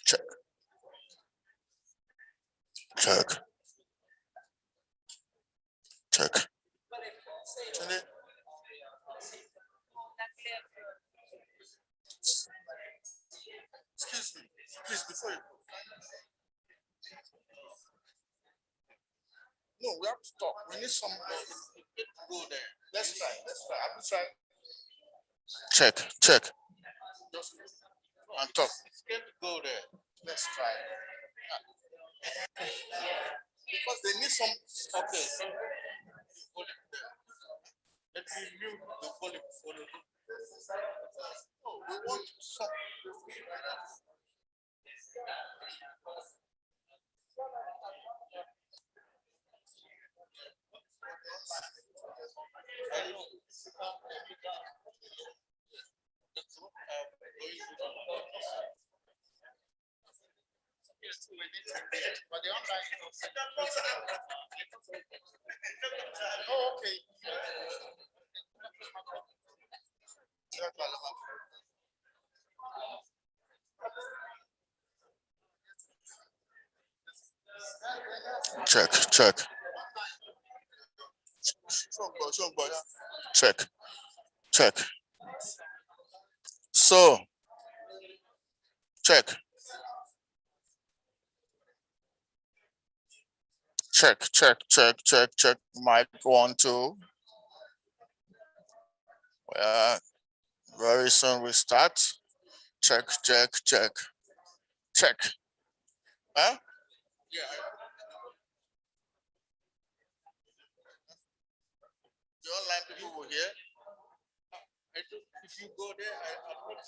check, check, check. Excuse me, please, before you go. No, we have to talk. We need some go there. Let's try. Have you tried? Check. Just and talk. It's good to go there. Let's try. Because they need some. Okay. Hold it there. Let me mute the volume for the. No, we want some. But the online. Oh, okay. Check. Check. So, check. Might want to. Very soon we start. Check. Huh? Yeah. The online people will hear. If you go there, I'm not.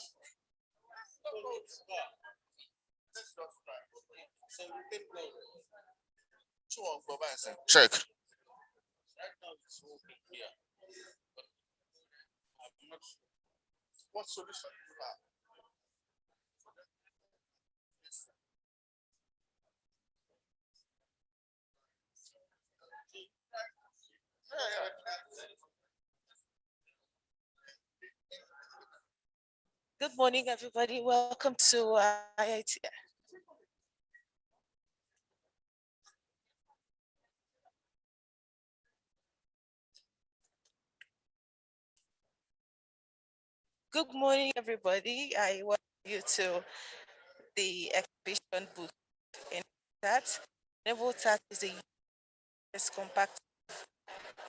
So we can go. Check. Right now it's working here. But I'm not. What solution do you have? Good morning, everybody. Welcome to IIT. Good morning, everybody. I welcome you to the exhibition booth in TAAT. TAAT is the US compact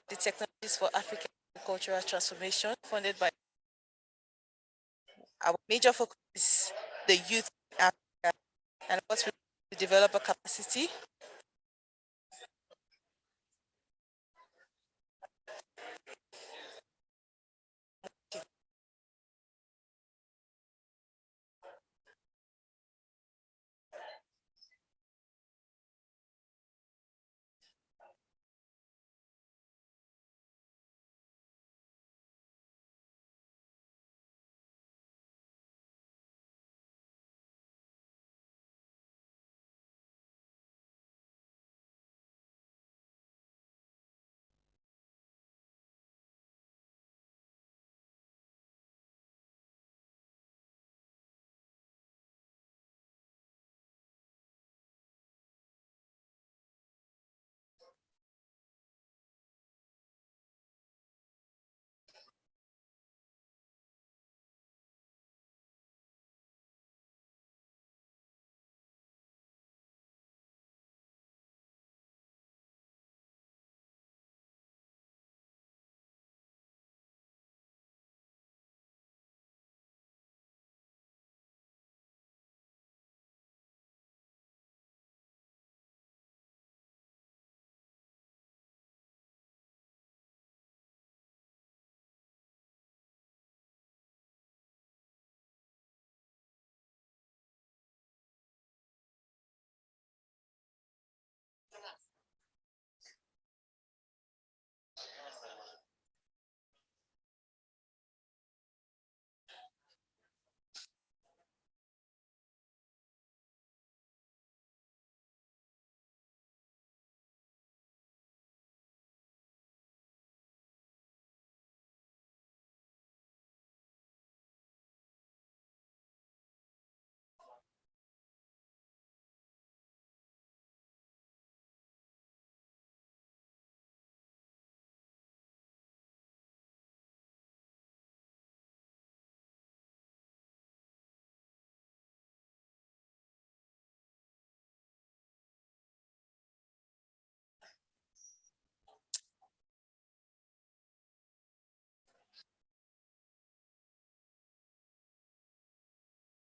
the technologies for African cultural transformation funded by our major focus is the youth in Africa and what we to develop a capacity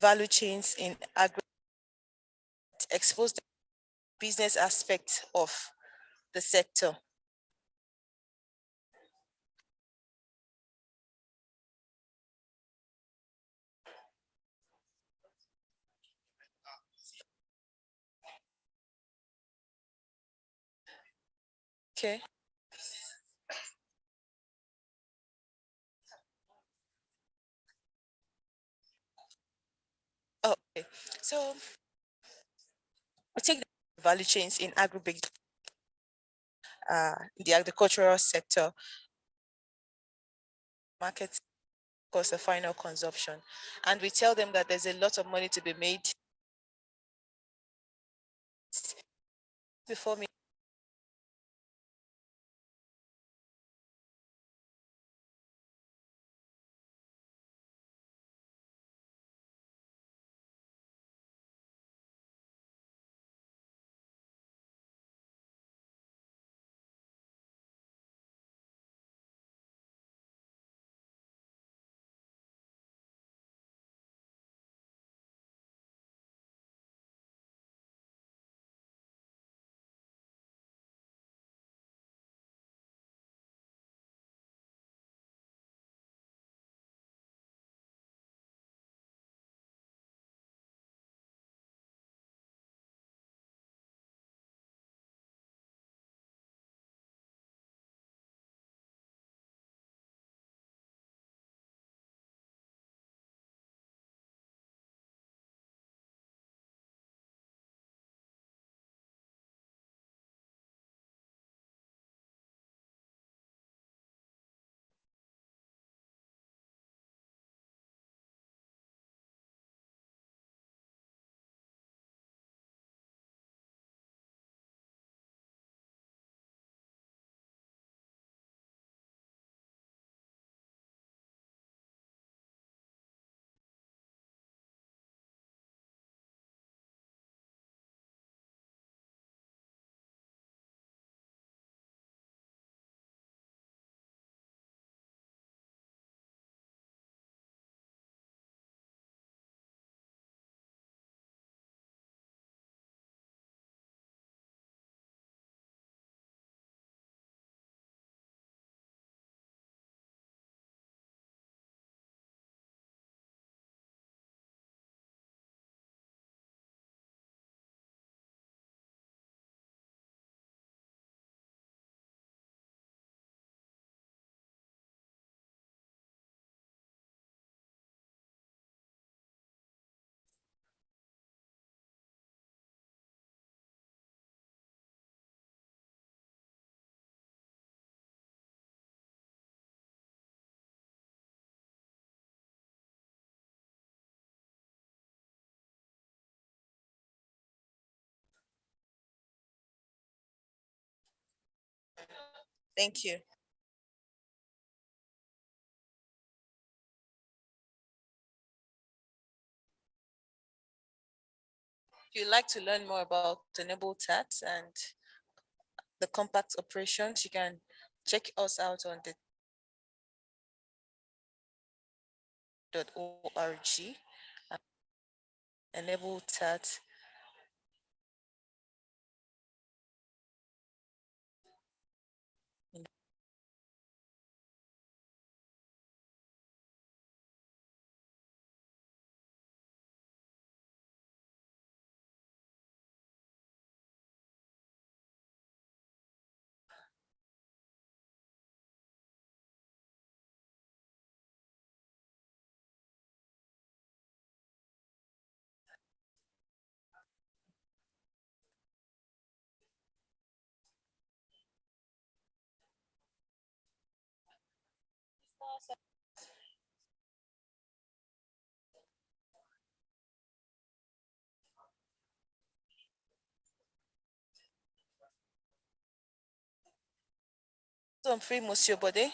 value chains in agri, expose the business aspect of the sector. Okay. Oh, okay. So we take the value chains in the agricultural sector, market, cost of final consumption, and we tell them that there's a lot of money to be made before me. Thank you. If you'd like to learn more about Enable TAAT and the compact operations, you can check us out on the .org. Enable TAAT. So I'm free, Monsieur Bode.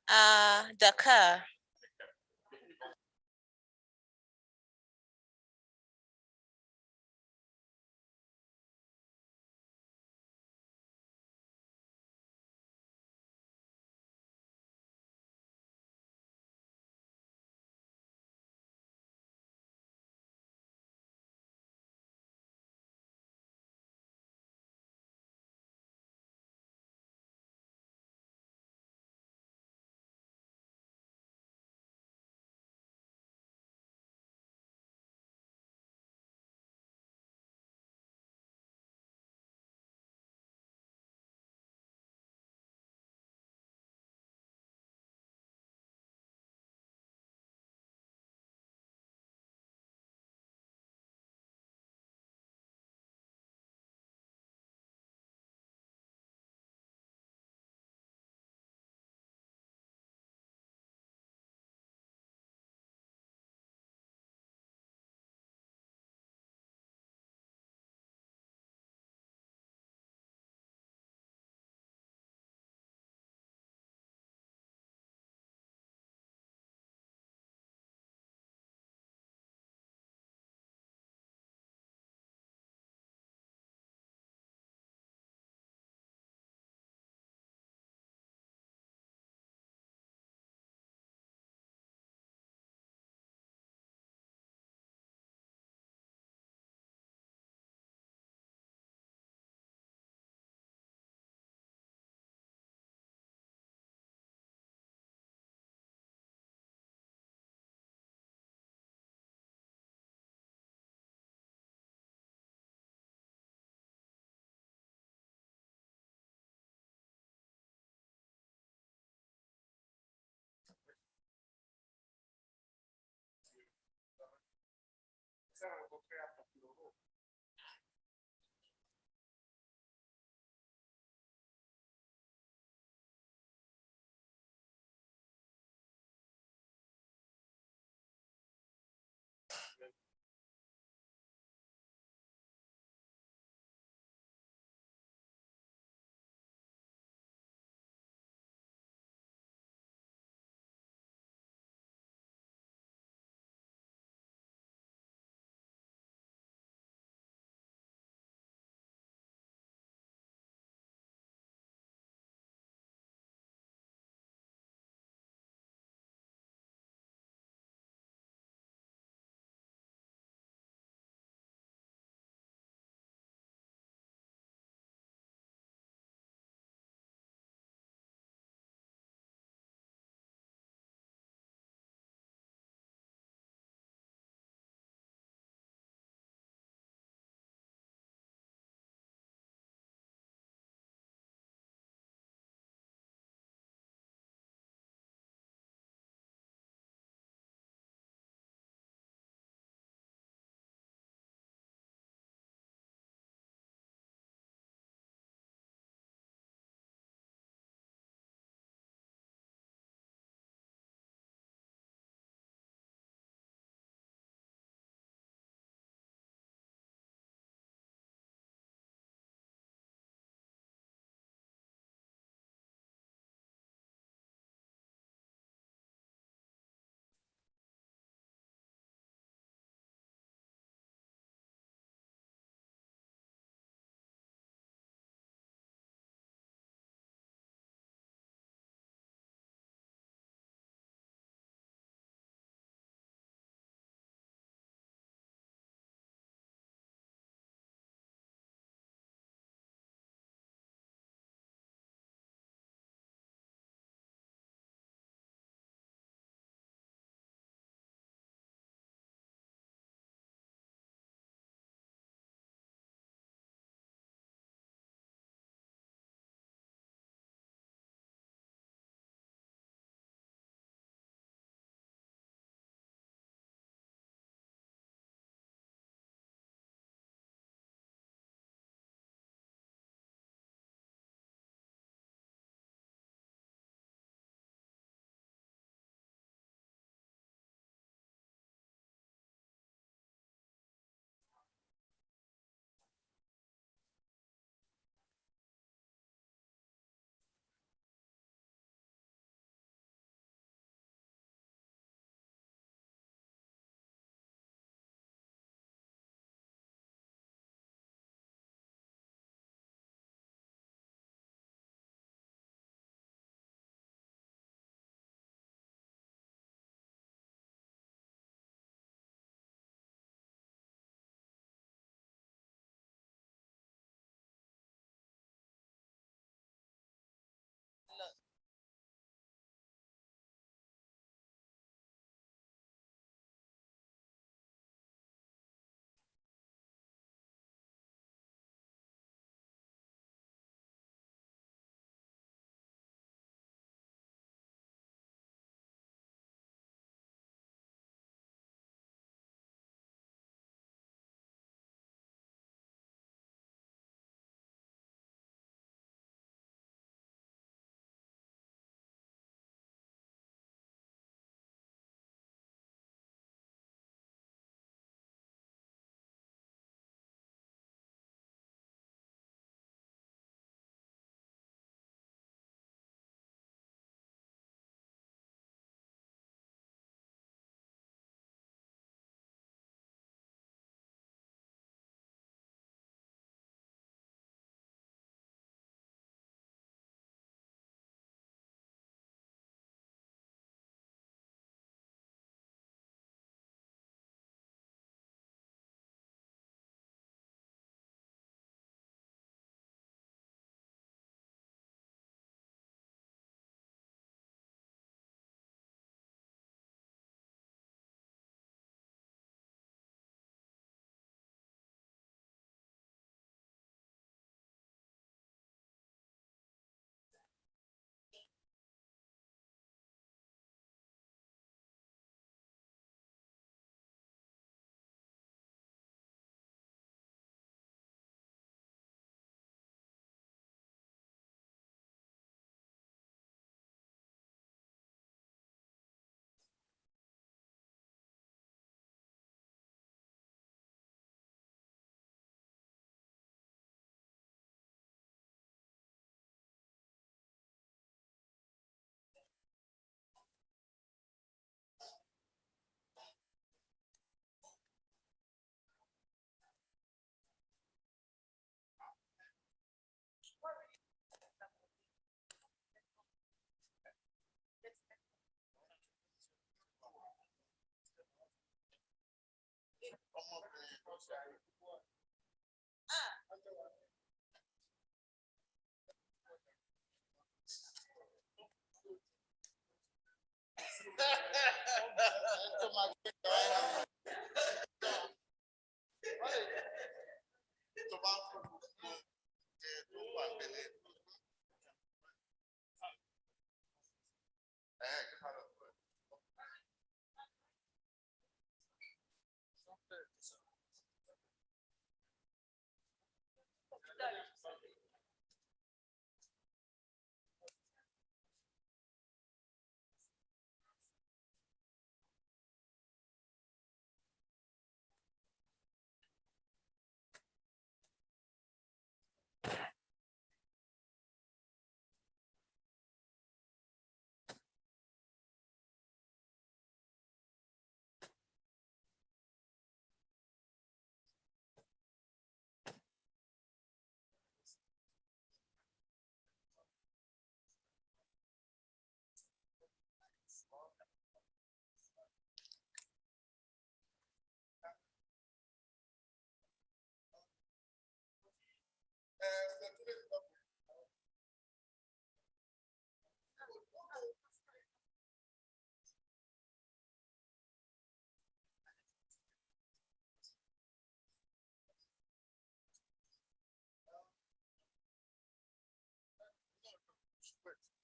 Uh, Dakar.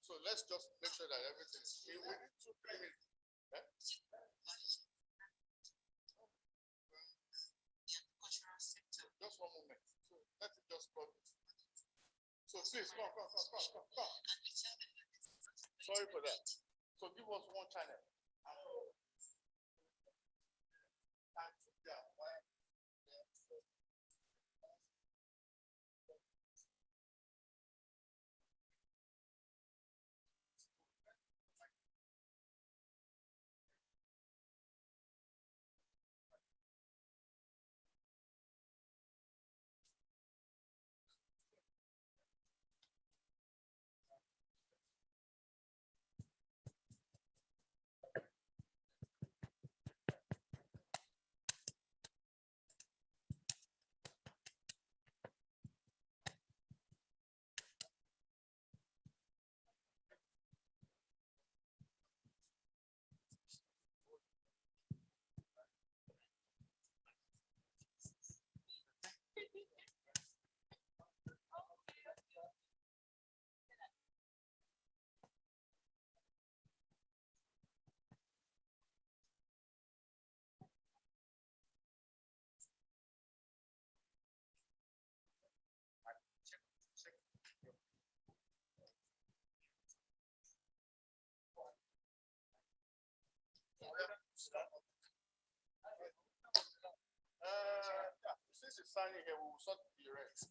So let's just make sure that everything's clean within 2-3 minutes. Eh? Just one moment. So let it just go. So please come. Sorry for that. So give us one channel. Since it's signing here, we will sort the rest.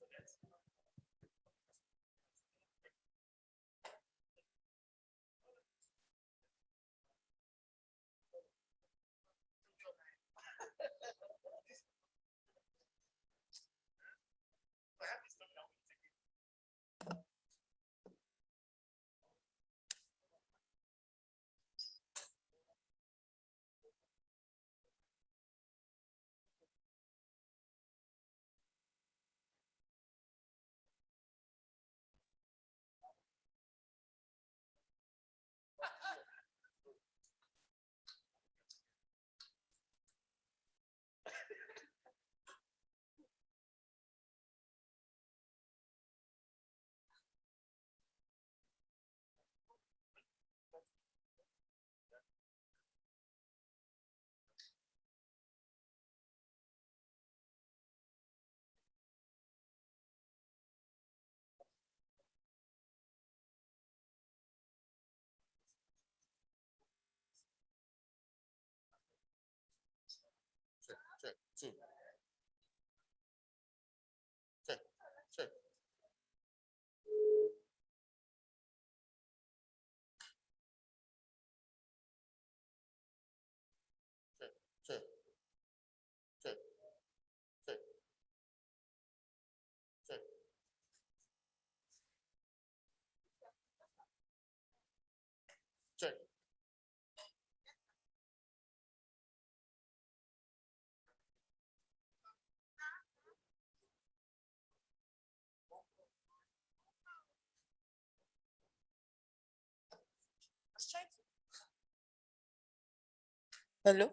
Check. 2. Check. Check. Check. was trying to. Hello?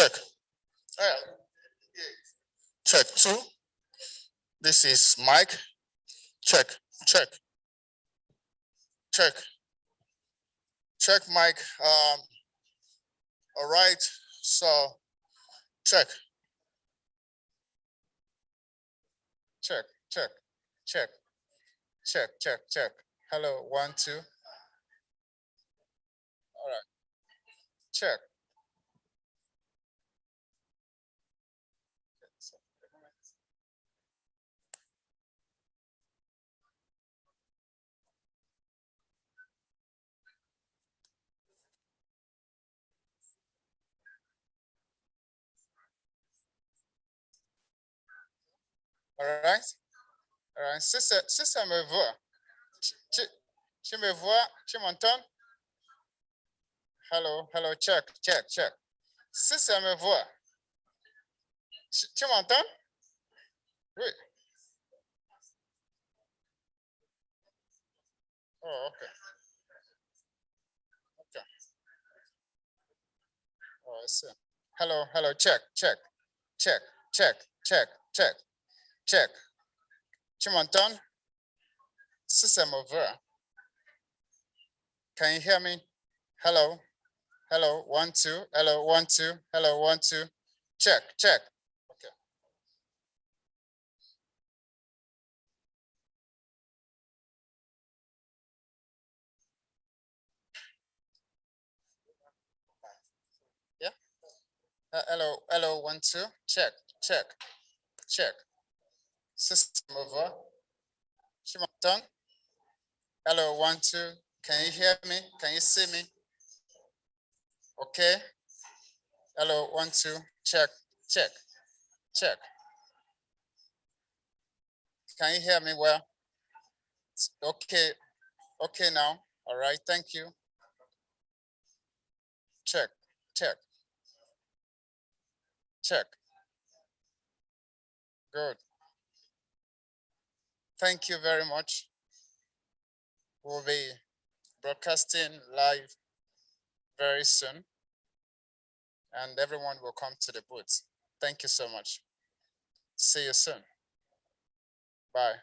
Check. Check 2. This is Mike. Check, check, check, check, Mike. All right. So check, check, check, check, check, check, check. Hello, 1, 2. All right. Check. All right. All right. Si ça me voit, tu me vois, tu m'entends? Hello, hello, check, check, check. Si ça me voit, tu m'entends? Oui. Oh, okay. Okay. Oh, I see. Hello, hello, check, check, check, check, check, check, check. Tu m'entends? Si ça me voit. Can you hear me? Hello, hello, 1, 2, hello, 1, 2, hello, 1, 2. Check, check. Okay. Yeah. Hello, hello, 1, 2. Check, check, check. System over. Tu m'entends? Hello, 1, 2. Can you hear me? Can you see me? Okay. Hello, 1, 2. Check, check, check. Can you hear me well? Okay. Okay now. All right. Thank you. Check, check, check. Good. Thank you very much. We'll be broadcasting live very soon, and everyone will come to the booth. Thank you so much. See you soon. Bye.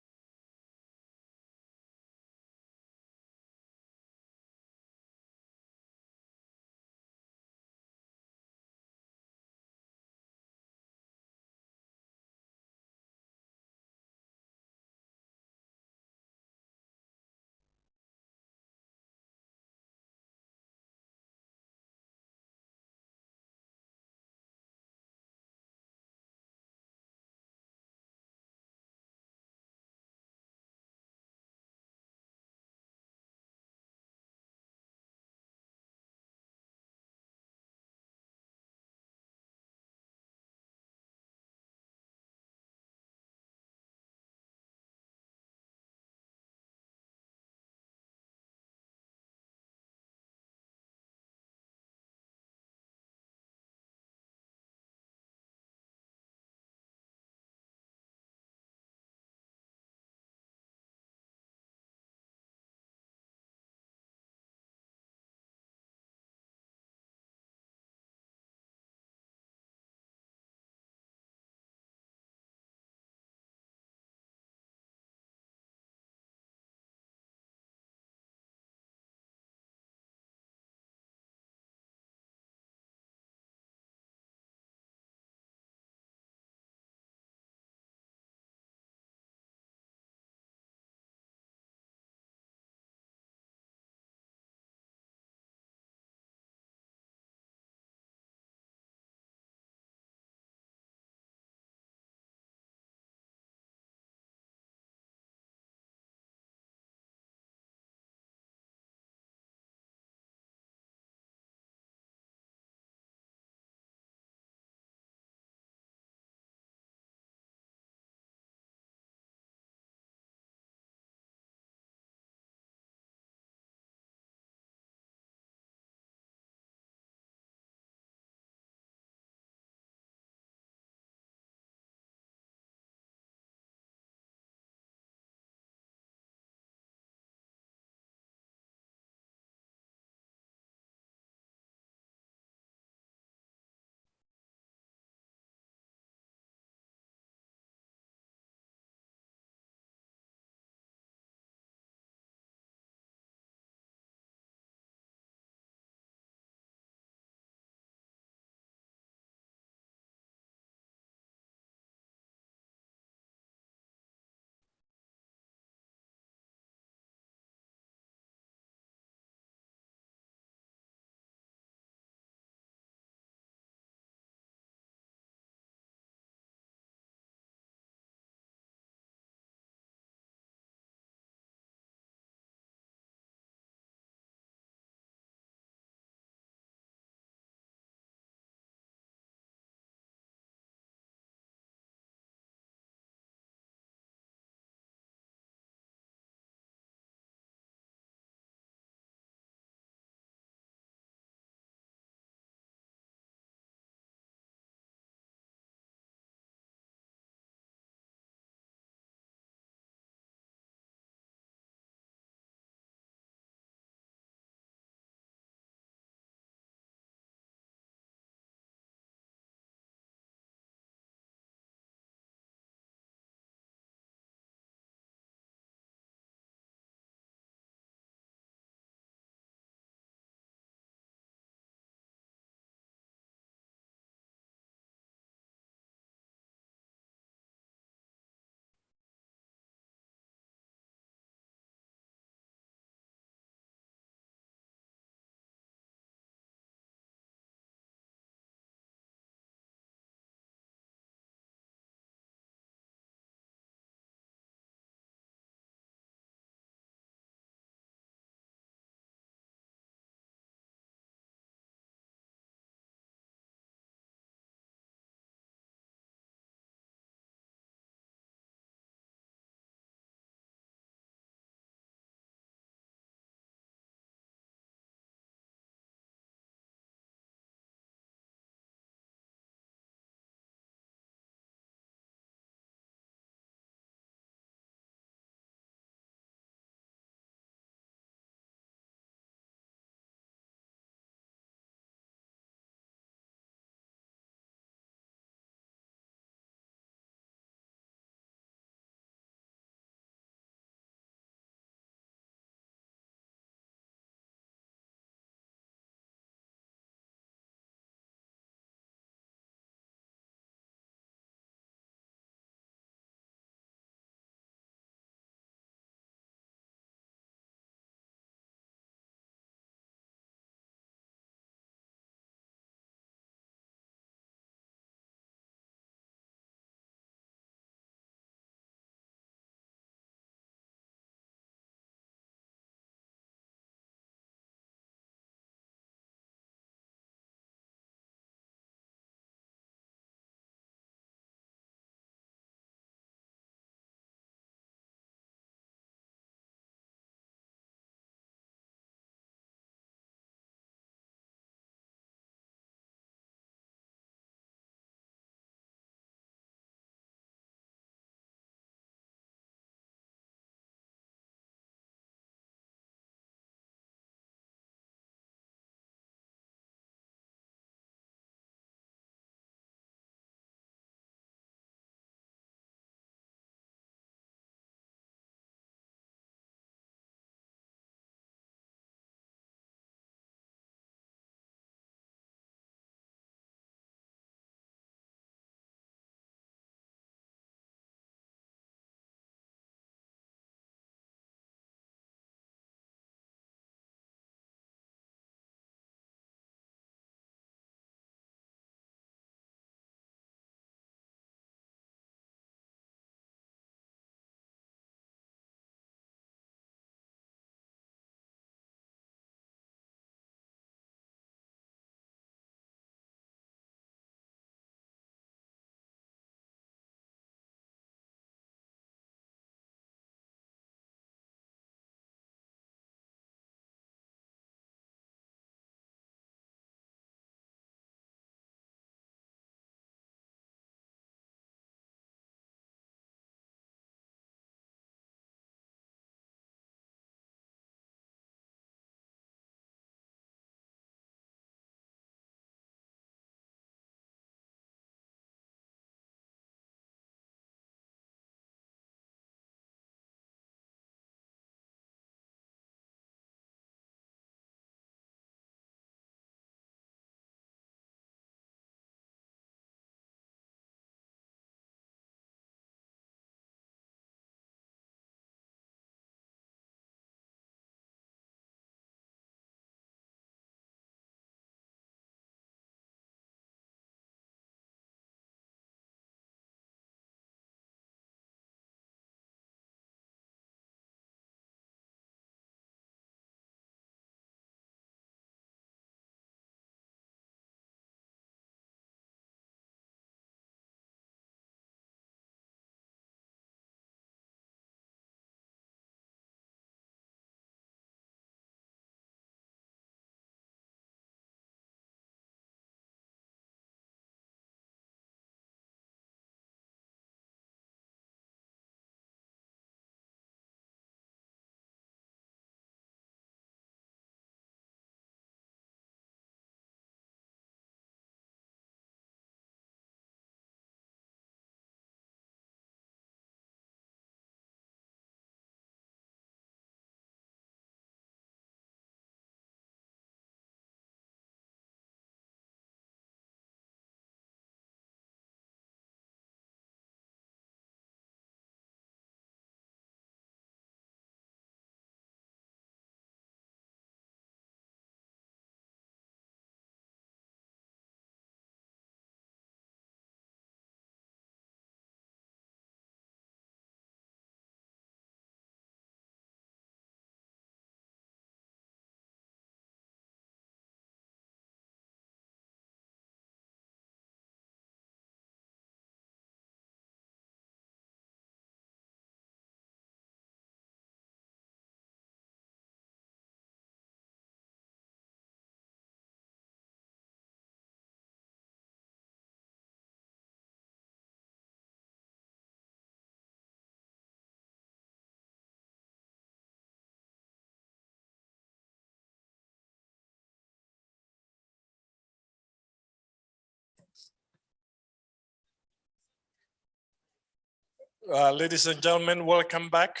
Ladies and gentlemen, welcome back.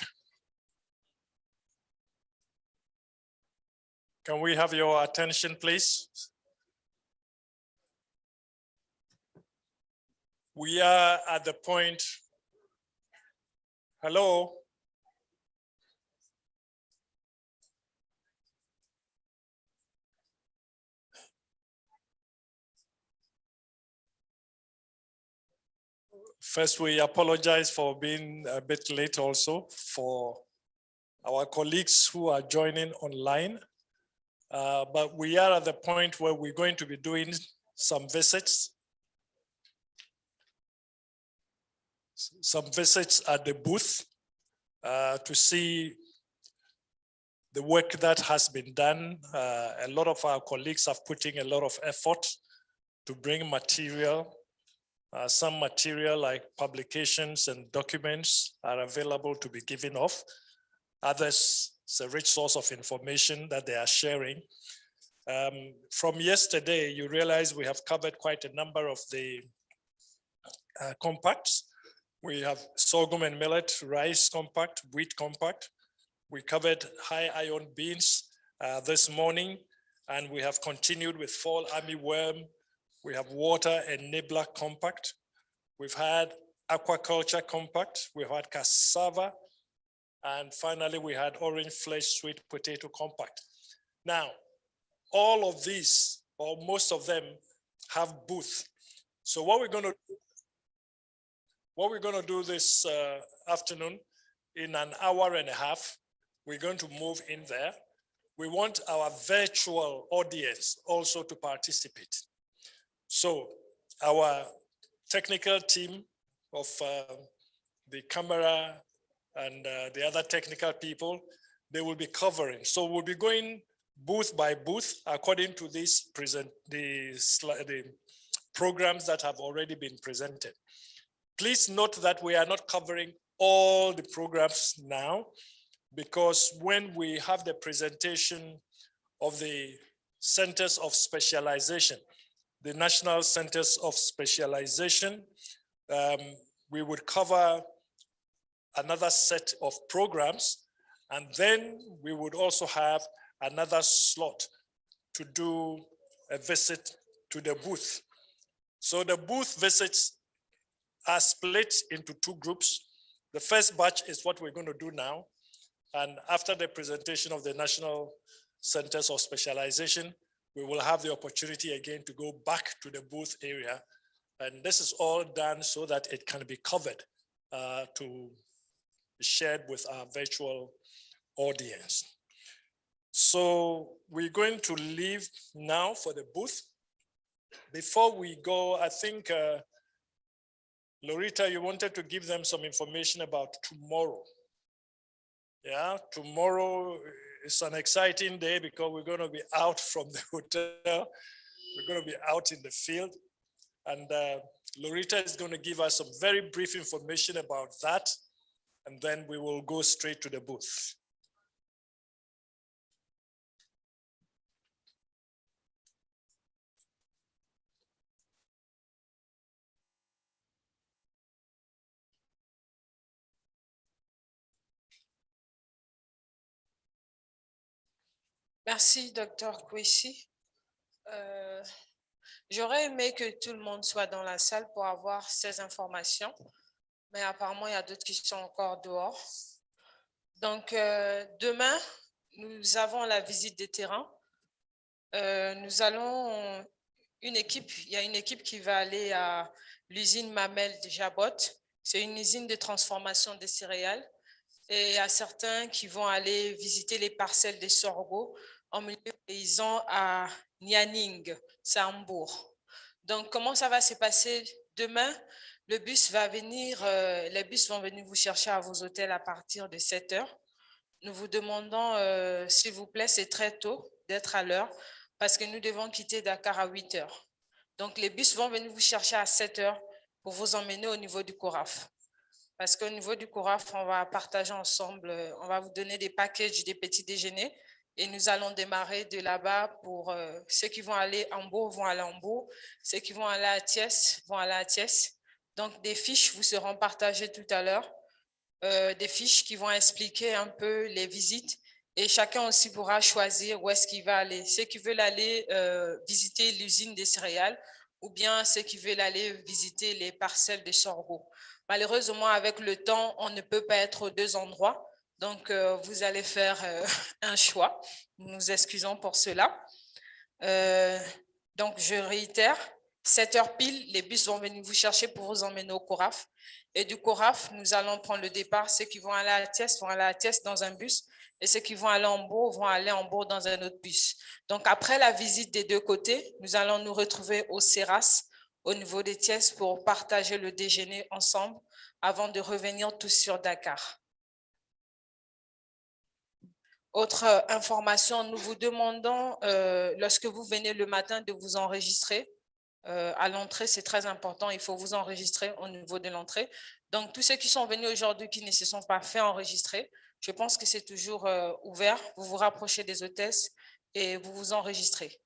Can we have your attention, please? We are at the point. Hello. First, we apologize for being a bit late also for our colleagues who are joining online. But we are at the point where we're going to be doing some visits. Some visits at the booth to see the work that has been done. A lot of our colleagues have put in a lot of effort to bring material. Some material like publications and documents are available to be given off. Others, it's a rich source of information that they are sharing. From yesterday, you realize we have covered quite a number of the compacts. We have sorghum and millet, rice compact, wheat compact. We covered high iron beans this morning, and we have continued with fall armyworm. We have water and nibbler compact. We've had aquaculture compact. We've had cassava. And finally, we had orange flesh sweet potato compact. Now, all of these, or most of them, have booth. So what we're going to do this afternoon, in an hour and a half, we're going to move in there. We want our virtual audience also to participate. So our technical team of the camera and the other technical people, they will be covering. So we'll be going booth by booth according to the programs that have already been presented. Please note that we are not covering all the programs now, because when we have the presentation of the Centers of Specialization, the National Centers of Specialization, we would cover another set of programs, and then we would also have another slot to do a visit to the booth. So the booth visits are split into two groups. The first batch is what we're going to do now. And after the presentation of the National Centers of Specialization, we will have the opportunity again to go back to the booth area. And this is all done so that it can be covered to be shared with our virtual audience. So we're going to leave now for the booth. Before we go, I think, Loretta, you wanted to give them some information about tomorrow. Yeah, tomorrow is an exciting day because we're going to be out from the hotel. We're going to be out in the field. And Loretta is going to give us some very brief information about that. And then we will go straight to the booth. Merci, Dr. Kwesi. J'aurais aimé que tout le monde soit dans la salle pour avoir ces informations, mais apparemment, il y a d'autres qui sont encore dehors. Donc, demain, nous avons la visite des terrains. Nous allons, il y a une équipe qui va aller à l'usine Mamel de Jabot. C'est une usine de transformation des céréales. Et il y a certains qui vont aller visiter les parcelles des sorgho en milieu paysan à Nianing, c'est à Hambourg. Donc, comment ça va se passer demain? Les bus vont venir vous chercher à vos hôtels à partir de 7 heures. Nous vous demandons, s'il vous plaît, c'est très tôt d'être à l'heure parce que nous devons quitter Dakar à 8 heures. Donc, les bus vont venir vous chercher à 7 heures pour vous emmener au niveau du CORAF. Parce qu'au niveau du CORAF, on va partager ensemble, on va vous donner des packages, des petits déjeuners. Et nous allons démarrer de là-bas pour ceux qui vont aller en Hambourg vont aller en Hambourg, ceux qui vont aller à Thiès vont aller à Thiès. Donc, des fiches vous seront partagées tout à l'heure, des fiches qui vont expliquer un peu les visites et chacun aussi pourra choisir où est-ce qu'il va aller. Ceux qui veulent aller visiter l'usine des céréales ou bien ceux qui veulent aller visiter les parcelles de sorgho. Malheureusement, avec le temps, on ne peut pas être aux deux endroits. Donc, vous allez faire un choix. Nous nous excusons pour cela. Donc, je réitère, 7 heures pile, les bus vont venir vous chercher pour vous emmener au CORAF. Et du CORAF, nous allons prendre le départ. Ceux qui vont aller à Thiès vont aller à Thiès dans un bus et ceux qui vont aller en Bourg vont aller en Bourg dans un autre bus. Donc, après la visite des deux côtés, nous allons nous retrouver au CERAS, au niveau des Thiès, pour partager le déjeuner ensemble avant de revenir tous sur Dakar. Autre information, nous vous demandons, lorsque vous venez le matin, de vous enregistrer. À l'entrée, c'est très important, il faut vous enregistrer au niveau de l'entrée. Donc, tous ceux qui sont venus aujourd'hui qui ne se sont pas fait enregistrer, je pense que c'est toujours ouvert. Vous vous rapprochez des hôtesses et vous vous enregistrez.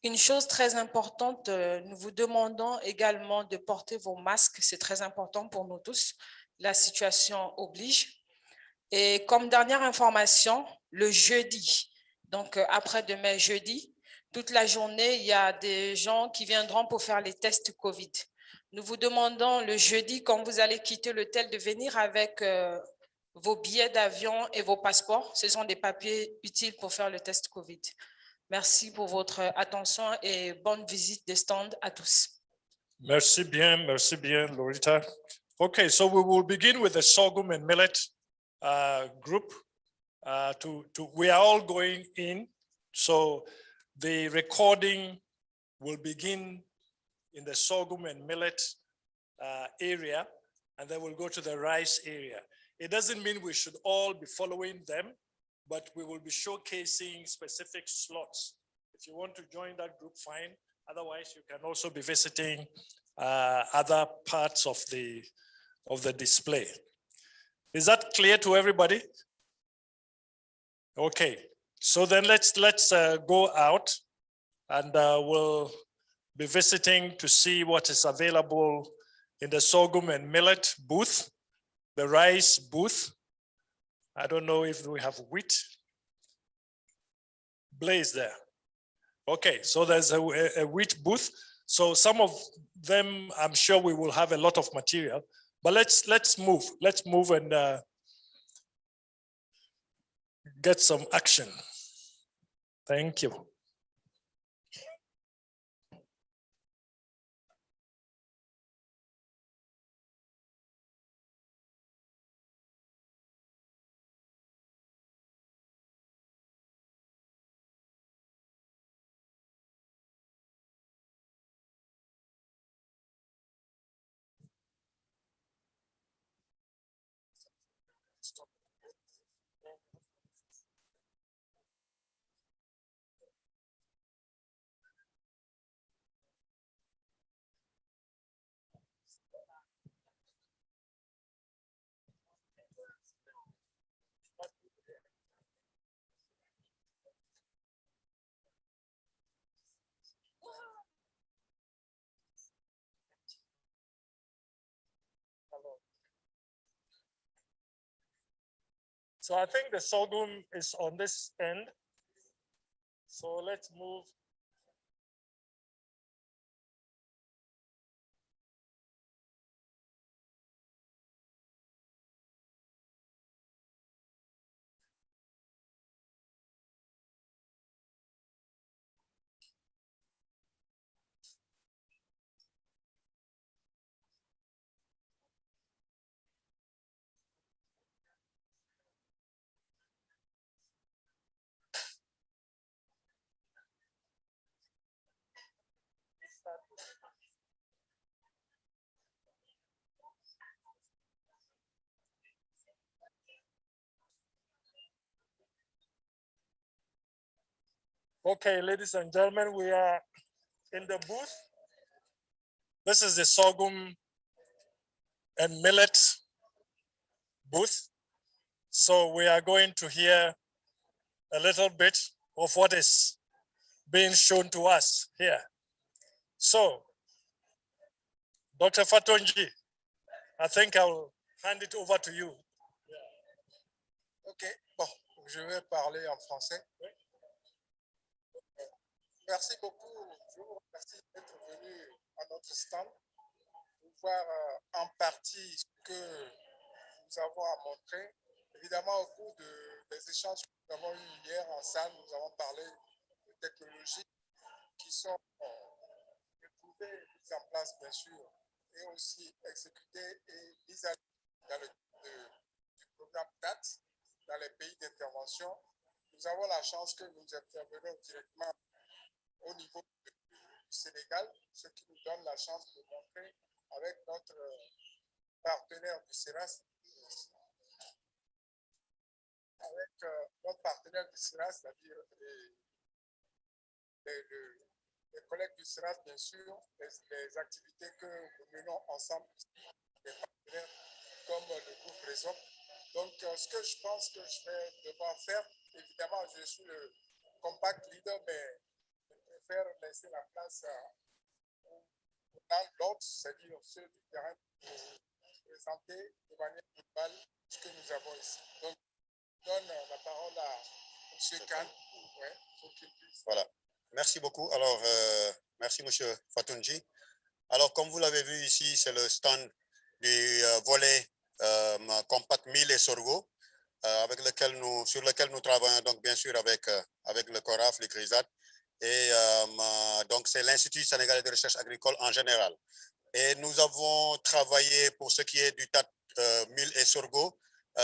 Une chose très importante, nous vous demandons également de porter vos masques. C'est très important pour nous tous. La situation oblige. Et comme dernière information, le jeudi, donc après-demain jeudi, toute la journée, il y a des gens qui viendront pour faire les tests COVID. Nous vous demandons le jeudi, quand vous allez quitter l'hôtel, de venir avec vos billets d'avion et vos passeports. Ce sont des papiers utiles pour faire le test COVID. Merci pour votre attention et bonne visite des stands à tous. Merci bien, Lorita. Okay, so we will begin with the sorghum and millet group. We are all going in, so the recording will begin in the sorghum and millet area, and then we'll go to the rice area. It doesn't mean we should all be following them, but we will be showcasing specific slots. If you want to join that group, fine. Otherwise, you can also be visiting other parts of the display. Is that clear to everybody? Okay, so then let's go out, and we'll be visiting to see what is available in the sorghum and millet booth, the rice booth. I don't know if we have wheat. Blaze there. Okay, so there's a wheat booth. So some of them, I'm sure we will have a lot of material, but let's move and get some action. Thank you. So I think the sorghum is on this end. So let's move. Okay, ladies and gentlemen, we are in the booth. This is the sorghum and millet booth. So we are going to hear a little bit of what is being shown to us here. So, Dr. Fatonji, I think I'll hand it over to you. Ok, bon, je vais parler en français. Merci beaucoup, je vous remercie d'être venu à notre stand pour voir en partie ce que nous avons à montrer. Évidemment, au cours des échanges que nous avons eus hier en salle, nous avons parlé de technologies qui sont éprouvées, mises en place, bien sûr, et aussi exécutées et mises à dans le du programme TAAT dans les pays d'intervention. Nous avons la chance que nous intervenons directement au niveau du Sénégal, ce qui nous donne la chance de montrer avec notre partenaire du CERAS, c'est-à-dire les collègues du CERAS, bien sûr, les activités que nous menons ensemble, les partenaires comme le groupe Réseau. Donc, ce que je pense que je vais devoir faire, évidemment, je suis le compact leader, mais je préfère laisser la place dans l'autre, c'est-à-dire ceux du terrain, pour présenter de manière globale ce que nous avons ici. Donc, je donne la parole à M. Khan, pour qu'il puisse. Voilà. Merci beaucoup. Alors, merci, M. Fatunji. Alors, comme vous l'avez vu ici, c'est le stand du volet Compact 1000 et Sorgho, sur lequel nous travaillons donc bien sûr avec le CORAF, le CRISAT, et donc c'est l'Institut sénégalais de recherche agricole en général. Et nous avons travaillé pour ce qui est du TAAT 1000 et Sorgho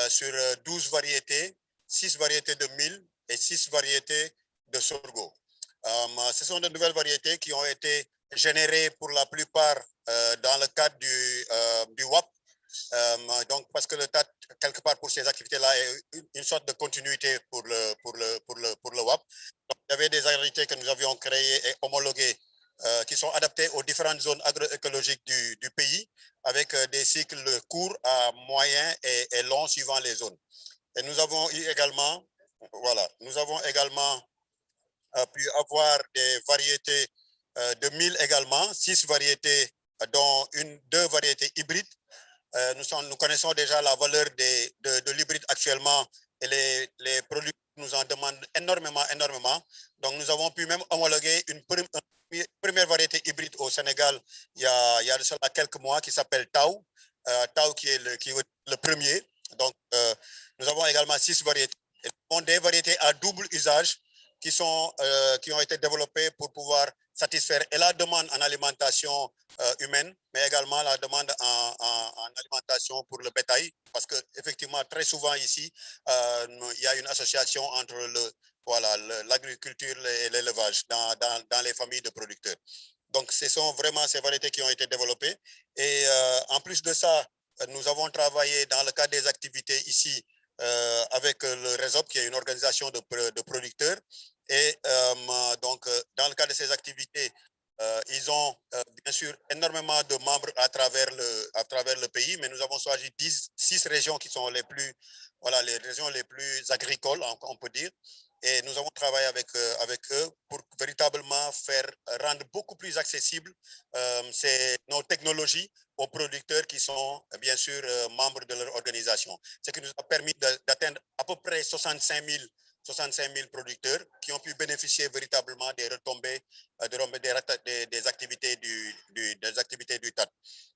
sur 12 variétés, 6 variétés de 1000 et 6 variétés de Sorgho. Ce sont de nouvelles variétés qui ont été générées pour la plupart dans le cadre du WAP. Donc, parce que le TAAT, quelque part pour ces activités-là, est une sorte de continuité pour le WAP. Donc, il y avait des variétés que nous avions créées et homologuées qui sont adaptées aux différentes zones agroécologiques du pays, avec des cycles courts à moyens et longs suivant les zones. Et nous avons eu également, voilà, nous avons également pu avoir des variétés de 1000 également, 6 variétés, dont deux variétés hybrides. Nous connaissons déjà la valeur de l'hybride actuellement et les produits nous en demandent énormément. Donc, nous avons pu même homologuer une première variété hybride au Sénégal il y a de cela quelques mois qui s'appelle Tao. Tao qui est le premier. Donc, nous avons également 6 variétés. Et nous avons des variétés à double usage qui ont été développées pour pouvoir satisfaire et la demande en alimentation humaine, mais également la demande en alimentation pour le bétail, parce que effectivement très souvent ici, il y a une association entre l'agriculture et l'élevage dans les familles de producteurs. Donc, ce sont vraiment ces variétés qui ont été développées. Et en plus de ça, nous avons travaillé dans le cadre des activités ici avec le RESOP, qui est une organisation de producteurs. Et donc, dans le cadre de ces activités, ils ont bien sûr énormément de membres à travers le pays, mais nous avons choisi 6 régions qui sont les régions les plus agricoles, on peut dire. Et nous avons travaillé avec eux pour véritablement rendre beaucoup plus accessible nos technologies aux producteurs qui sont bien sûr membres de leur organisation. Ce qui nous a permis d'atteindre à peu près 65 000 producteurs qui ont pu bénéficier véritablement des retombées des activités du TAAT.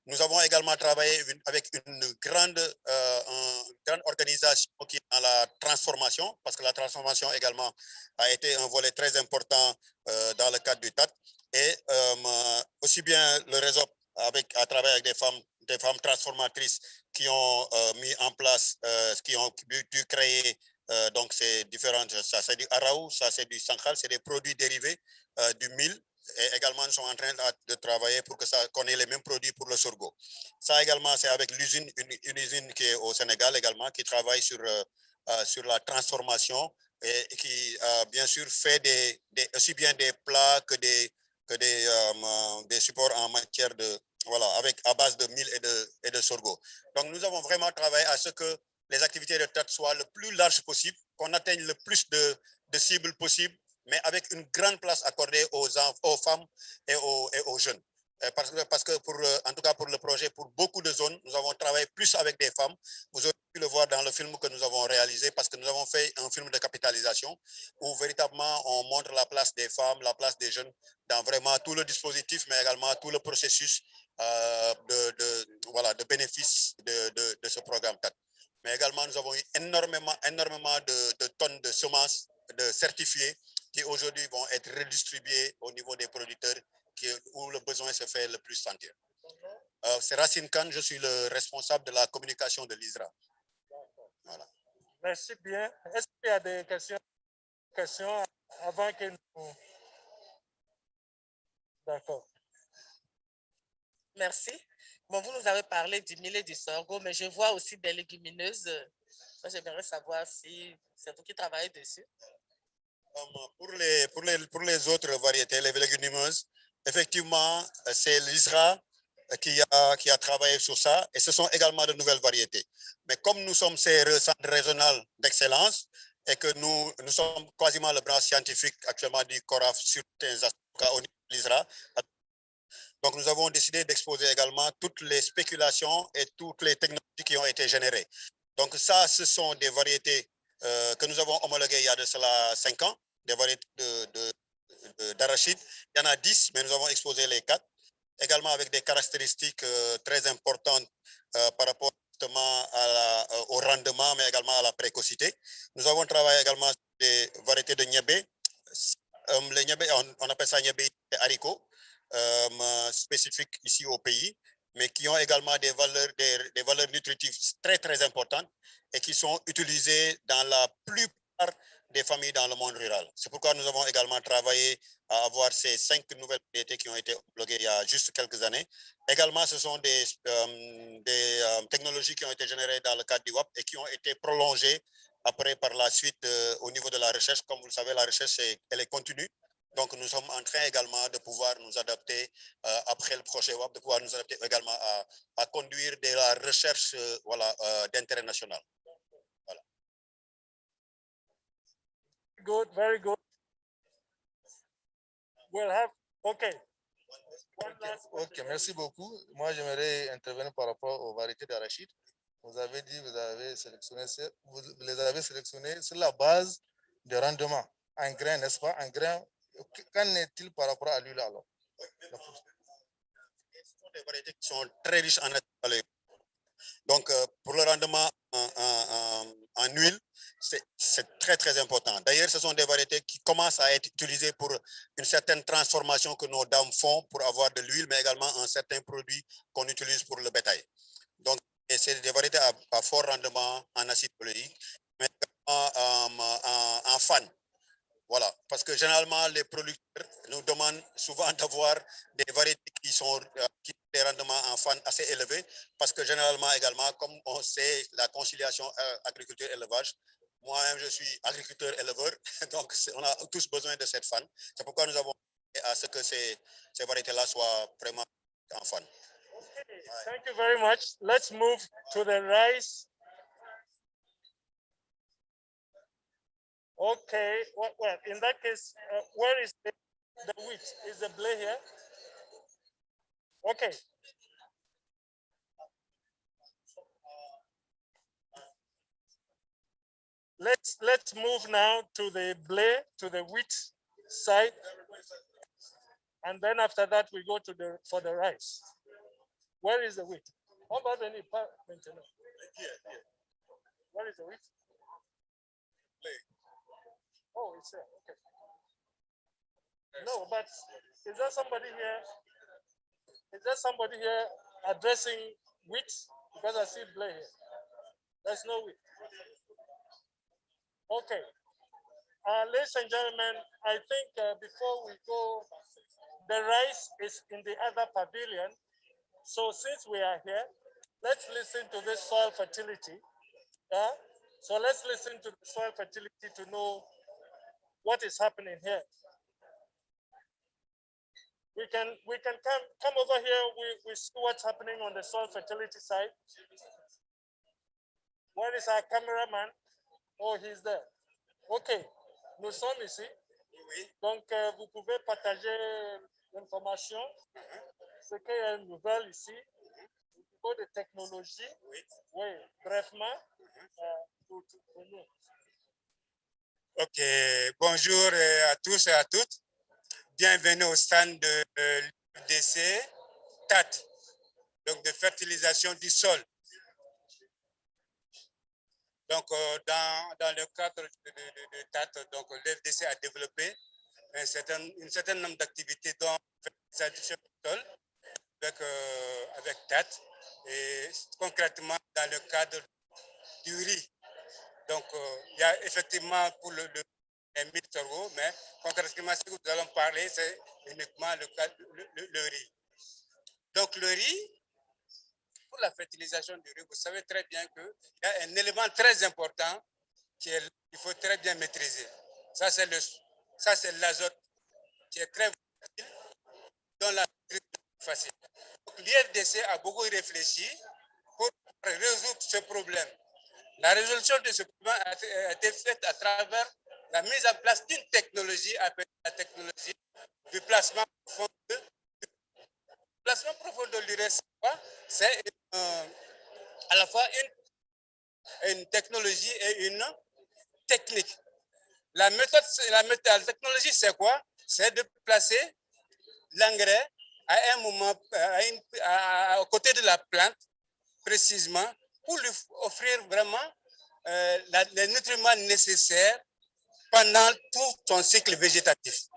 Nous avons également travaillé avec une grande organisation qui est dans la transformation, parce que la transformation également a été un volet très important dans le cadre du TAAT. Et aussi bien le réseau à travers avec des femmes transformatrices qui ont mis en place, qui ont dû créer donc c'est différentes, ça c'est du araou, ça c'est du sankhal, c'est des produits dérivés du mil. Et également, nous sommes en train de travailler pour qu'on ait les mêmes produits pour le sorgho. Ça également, c'est avec l'usine, une usine qui est au Sénégal également, qui travaille sur la transformation et qui, bien sûr, fait aussi bien des plats que des supports en matière à base de mil et de sorgho. Donc, nous avons vraiment travaillé à ce que les activités de TAAT soient le plus large possible, qu'on atteigne le plus de cibles possibles, mais avec une grande place accordée aux femmes et aux jeunes. Parce que pour, en tout cas pour le projet, pour beaucoup de zones, nous avons travaillé plus avec des femmes. Vous aurez pu le voir dans le film que nous avons réalisé parce que nous avons fait un film de capitalisation où véritablement on montre la place des femmes, la place des jeunes dans vraiment tout le dispositif, mais également tout le processus voilà, de bénéfice de ce programme TAAT. Mais également, nous avons eu énormément de tonnes de semences de certifiés qui aujourd'hui vont être redistribuées au niveau des producteurs où le besoin se fait le plus sentir. C'est Racine Khan, je suis le responsable de la communication de l'ISRA. Voilà. Merci bien. Est-ce qu'il y a des questions avant que nous... D'accord. Merci. Bon, vous nous avez parlé du millet du sorgho, mais je vois aussi des légumineuses. J'aimerais savoir si c'est vous qui travaillez dessus. Pour les autres variétés, les légumineuses, effectivement, c'est l'ISRA qui a travaillé sur ça et ce sont également de nouvelles variétés. Mais comme nous sommes ces centres régionaux d'excellence et que nous sommes quasiment le branche scientifique actuellement du CORAF sur certains aspects au niveau de l'ISRA, donc nous avons décidé d'exposer également toutes les spéculations et toutes les technologies qui ont été générées. Donc ça, ce sont des variétés que nous avons homologuées il y a de cela 5 ans, des variétés d'arachide. Il y en a 10, mais nous avons exposé les 4, également avec des caractéristiques très importantes par rapport justement au rendement, mais également à la précocité. Nous avons travaillé également sur des variétés de niébé. Les niébé, on appelle ça niébé haricots, spécifiques ici au pays, mais qui ont également des valeurs nutritives très, très importantes et qui sont utilisées dans la plupart des familles dans le monde rural. C'est pourquoi nous avons également travaillé à avoir ces 5 nouvelles variétés qui ont été homologuées il y a juste quelques années. Également, ce sont des technologies qui ont été générées dans le cadre du WAP et qui ont été prolongées après par la suite au niveau de la recherche. Comme vous le savez, la recherche, elle est continue. Donc, nous sommes en train également de pouvoir nous adapter après le projet WAP, de pouvoir nous adapter également à conduire de la recherche voilà, d'intérêt national. Voilà. Good, very good. We'll have, okay. Ok, merci beaucoup. Moi, j'aimerais intervenir par rapport aux variétés d'arachide. Vous avez dit, vous les avez sélectionnées sur la base de rendement en grain, n'est-ce pas? En grain, qu'en est-il par rapport à l'huile alors? Ce sont des variétés qui sont très riches en acide. Donc, pour le rendement en huile, c'est très, très important. D'ailleurs, ce sont des variétés qui commencent à être utilisées pour une certaine transformation que nos dames font pour avoir de l'huile, mais également un certain produit qu'on utilise pour le bétail. Donc, c'est des variétés à fort rendement en acide oléique, mais également en fan. Voilà, parce que généralement, les producteurs nous demandent souvent d'avoir des variétés qui ont des rendements en fan assez élevés, parce que généralement également, comme on sait, la conciliation agriculture-élevage, moi-même je suis agriculteur-éleveur, donc on a tous besoin de cette fan. C'est pourquoi nous avons à ce que ces variétés-là soient vraiment en fan. Okay, thank you very much. Let's move to the rice. Okay, well, in that case, where is the wheat? Is the blade here? Okay. Let's move now to the blade, to the wheat side, and then after that we go to for the rice. Where is the wheat? How about any part? Here. Where is the wheat? Oh, it's there. Okay. No, but is there somebody here? Is there somebody here addressing wheat? Because I see blade here. There's no wheat. Okay. Ladies and gentlemen, I think before we go, the rice is in the other pavilion. So since we are here, let's listen to this soil fertility. Yeah? So let's listen to the soil fertility to know what is happening here. We can come over here. We see what's happening on the soil fertility side. Where is our cameraman? Oh, he's there. OK. Nous sommes ici. Donc, vous pouvez partager l'information. Est-ce qu'il y a une nouvelle ici au niveau de technologie? Oui, brièvement, pour nous. Ok, bonjour à tous et à toutes. Bienvenue au stand de l'UDC TAAT, donc de fertilisation du sol. Donc, dans le cadre de TAAT, donc l'UDC a développé un certain nombre d'activités dont fertilisation du sol avec TAAT et concrètement dans le cadre du riz. Donc, il y a effectivement pour le 1000 euros, mais concrètement, ce que nous allons parler, c'est uniquement le riz. Donc, le riz, pour la fertilisation du riz, vous savez très bien qu'il y a un élément très important qu'il faut très bien maîtriser. Ça, c'est l'azote qui est très volatile, dont la maîtrise est facile. Donc, l'IFDC a beaucoup réfléchi pour résoudre ce problème. La résolution de ce problème a été faite à travers la mise en place d'une technologie appelée la technologie du placement profond de l'urée. Le placement profond de l'urée, c'est quoi? C'est à la fois une technologie et une technique. La technologie, c'est quoi? C'est de placer l'engrais à un moment, à côté de la plante, précisément, pour lui offrir vraiment les nutriments nécessaires pendant tout son cycle végétatif.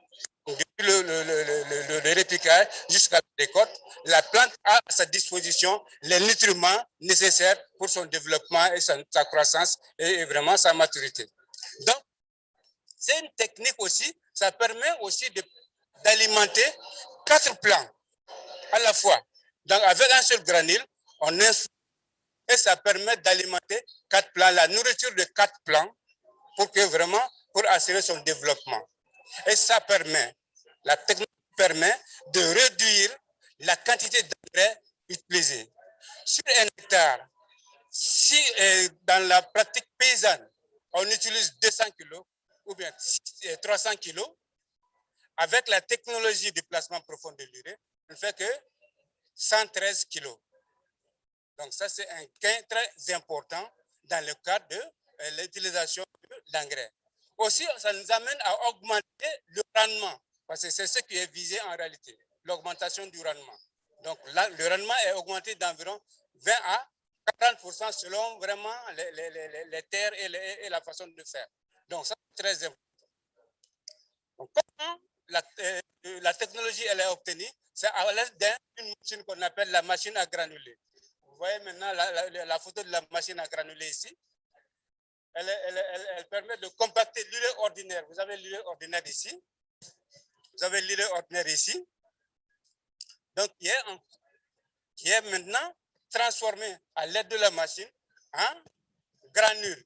Depuis le répliquage jusqu'à la récolte, la plante a à sa disposition les nutriments nécessaires pour son développement et sa croissance et vraiment sa maturité. Donc, c'est une technique aussi, ça permet aussi d'alimenter 4 plants à la fois. Donc, avec un seul granule, on infuse et ça permet d'alimenter 4 plants, la nourriture de 4 plants pour que vraiment, pour assurer son développement. Et ça permet, la technologie permet de réduire la quantité d'engrais utilisée. Sur un hectare, si dans la pratique paysanne, on utilise 200 kg ou bien 300 kg, avec la technologie du placement profond de l'urée, on ne fait que 113 kg. Donc ça, c'est un gain très important dans le cadre de l'utilisation de l'engrais. Aussi, ça nous amène à augmenter le rendement, parce que c'est ce qui est visé en réalité, l'augmentation du rendement. Donc là, le rendement est augmenté d'environ 20 à 40% selon vraiment les terres et la façon de faire. Donc ça, c'est très important. Donc, comment la technologie elle est obtenue? C'est à l'aide d'une machine qu'on appelle la machine à granuler. Vous voyez maintenant la photo de la machine à granuler ici. Elle permet de compacter l'urée ordinaire. Vous avez l'urée ordinaire ici. Vous avez l'urée ordinaire ici. Donc, qui est maintenant transformé à l'aide de la machine en granules.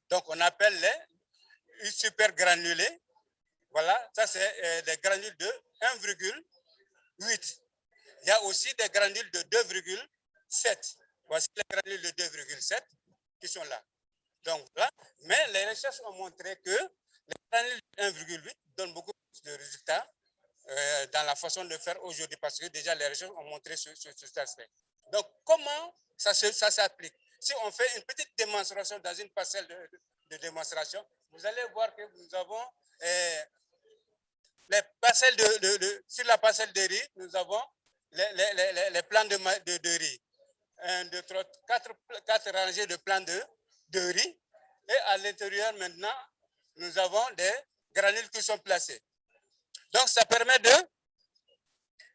Donc, on appelle les super granulés. Voilà, ça c'est des granules de 1,8. Il y a aussi des granules de 2,7. Voici les granules de 2,7 qui sont là. Donc là, mais les recherches ont montré que les granules de 1,8 donnent beaucoup plus de résultats dans la façon de faire aujourd'hui, parce que déjà les recherches ont montré cet aspect. Donc comment ça s'applique? Si on fait une petite démonstration dans une parcelle de démonstration, vous allez voir que nous avons les parcelles sur la parcelle de riz, nous avons les plants de riz. 1, 2, 3, 4 rangées de plants de riz. Et à l'intérieur, maintenant, nous avons des granules qui sont placés. Donc, ça permet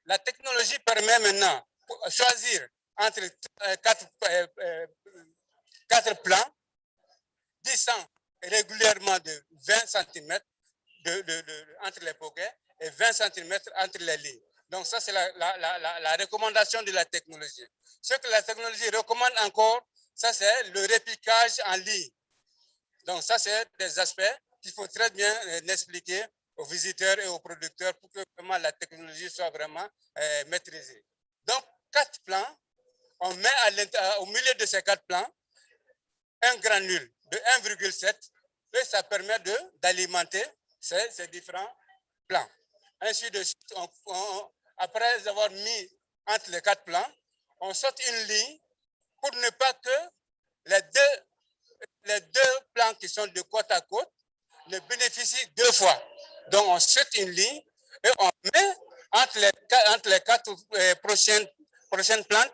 la technologie permet maintenant de choisir entre 4 plants, descend régulièrement de 20 cm entre les poquets et 20 cm entre les lignes. Donc ça, c'est la recommandation de la technologie. Ce que la technologie recommande encore, ça c'est le répliquage en ligne. Donc ça, c'est des aspects qu'il faut très bien expliquer aux visiteurs et aux producteurs pour que vraiment la technologie soit vraiment maîtrisée. Donc 4 plants, on met au milieu de ces 4 plants un granule de 1,7 et ça permet d'alimenter ces différents plants. Ainsi de suite, après avoir mis entre les 4 plans, on saute une ligne pour ne pas que les deux plans qui sont de côte à côte ne bénéficient 2 fois. Donc, on saute une ligne et on met entre les 4 prochaines plantes,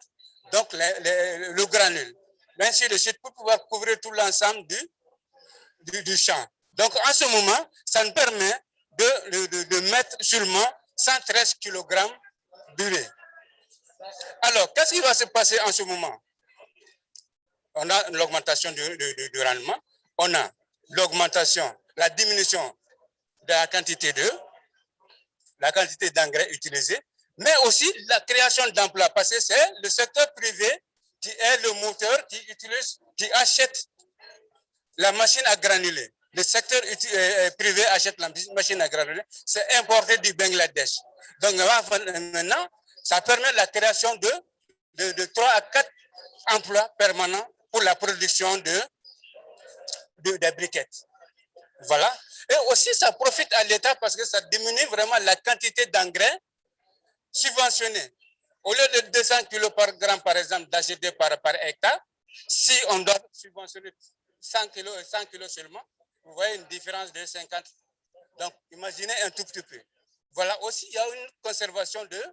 donc le granule. Ainsi de suite, pour pouvoir couvrir tout l'ensemble du champ. Donc, en ce moment, ça nous permet de mettre seulement 113 kg d'urée. Alors, qu'est-ce qui va se passer en ce moment? On a l'augmentation du rendement, on a l'augmentation, la diminution de la quantité d'engrais utilisés, mais aussi la création d'emplois, parce que c'est le secteur privé qui est le moteur qui achète la machine à granuler. Le secteur privé achète la machine à granuler, c'est importé du Bangladesh. Donc maintenant, ça permet la création de 3 à 4 emplois permanents pour la production des briquettes. Voilà. Et aussi, ça profite à l'État parce que ça diminue vraiment la quantité d'engrais subventionnés. Au lieu de 200 kg par gramme, par exemple, d'acheter par hectare, si on doit subventionner 100 kg seulement, vous voyez une différence de 50. Donc, imaginez un tout petit peu. Voilà, aussi, il y a une conservation de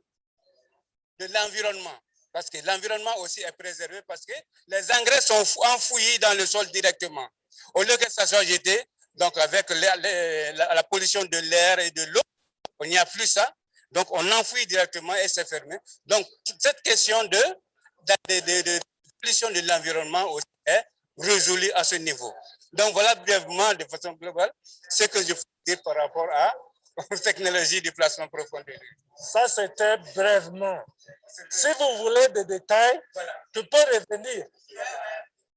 l'environnement. Parce que l'environnement aussi est préservé parce que les engrais sont enfouis dans le sol directement. Au lieu que ça soit jeté, donc avec la pollution de l'air et de l'eau, il n'y a plus ça. Donc on enfouit directement et c'est fermé. Donc cette question de pollution de l'environnement aussi est résolue à ce niveau. Donc voilà brièvement, de façon globale, ce que je peux dire par rapport aux technologies du placement profond de l'eau. Ça, c'était brièvement. Si vous voulez des détails, tu peux revenir.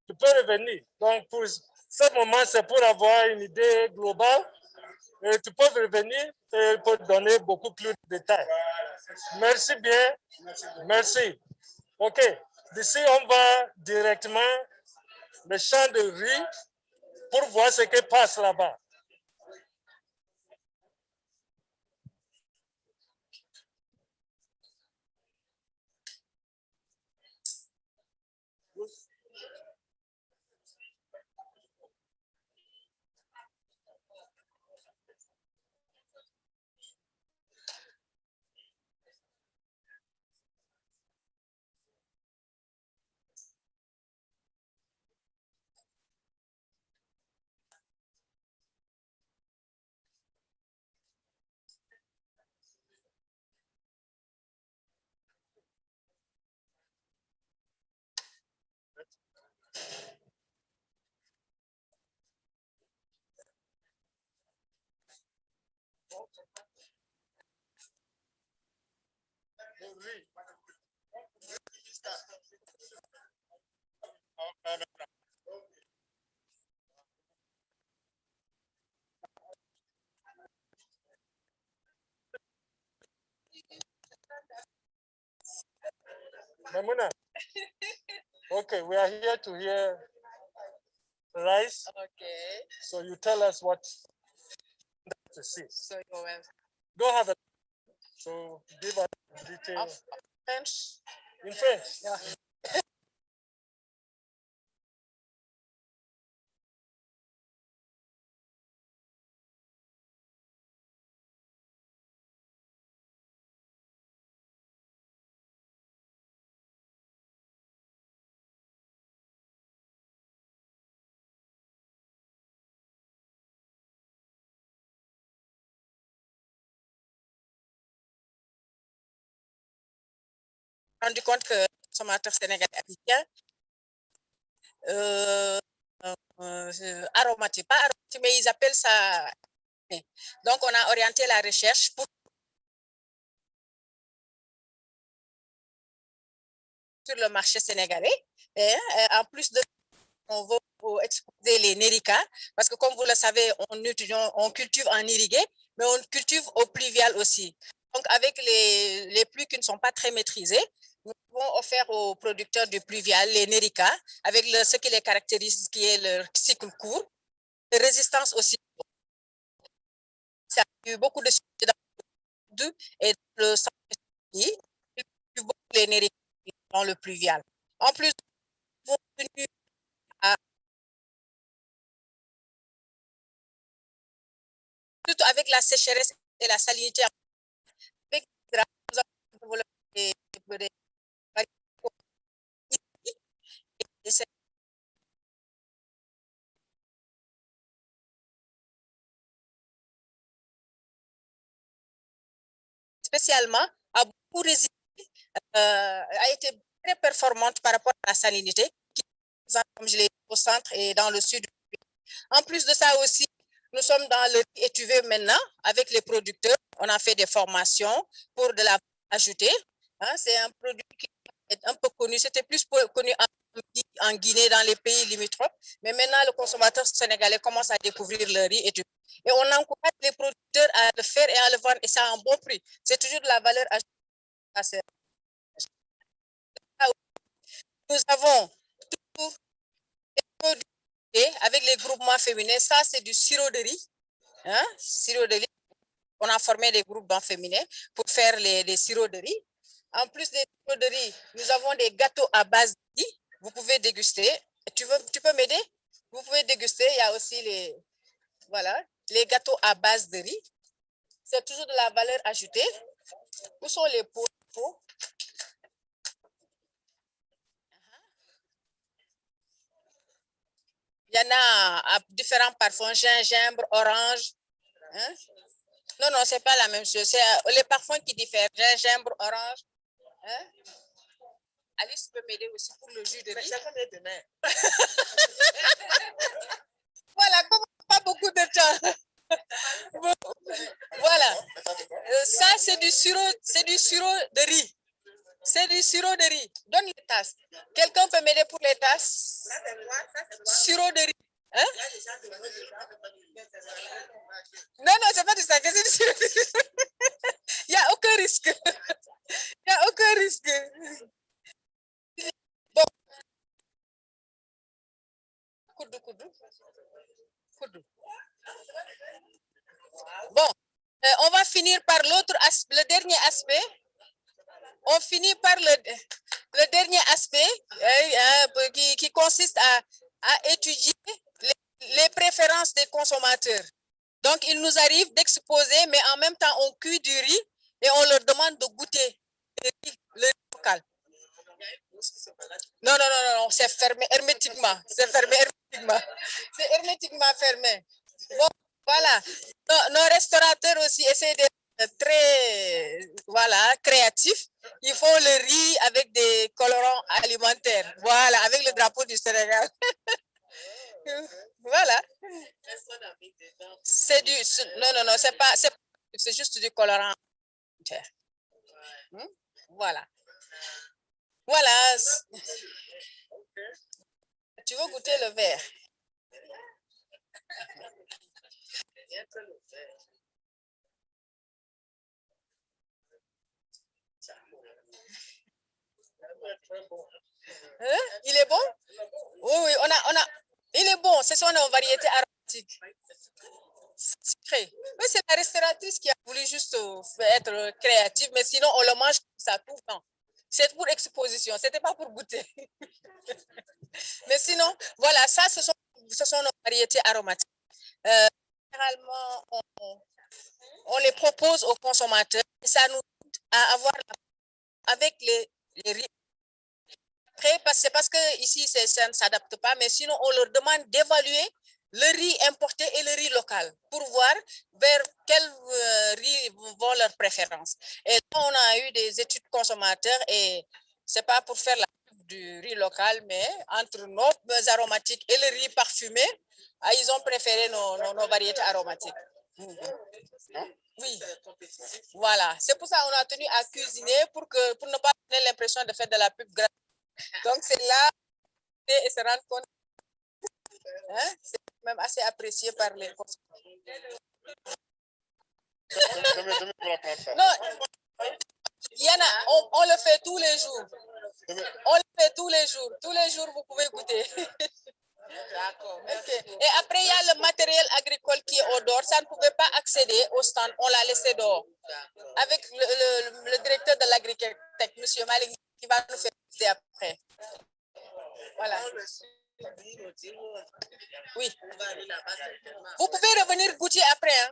Tu peux revenir. Donc, pour ce moment, c'est pour avoir une idée globale. Et tu peux revenir et pour donner beaucoup plus de détails. Merci bien. Merci. OK. D'ici, on va directement le champ de riz pour voir ce qui passe là-bas. Mamuna. Okay, we are here to hear rice. Okay. So you tell us what to see. So you're welcome. Go have a so give us details. French. In French. Yeah. Rendu compte que les consommateurs sénégalais africains aromatique, pas aromatique, mais ils appellent ça. Donc, on a orienté la recherche pour sur le marché sénégalais. Et en plus de on veut exposer les néricas, parce que comme vous le savez, on cultive en irrigué, mais on cultive au pluvial aussi. Donc, avec les pluies qui ne sont pas très maîtrisées, nous avons offert aux producteurs du pluvial les néricas, avec ce qui les caractérise, qui est leur cycle court, résistance aussi. Ça a eu beaucoup de succès dans le et le centre. les dans le pluvial. En plus, nous avons tenu à surtout avec la sécheresse et la salinité, avec nous avons développé des spécialement a beaucoup résisté, a été très performante par rapport à la salinité, qui, comme je l'ai dit, au centre et dans le sud. En plus de ça aussi, nous sommes dans le riz étuvé maintenant avec les producteurs. On a fait des formations pour de la valeur ajoutée. Hein, c'est un produit qui est un peu connu. C'était plus connu en Guinée, dans les pays limitrophes. Mais maintenant, le consommateur sénégalais commence à découvrir le riz étuvé. Et on encourage les producteurs à le faire et à le vendre. Et ça a un bon prix. C'est toujours de la valeur ajoutée. Nous avons tous les produits avec les groupements féminins. Ça, c'est du sirop de riz. Hein? Sirop de riz. On a formé des groupements féminins pour faire les sirops de riz. En plus des sirops de riz, nous avons des gâteaux à base de riz. Vous pouvez déguster. Tu peux m'aider? Vous pouvez déguster. Il y a aussi les gâteaux à base de riz. C'est toujours de la valeur ajoutée. Où sont les pots? Il y en a à différents parfums, gingembre, orange. Hein? Non, non, ce n'est pas la même chose. C'est les parfums qui diffèrent, gingembre, orange. Hein? Alice peut m'aider aussi pour le jus de riz. Voilà, comme pas beaucoup de temps. Voilà. Ça, c'est du sirop de riz. C'est du sirop de riz. Donne les tasses. Quelqu'un peut m'aider pour les tasses? Sirop de riz. Hein? Non, non, c'est pas du sachet, c'est du sirop de riz. Il n'y a aucun risque. Il n'y a aucun risque. Bon. Bon, on va finir par le dernier aspect. On finit par le dernier aspect qui consiste à étudier les préférences des consommateurs. Donc, il nous arrive d'exposer, mais en même temps, on cuit du riz et on leur demande de goûter le riz local. Non, non, non, non, c'est fermé hermétiquement. C'est fermé hermétiquement. C'est hermétiquement fermé. Bon, voilà. Nos restaurateurs aussi essaient d'être très créatifs. Ils font le riz avec des colorants alimentaires. Voilà, avec le drapeau du Sénégal. Voilà. Non, non, c'est juste du colorant. Voilà. Voilà. Tu veux goûter le verre? Hein? Il est bon? Oui, oui, il est bon, ce sont nos variétés aromatiques. Sucré. Oui, c'est la restauratrice qui a voulu juste être créative, mais sinon on le mange comme ça tout le temps. C'est pour exposition, c'était pas pour goûter. Mais sinon, voilà, ça, ce sont nos variétés aromatiques. Généralement, on les propose aux consommateurs et ça nous aide à avoir avec les riz. Après, c'est parce que ici, ça ne s'adapte pas, mais sinon, on leur demande d'évaluer le riz importé et le riz local pour voir vers quel riz vont leurs préférences. Et là, on a eu des études consommateurs et c'est pas pour faire la pub du riz local, mais entre nos aromatiques et le riz parfumé, ils ont préféré nos variétés aromatiques. Oui, voilà. C'est pour ça qu'on a tenu à cuisiner pour ne pas donner l'impression de faire de la pub gratuite. Donc, c'est là et se rendre compte. Hein, c'est même assez apprécié par les consommateurs. Non, il y en a, on le fait tous les jours. On le fait tous les jours. Tous les jours, vous pouvez goûter. D'accord. Okay. Et après, il y a le matériel agricole qui qui est au dehors, ça ne pouvait pas accéder au stand, on l'a laissé dehors. Avec le directeur de l'agriculture, M. Malik, qui va nous faire visiter après. Voilà. Oui. Vous pouvez revenir goûter après. Hein?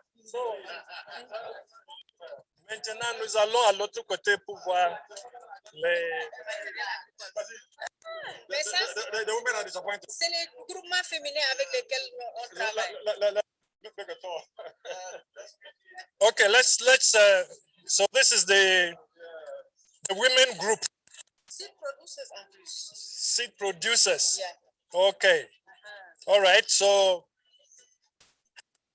Maintenant, nous allons à l'autre côté pour voir les... Mais ça, c'est les groupements féminins avec lesquels on travaille. Okay, let's so this is the women group. Seed producers en plus. Seed producers. Yeah. Okay. All right. So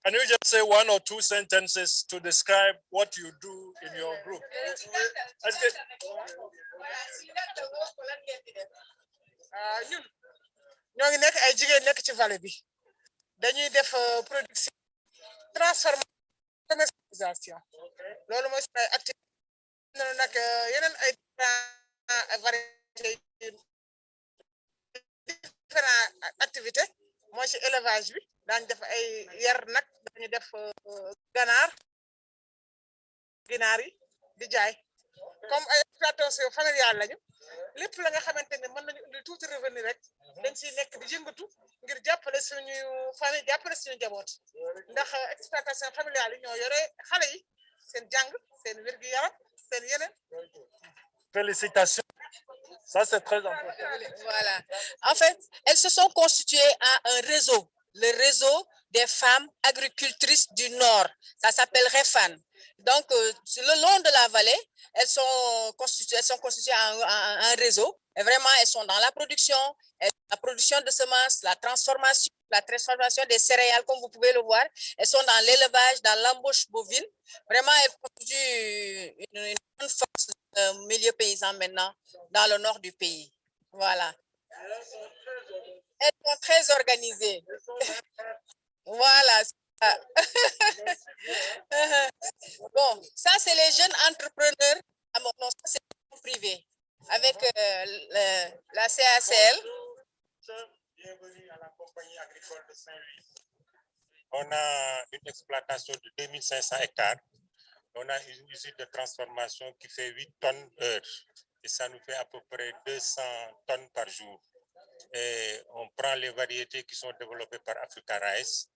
can you just say one or two sentences to describe what you do in your group? ñoo ngi nekk ay jigéen nekk ci vallée bi dañuy def production transformation commercialisation loolu mooy suñu ay activité nag yeneen ay variété différent activité mooy ci élevage bi daañu def ay yar nag dañu def ginaar yi di jaay comme ay exploitation familiale lañu lépp la nga xamante ne mën nañu indi tuuti revenu rek dañ siy nekk di yëngatu ngir jàppale suñu famille jàppale suñu njaboot ndax exploitation familiale yi ñoo yore xale yi seen jàng seen wér-gu-yaram seen yeneen. Félicitations. Ça, c'est très important. Voilà. En fait, elles se sont constituées à un réseau, le réseau des femmes agricultrices du Nord. Ça s'appelle REFAN. Donc, sur le long de la vallée, elles sont constituées en un réseau. Et vraiment, elles sont dans la production de semences, la transformation des céréales, comme vous pouvez le voir. Elles sont dans l'élevage, dans l'embauche bovine. Vraiment, elles constituent une bonne force milieu paysan maintenant dans le nord du pays. Voilà. Elles sont très organisées. Voilà. Bon, ça c'est les jeunes entrepreneurs. Non, ça c'est privé. Avec la CACL. Bienvenue à la compagnie agricole de Saint-Louis. On a une exploitation de 2500 hectares. On a une usine de transformation qui fait 8 tonnes heure. Et ça nous fait à peu près 200 tonnes par jour. Et on prend les variétés qui sont développées par Africa Rice,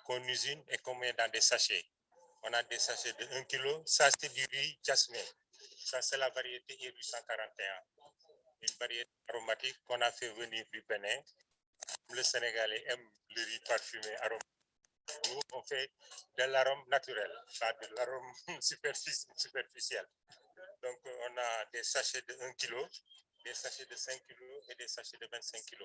qu'on usine et qu'on met dans des sachets. On a des sachets de 1 kg. Ça, c'est du riz jasmin. Ça, c'est la variété E841. Une variété aromatique qu'on a fait venir du Bénin. Le Sénégalais aime le riz parfumé aromatique. Nous, on fait de l'arôme naturel, pas de l'arôme superficiel. Donc, on a des sachets de 1 kg, des sachets de 5 kg et des sachets de 25 kg.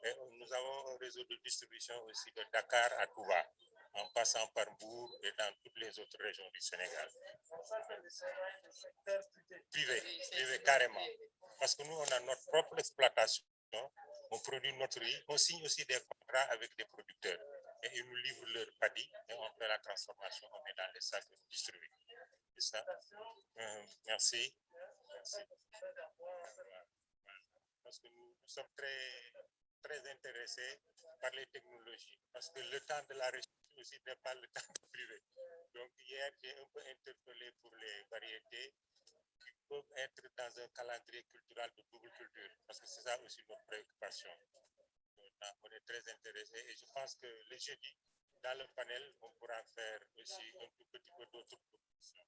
Et nous avons un réseau de distribution aussi de Dakar à Touba, en passant par Mbour et dans toutes les autres régions du Sénégal. Privé, carrément. Parce que nous, on a notre propre exploitation, on produit notre riz, on signe aussi des contrats avec des producteurs. Et ils nous livrent leur paddy et on fait la transformation, on met dans les sacs distribués. C'est ça. Merci. Parce que nous sommes très intéressés par les technologies. Parce que le temps de la recherche aussi n'est pas le temps du privé. Donc hier, j'ai un peu interpellé pour les variétés qui peuvent être dans un calendrier culturel de double culture. Parce que c'est ça aussi notre préoccupation. On est très intéressés et je pense que le jeudi, dans le panel, on pourra faire aussi un tout petit peu d'autres propositions.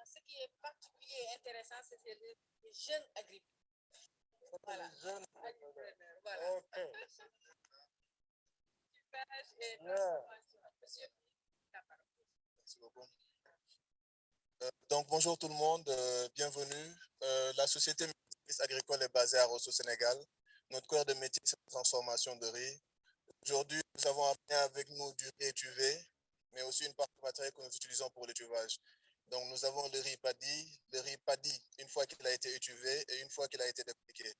Ce qui est particulier et intéressant, c'est les jeunes agriculteurs. Voilà. Voilà. Okay. Merci beaucoup. Donc, bonjour tout le monde, bienvenue. La société agricole est basée à Rosso, Sénégal. Notre cœur de métier, c'est la transformation de riz. Aujourd'hui, nous avons amené avec nous du riz étuvé, mais aussi une partie matérielle que nous utilisons pour l'étuvage. Donc, nous avons le riz paddy une fois qu'il a été étuvé et une fois qu'il a été décortiqué.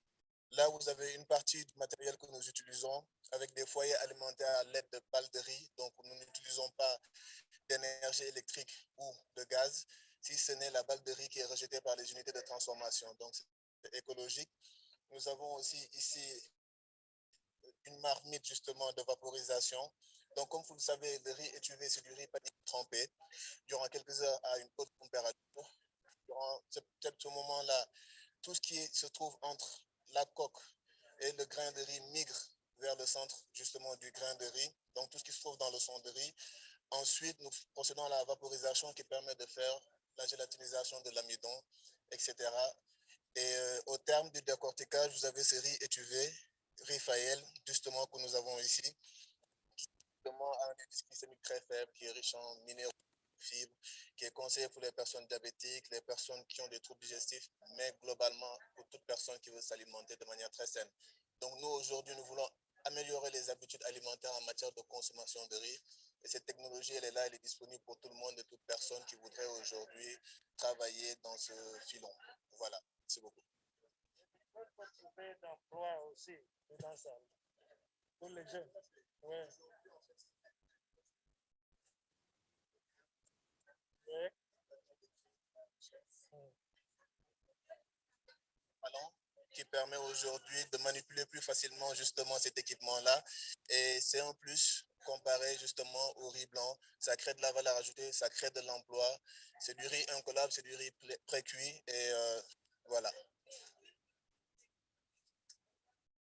Là, vous avez une partie du matériel que nous utilisons avec des foyers alimentés à l'aide de balles de riz. Donc, nous n'utilisons pas d'énergie électrique ou de gaz, si ce n'est la balle de riz qui est rejetée par les unités de transformation. Donc, c'est écologique. Nous avons aussi ici une marmite justement de vaporisation. Donc, comme vous le savez, le riz étuvé, c'est du riz pas trempé durant quelques heures à une haute température. Durant ce moment-là, tout ce qui se trouve entre la coque et le grain de riz migre vers le centre justement du grain de riz. Donc, tout ce qui se trouve dans le son de riz. Ensuite, nous procédons à la vaporisation qui permet de faire la gélatinisation de l'amidon, etc. Et au terme du décortiquage, vous avez ce riz étuvé, riz faïel, justement, que nous avons ici, justement à un indice glycémique très faible, qui est riche en minéraux, fibres, qui est conseillé pour les personnes diabétiques, les personnes qui ont des troubles digestifs, mais globalement pour toute personne qui veut s'alimenter de manière très saine. Donc nous, aujourd'hui, nous voulons améliorer les habitudes alimentaires en matière de consommation de riz. Et cette technologie, elle est là, elle est disponible pour tout le monde et toute personne qui voudrait aujourd'hui travailler dans ce filon. Voilà, merci beaucoup. D'emploi aussi dans ça. Pour les jeunes. Ouais. Ouais. Qui permet aujourd'hui de manipuler plus facilement justement cet équipement-là. Et c'est en plus comparé justement au riz blanc. Ça crée de la valeur ajoutée, ça crée de l'emploi. C'est du riz incollable, c'est du riz pré-cuit. Et voilà.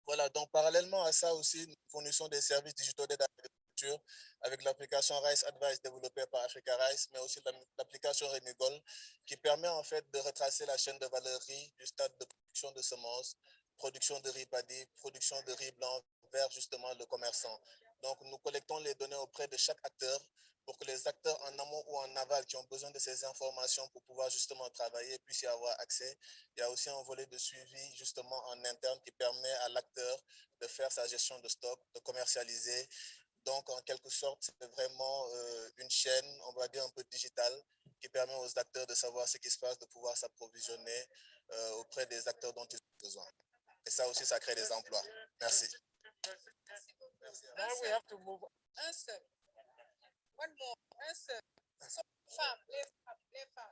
Voilà, donc parallèlement à ça aussi, nous fournissons des services digitaux d'aide à l'agriculture avec l'application Rice Advice développée par Africa Rice, mais aussi l'application Remigol qui permet en fait de retracer la chaîne de valeur riz du stade de production de semences, production de riz paddy, production de riz blanc vers justement le commerçant. Donc nous collectons les données auprès de chaque acteur pour que les acteurs en amont ou en aval qui ont besoin de ces informations pour pouvoir justement travailler puissent y avoir accès. Il y a aussi un volet de suivi justement en interne qui permet à l'acteur de faire sa gestion de stock, de commercialiser. Donc, en quelque sorte, c'est vraiment une chaîne, on va dire un peu digitale, qui permet aux acteurs de savoir ce qui se passe, de pouvoir s'approvisionner auprès des acteurs dont ils ont besoin. Et ça aussi, ça crée des emplois. Merci. Now we have to move. Un seul. One more. Un seul. Femmes, les femmes, les femmes.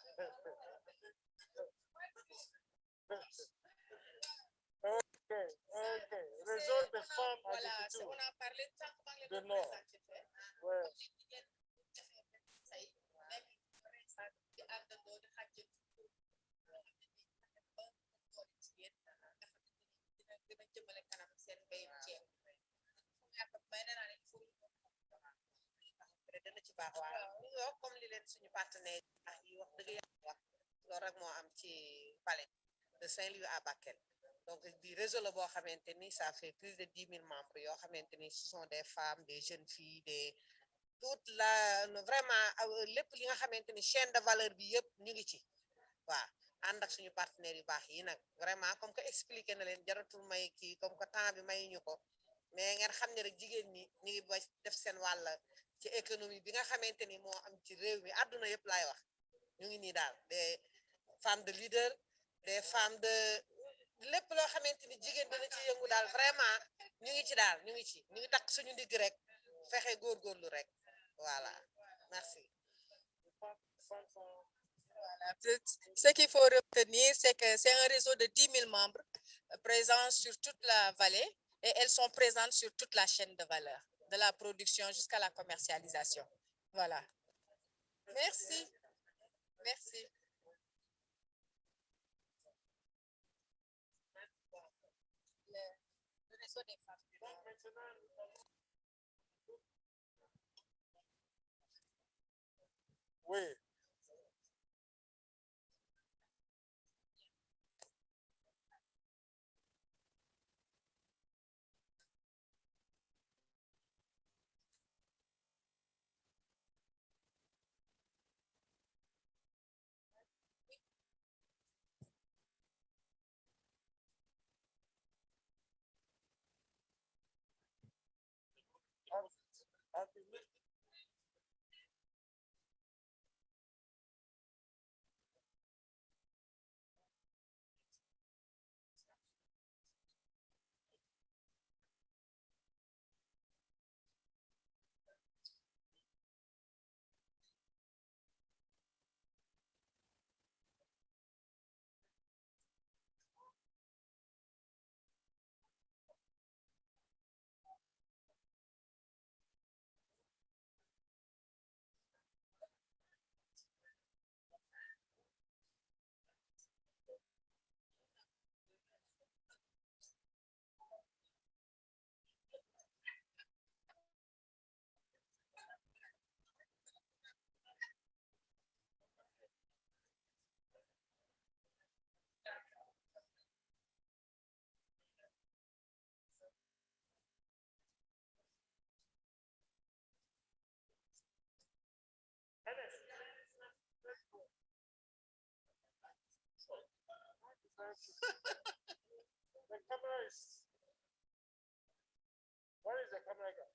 Ok. Réseau des femmes Voilà, agriculture. on a parlé de ça De Nord. Ouais. dana ci baax waaw comme li leen suñu partenaire yi wax dëgg yàlla wax loolu rek moo am ci palais de Saint-Louis à Bakel donc di réseau la boo xamante ni ça fait plus de 10 000 membres yoo xamante ni ce sont des femmes des jeunes filles des toute la vraiment lépp li nga xamante ni chaîne de valeur bi yëpp ñu ngi ci waaw ànd ak suñu partenaires yu baax yi nag vraiment comme que expliqué na leen jaratul may kii comme que temps bi mayuñu ko mais ngeen xam ne rek jigéen ñi ñu ngi ba def seen wàll ci économie bi nga xamante ni moo am ci réew mi àdduna yëpp laay wax ñu ngi nii daal des femmes de leader des femmes de lépp loo xamante ni jigéen dina ci yëngu daal vraiment ñu ngi ci daal ñu ngi takk suñu ndigg rek fexe góorgóorlu rek voilà merci. Voilà. Ce qu'il faut retenir, c'est que c'est un réseau de 10 000 membres présents sur toute la vallée et elles sont présentes sur toute la chaîne de valeur, de la production jusqu'à la commercialisation. Voilà. Merci. Merci. Le réseau des femmes. Oui. The camera is. Where is the camera guy?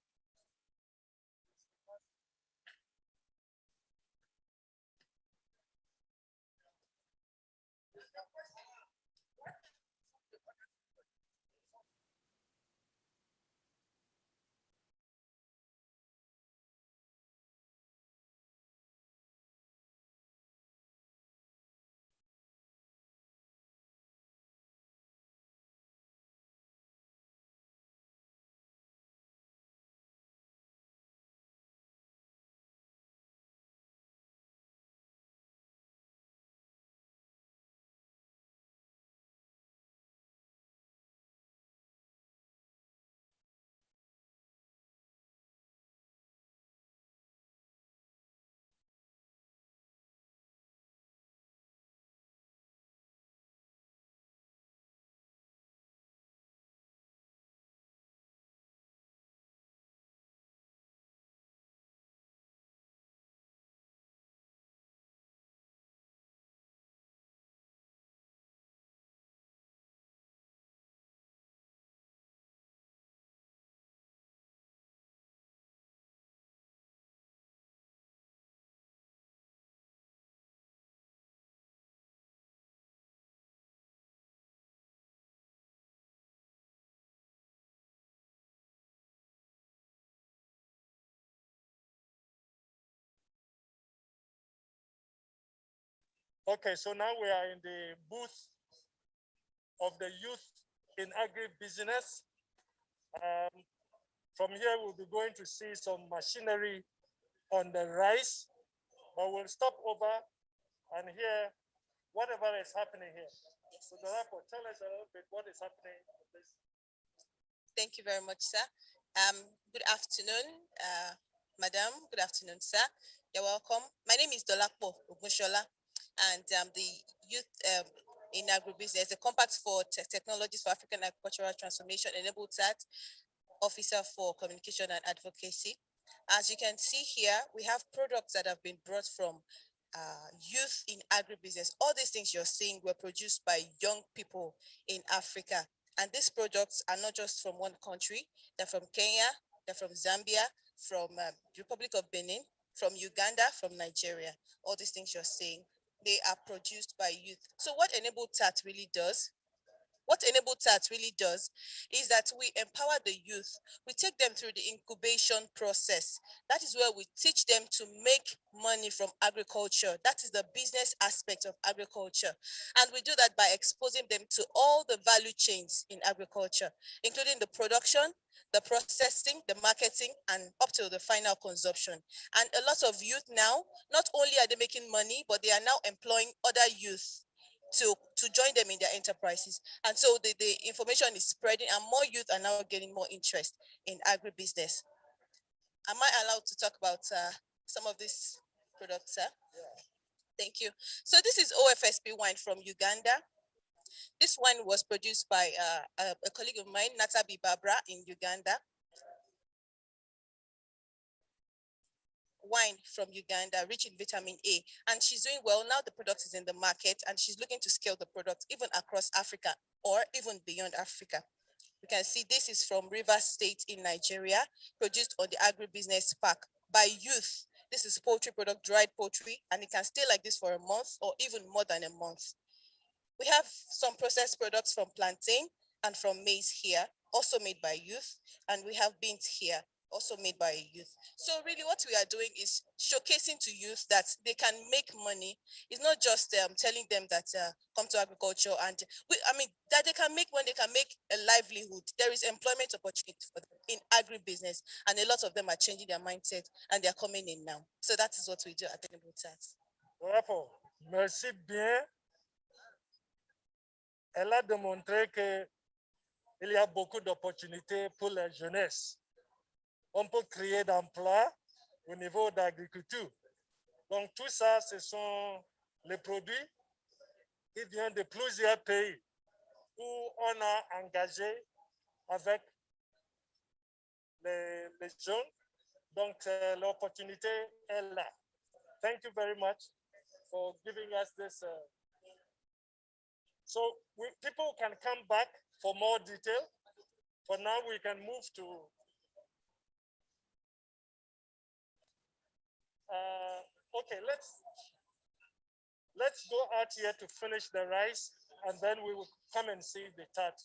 Okay, so now we are in the booth of the youth in agribusiness. From here, we'll be going to see some machinery on the rise, but we'll stop over and hear whatever is happening here. So therefore, tell us a little bit what is happening in this. Thank you very much, sir. Good afternoon, madam. Good afternoon, sir. You're welcome. My name is Dolapo Ogushola, and I'm the youth in agribusiness, the Compact for Technologies for African Agricultural Transformation enabled TAAT officer for communication and advocacy. As you can see here, we have products that have been brought from youth in agribusiness. All these things you're seeing were produced by young people in Africa. And these products are not just from one country. They're from Kenya, they're from Zambia, from the Republic of Benin, from Uganda, from Nigeria. All these things you're seeing, they are produced by youth. So what Enabled TAAT really does, what Enable TAAT really does is that we empower the youth. We take them through the incubation process. That is where we teach them to make money from agriculture. That is the business aspect of agriculture. And we do that by exposing them to all the value chains in agriculture, including the production, the processing, the marketing, and up to the final consumption. And a lot of youth now, not only are they making money, but they are now employing other youth to join them in their enterprises. And so the information is spreading and more youth are now getting more interest in agribusiness. Am I allowed to talk about some of these products, sir? Yeah. Thank you. So this is OFSP wine from Uganda. This wine was produced by a colleague of mine, Natabi Babra in Uganda. Wine from Uganda, rich in vitamin A, and she's doing well. Now the product is in the market and she's looking to scale the product even across Africa or even beyond Africa. You can see this is from Rivers State in Nigeria, produced on the agribusiness park by youth. This is poultry product, dried poultry, and it can stay like this for a month or even more than a month. We have some processed products from plantain and from maize here, also made by youth, and we have beans here, also made by youth. So really what we are doing is showcasing to youth that they can make money. It's not just telling them that come to agriculture and that they can make money, they can make a livelihood. There is employment opportunity for them in agribusiness, and a lot of them are changing their mindset and they're coming in now. So that is what we do at Enable TAAT. Bravo. Merci bien. Elle a démontré qu'il y a beaucoup d'opportunités pour la jeunesse. On peut créer d'emplois au niveau d'agriculture. Donc, tout ça, ce sont les produits qui viennent de plusieurs pays où on a engagé avec les jeunes. Donc, l'opportunité est là. Thank you very much for giving us this So people can come back for more detail. For now, we can move to okay, let's go out here to finish the rice, and then we will come and see the TAAT.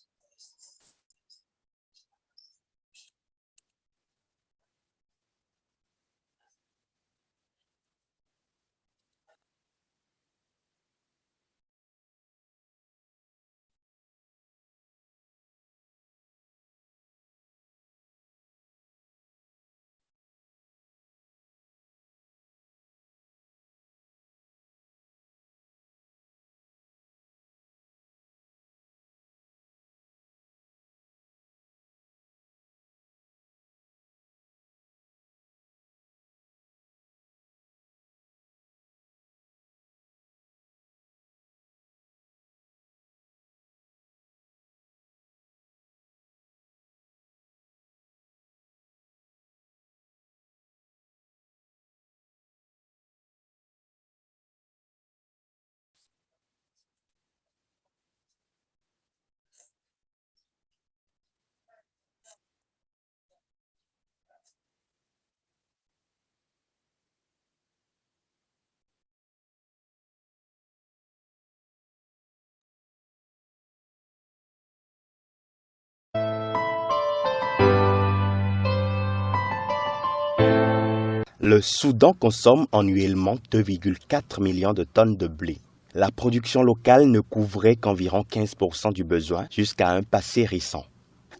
Le Soudan consomme annuellement 2,4 millions de tonnes de blé. La production locale ne couvrait qu'environ 15% du besoin jusqu'à un passé récent.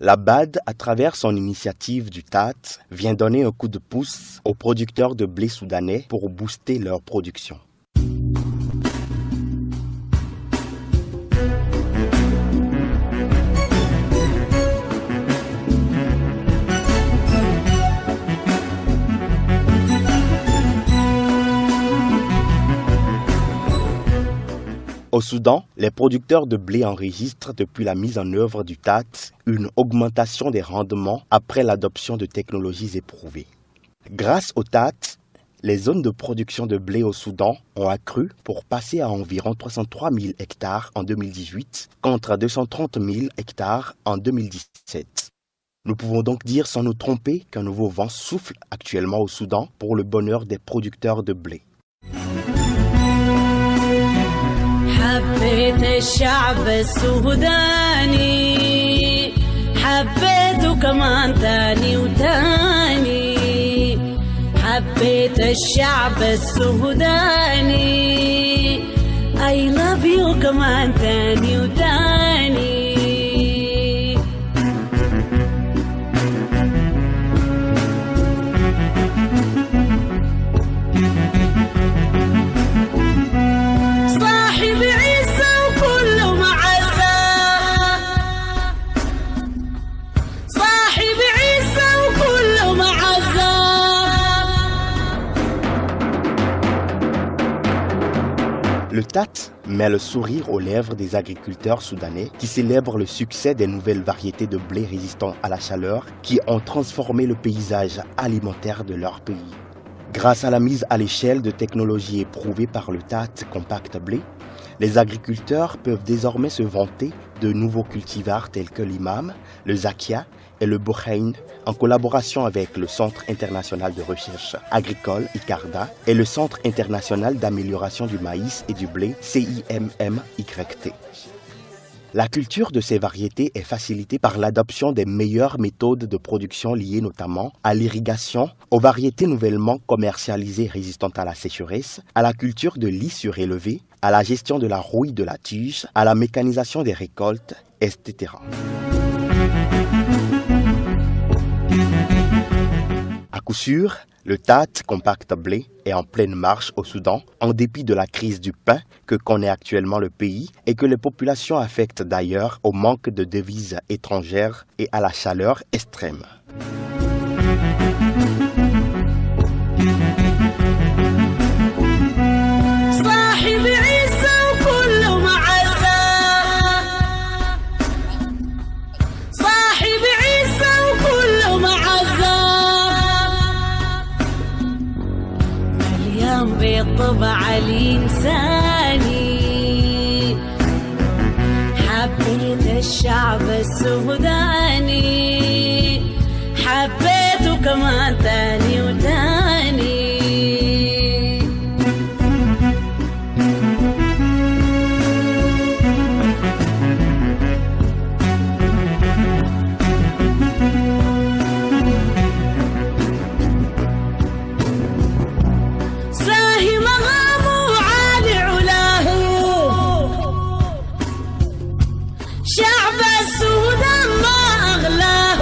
La BAD, à travers son initiative du TAAT, vient donner un coup de pouce aux producteurs de blé soudanais pour booster leur production. Au Soudan, les producteurs de blé enregistrent depuis la mise en œuvre du TAAT une augmentation des rendements après l'adoption de technologies éprouvées. Grâce au TAAT, les zones de production de blé au Soudan ont accru pour passer à environ 303 000 hectares en 2018 contre 230 000 hectares en 2017. Nous pouvons donc dire sans nous tromper qu'un nouveau vent souffle actuellement au Soudan pour le bonheur des producteurs de blé. حبيت الشعب السوداني حبيته كمان تاني وتاني حبيت الشعب السوداني I love you كمان تاني وتاني Le TAAT met le sourire aux lèvres des agriculteurs soudanais qui célèbrent le succès des nouvelles variétés de blé résistant à la chaleur qui ont transformé le paysage alimentaire de leur pays. Grâce à la mise à l'échelle de technologies éprouvées par le TAAT Compact Blé, les agriculteurs peuvent désormais se vanter de nouveaux cultivars tels que l'imam, le zakia et le bourhain, en collaboration avec le Centre international de recherche agricole ICARDA et le Centre international d'amélioration du maïs et du blé CIMMYT. La culture de ces variétés est facilitée par l'adoption des meilleures méthodes de production liées notamment à l'irrigation, aux variétés nouvellement commercialisées résistantes à la sécheresse, à la culture de lits surélevés, à la gestion de la rouille de la tige, à la mécanisation des récoltes, etc. À coup sûr, le TAAT Compact Blé est en pleine marche au Soudan, en dépit de la crise du pain que connaît actuellement le pays et que les populations affectent d'ailleurs au manque de devises étrangères et à la chaleur extrême. بالطبع الإنساني الشعب السوداني حبيته كمان تاني وتاني صاحي مغامه وعالي علاه شعب السودان ما أغلاه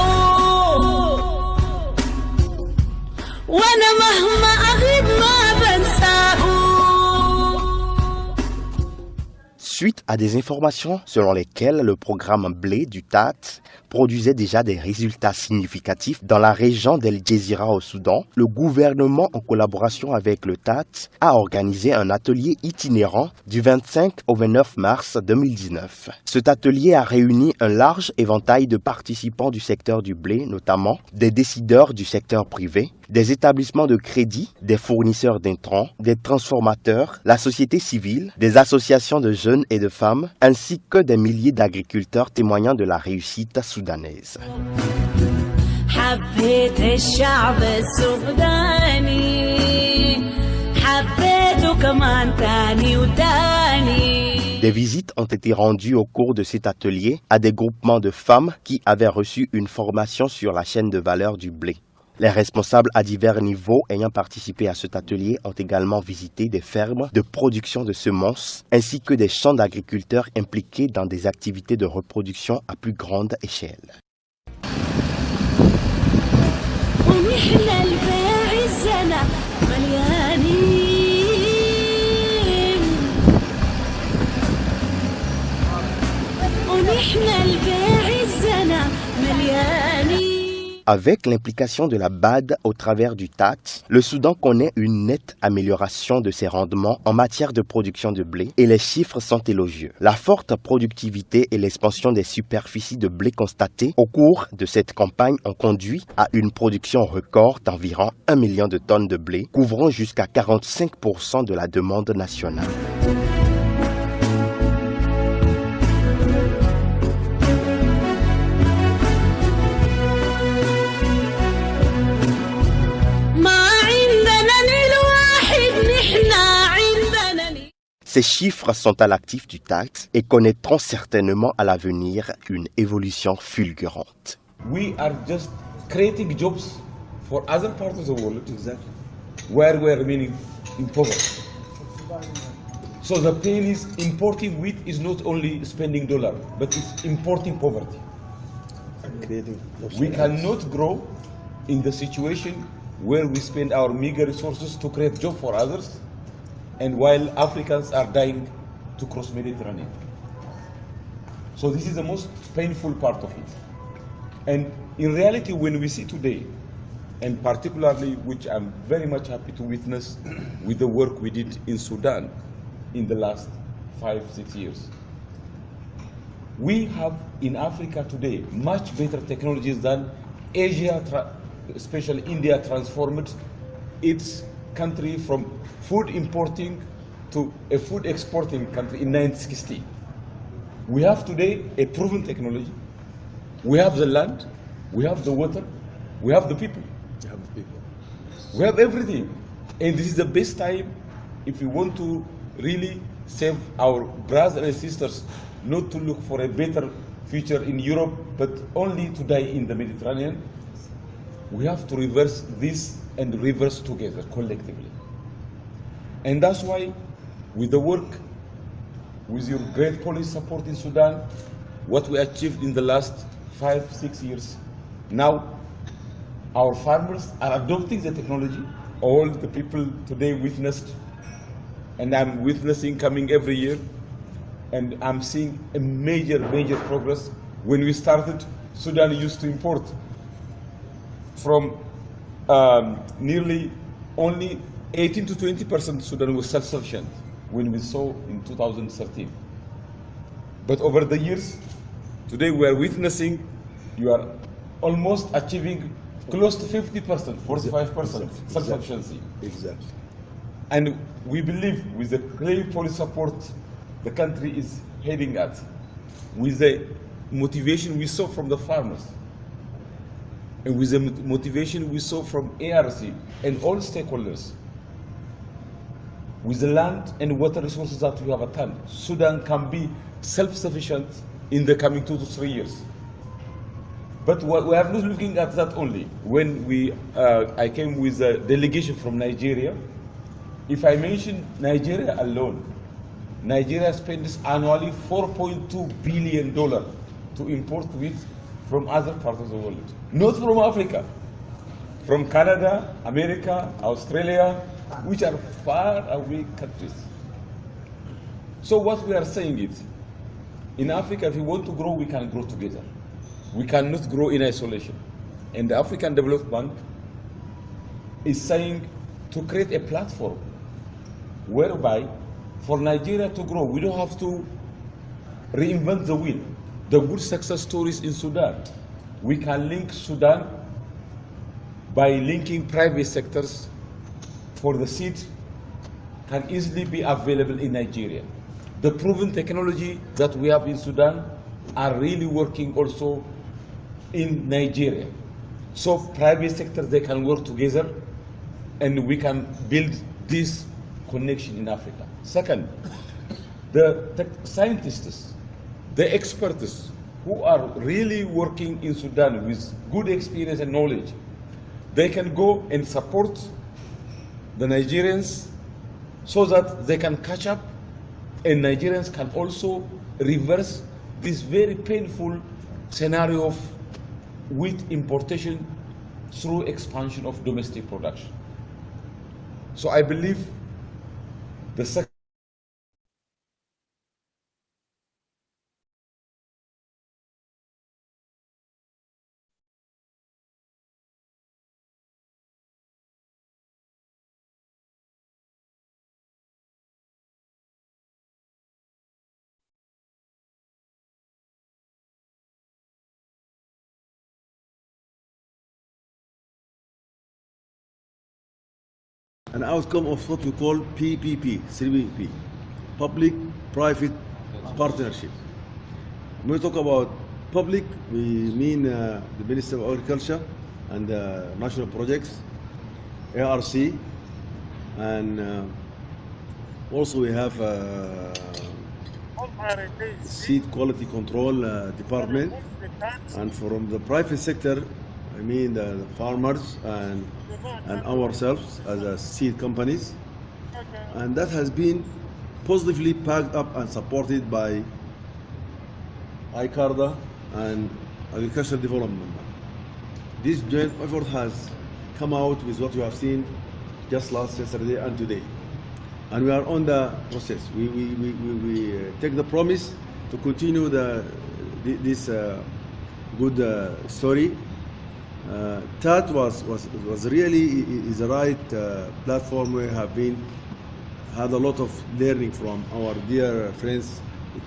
وانا مهما اغيب ما بنساه. Suite à des informations selon lesquelles le programme blé du TAAT produisait déjà des résultats significatifs dans la région d'El Djezira au Soudan, le gouvernement, en collaboration avec le TAAT, a organisé un atelier itinérant du 25 au 29 mars 2019. Cet atelier a réuni un large éventail de participants du secteur du blé, notamment des décideurs du secteur privé, des établissements de crédit, des fournisseurs d'intrants, des transformateurs, la société civile, des associations de jeunes et de femmes, ainsi que des milliers d'agriculteurs témoignant de la réussite soudanaise. حبيت الشعب السوداني حبيته كمان تاني وتاني. Des visites ont été rendues au cours de cet atelier à des groupements de femmes qui avaient reçu une formation sur la chaîne de valeur du blé. Les responsables à divers niveaux ayant participé à cet atelier ont également visité des fermes de production de semences ainsi que des champs d'agriculteurs impliqués dans des activités de reproduction à plus grande échelle. Avec l'implication de la BAD au travers du TAAT, le Soudan connaît une nette amélioration de ses rendements en matière de production de blé et les chiffres sont élogieux. La forte productivité et l'expansion des superficies de blé constatées au cours de cette campagne ont conduit à une production record d'environ 1 million de tonnes de blé, couvrant jusqu'à 45% de la demande nationale. Ces chiffres sont à l'actif du TAAT et connaîtront certainement à l'avenir une évolution fulgurante. We are just creating jobs for other parts of the world, exactly, where we are remaining in poverty. So the pain is importing wheat is not only spending dollar, but it's importing poverty. We cannot grow in the situation where we spend our meager resources to create jobs for others, and while Africans are dying to cross Mediterranean. So this is the most painful part of it. And in reality, when we see today, and particularly, which I'm very much happy to witness with the work we did in Sudan in the last 5-6 years, we have in Africa today much better technologies than Asia, especially India, transformed its country from food importing to a food exporting country in 1960. We have today a proven technology. We have the land, we have the water, we have the people. We have everything. And this is the best time if we want to really save our brothers and sisters, not to look for a better future in Europe, but only to die in the Mediterranean. We have to reverse this and reverse together collectively. And that's why with the work, with your great policy support in Sudan, what we achieved in the last 5-6 years, now our farmers are adopting the technology. All the people today witnessed, and I'm witnessing coming every year, and I'm seeing a major progress. When we started, Sudan used to import from nearly only 18 to 20%. Sudan was self-sufficient when we saw in 2013. But over the years, today we are witnessing you are almost achieving close to 50%, 45% self-sufficiency. Exactly. And we believe with the clear policy support the country is heading at, with the motivation we saw from the farmers, and with the motivation we saw from ARC and all stakeholders, with the land and water resources that we have at hand, Sudan can be self-sufficient in the coming 2 to 3 years. But we are not looking at that only. When I came with a delegation from Nigeria, if I mention Nigeria alone, Nigeria spends annually $4.2 billion to import wheat from other parts of the world. Not from Africa, from Canada, America, Australia, which are far away countries. So what we are saying is, in Africa, if we want to grow, we can grow together. We cannot grow in isolation. And the African Development Bank is saying to create a platform whereby for Nigeria to grow, we don't have to reinvent the wheel. The good success stories in Sudan, we can link Sudan by linking private sectors for the seed can easily be available in Nigeria. The proven technology that we have in Sudan are really working also in Nigeria. So private sectors, they can work together and we can build this connection in Africa. Second, the scientists, the experts who are really working in Sudan with good experience and knowledge, they can go and support the Nigerians so that they can catch up, and Nigerians can also reverse this very painful scenario of wheat importation through expansion of domestic production. So I believe the second an outcome of what we call PPP, CPP, public-private partnership. When we talk about public, we mean the Ministry of Agriculture and National Projects, ARC, and also we have Seed Quality Control Department. And from the private sector, I mean the farmers and ourselves as a seed companies. And that has been positively backed up and supported by ICARDA and Agricultural Development Bank. This joint effort has come out with what you have seen just yesterday and today. And we are on the process. We take the promise to continue this good story. TAAT was really is the right platform. We have had a lot of learning from our dear friends,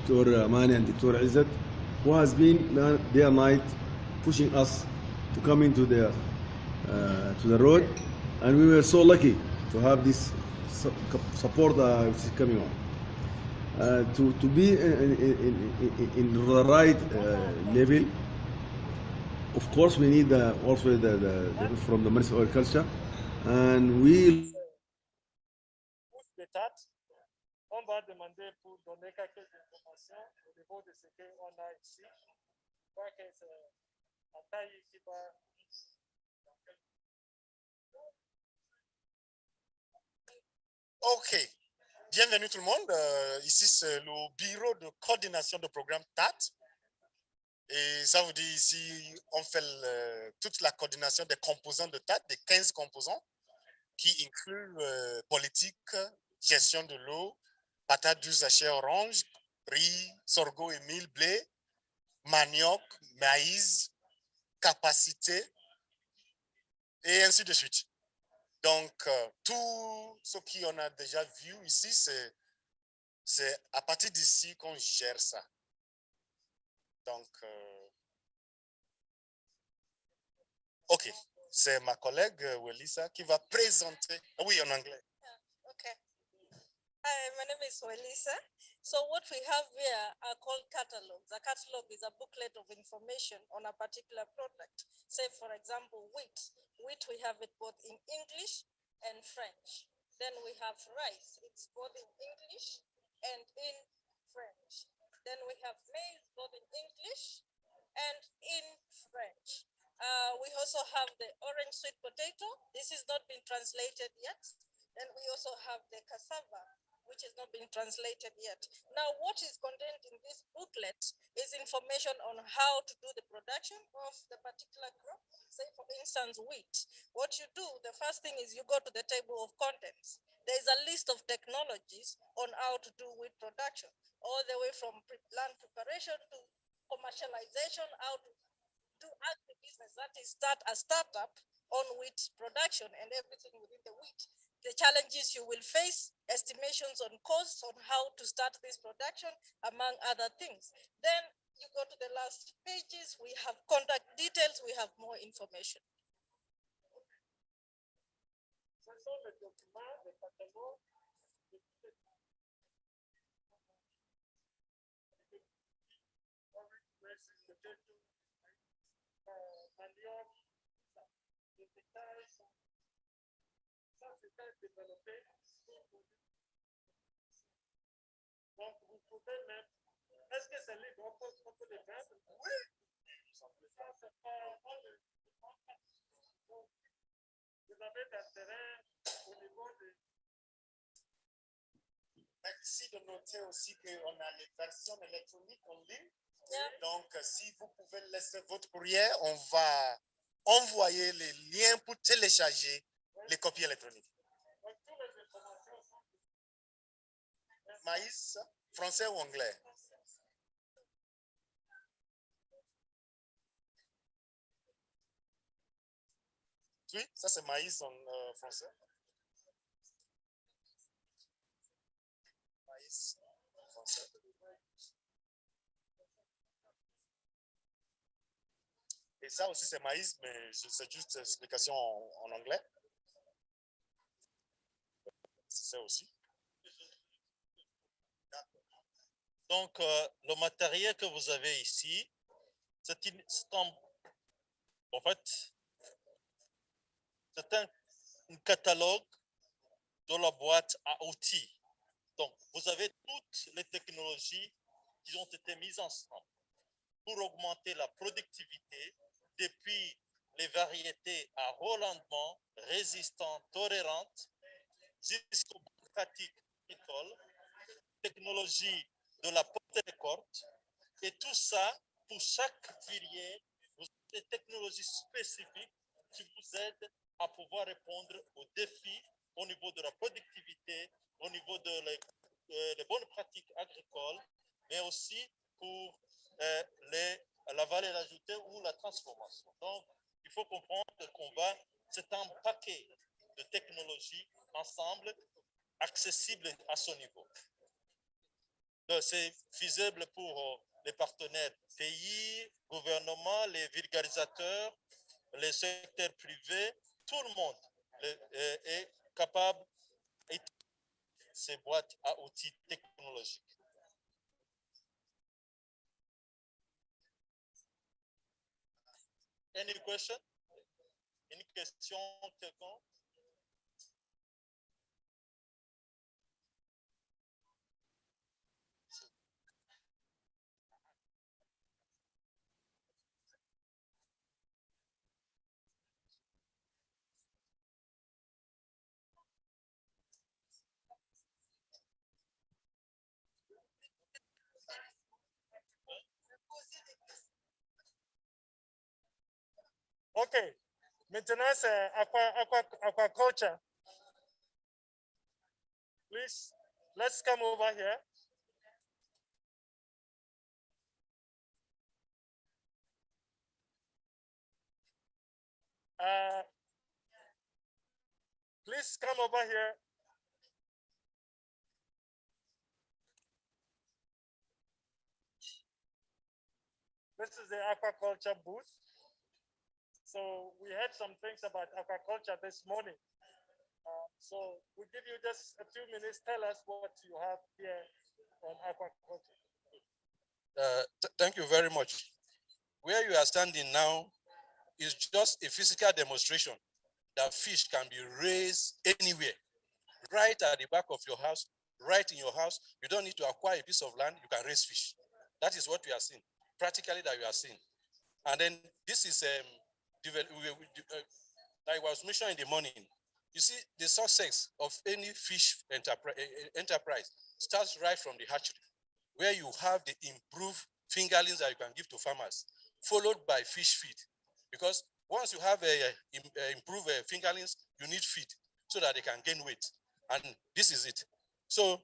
Dr. Mani and Dr. Izzat, who has been day and night pushing us to come into to the road, and we were so lucky to have this support which is coming on. To be in the right level. Of course, we need also from the Ministry of Agriculture, and we. On va demander pour donner quelques informations au niveau de ce qu'on a ici. Je crois que c'est la taille qui va. OK. Bienvenue tout le monde. Ici, c'est le bureau de coordination de programme TAAT. Et ça vous dit ici, on fait toute la coordination des composants de TAAT, des 15 composants, qui incluent politique, gestion de l'eau, patates douces, hachées orange, riz, sorgho et mil, blé, manioc, maïs, capacité, et ainsi de suite. Donc, tout ce qu'on a déjà vu ici, c'est à partir d'ici qu'on gère ça. Donc, OK, c'est ma collègue Welissa qui va présenter. Oui, en anglais. Okay. Hi, my name is Welisa. So what we have here are called catalogs. A catalog is a booklet of information on a particular product. Say, for example, wheat. Wheat, we have it both in English and French. Then we have rice. It's both in English and in French. Then we have maize, both in English and in French. We also have the orange sweet potato. This is not been translated yet. Then we also have the cassava, which has not been translated yet. Now, what is contained in this booklet is information on how to do the production of the particular crop. Say, for instance, wheat. What you do, the first thing is you go to the table of contents. There is a list of technologies on how to do wheat production, all the way from land preparation to commercialization, how to do agribusiness, that is start a startup on wheat production and everything within the wheat. The challenges you will face, estimations on costs on how to start this production, among other things. Then you go to the last pages, we have contact details, we have more information. Donc, vous pouvez même. Est-ce que c'est libre? On peut les faire? Oui. Vous avez d'intérêt au niveau de. Merci de noter aussi qu'on a les versions électroniques en ligne. Yeah. Donc, si vous pouvez laisser votre courrier, on va envoyer les liens pour télécharger les copies électroniques. Maïs, français ou anglais? Oui, ça c'est maïs en français. Maïs en français. Et ça aussi c'est maïs, mais c'est juste explication en anglais. C'est ça aussi. Donc, le matériel que vous avez ici, c'est en fait, c'est un catalogue de la boîte à outils. Donc, vous avez toutes les technologies qui ont été mises ensemble pour augmenter la productivité depuis les variétés à haut rendement, résistantes, tolérantes, jusqu'aux pratiques agricoles, technologie de la porte-récolte, et tout ça, pour chaque filière, vous avez des technologies spécifiques qui vous aident à pouvoir répondre aux défis au niveau de la productivité, au niveau de les bonnes pratiques agricoles, mais aussi pour la valeur ajoutée ou la transformation. Donc, il faut comprendre c'est un paquet de technologies ensemble accessibles à ce niveau. C'est faisable pour les partenaires pays, gouvernements, les vulgarisateurs, les secteurs privés, tout le monde est capable d'utiliser ces boîtes à outils technologiques. Any question? Une question quelconque? OK. Maintenant, c'est aquaculture. Please, let's come over here. Please come over here. This is the aquaculture booth. So we had some things about aquaculture this morning. So we'll give you just a few minutes. Tell us what you have here on aquaculture. Thank you very much. Where you are standing now is just a physical demonstration that fish can be raised anywhere, right at the back of your house, right in your house. You don't need to acquire a piece of land, you can raise fish. That is what we are seeing, practically that we are seeing. And then this is, like I was mentioned in the morning, you see the success of any fish enterprise starts right from the hatchery, where you have the improved fingerlings that you can give to farmers, followed by fish feed. Because once you have improved fingerlings, you need feed so that they can gain weight. And this is it. So,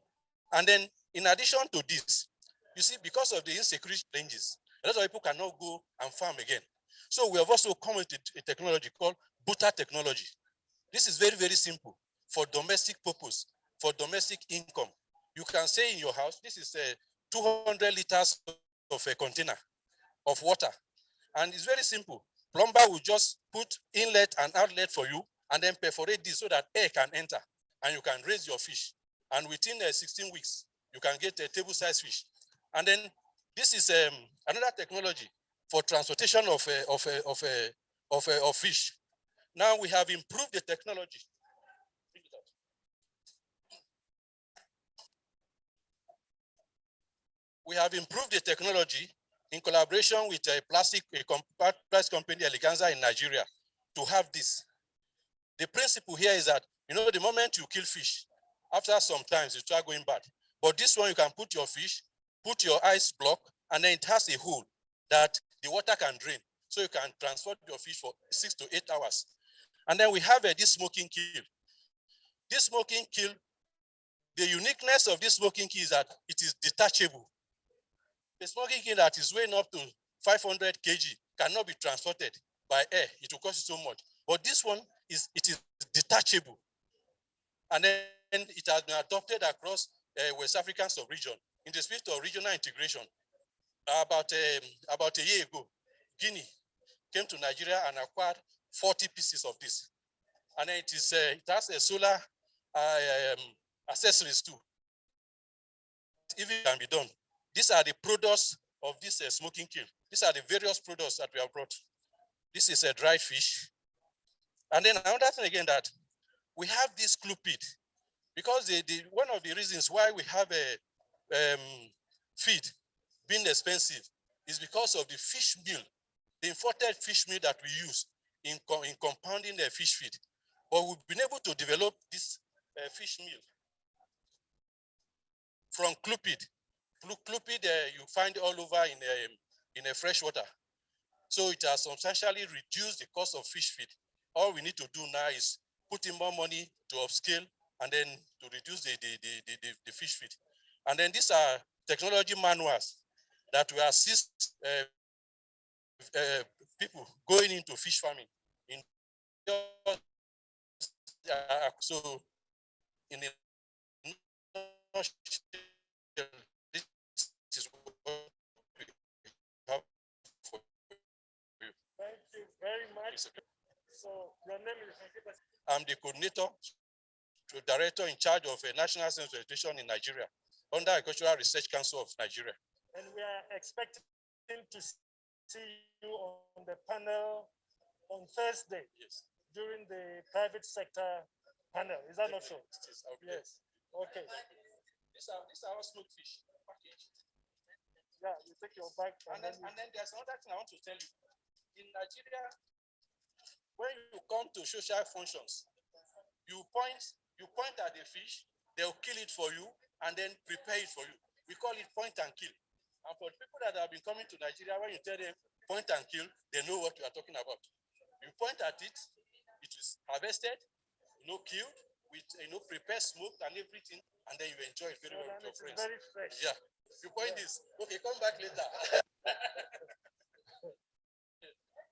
and then in addition to this, you see, because of the insecurity ranges, a lot of people cannot go and farm again. So we have also come with a technology called butter technology. This is very, very simple for domestic purpose, for domestic income. You can say in your house, this is 200 liters of a container of water. And it's very simple. Plumber will just put inlet and outlet for you and then perforate this so that air can enter and you can raise your fish. And within 16 weeks, you can get a table-sized fish. And then this is another technology for transportation of fish. Now we have improved the technology. We have improved the technology in collaboration with a plastic company, Eleganza in Nigeria, to have this. The principle here is that, you know, the moment you kill fish, after some times you start going bad. But this one, you can put your fish, put your ice block, and then it has a hole that the water can drain. So you can transport your fish for 6 to 8 hours. And then we have this smoking kill. This smoking kill, the uniqueness of this smoking kill is that it is detachable. The smoking kill that is weighing up to 500 kg cannot be transported by air. It will cost you so much. But this one is detachable. And then it has been adopted across West African sub-region in the spirit of regional integration. About a year ago, Guinea came to Nigeria and acquired 40 pieces of this. And then it has a solar accessories too. If it can be done. These are the products of this smoking kill. These are the various products that we have brought. This is a dried fish. And then another thing again that we have this clupid, because one of the reasons why we have a feed being expensive is because of the fish meal, the imported fish meal that we use in compounding the fish feed. But we've been able to develop this fish meal from clupid. Clupid you find all over in a fresh water. So it has substantially reduced the cost of fish feed. All we need to do now is put in more money to upscale and then to reduce the fish feed. And then these are technology manuals that will assist people going into fish farming. So in a this is what we have for you. Thank you very much. So your name is? I'm the coordinator, director in charge of National Science Education in Nigeria, under Agricultural Research Council of Nigeria. And we are expecting to see you on the panel on Thursday. Yes. During the private sector panel. Is that not so? Yes. Okay. These are all smoked fish packaged. Yeah, you take your bag and then there's another thing I want to tell you. In Nigeria, when you come to social functions, you point at the fish, they'll kill it for you and then prepare it for you. We call it point and kill. And for the people that have been coming to Nigeria, when you tell them point and kill, they know what you are talking about. You point at it, it is harvested, killed, with prepared, smoked and everything, and then you enjoy it very well with your friends. Very fresh. Yeah. You point this. Okay, come back later.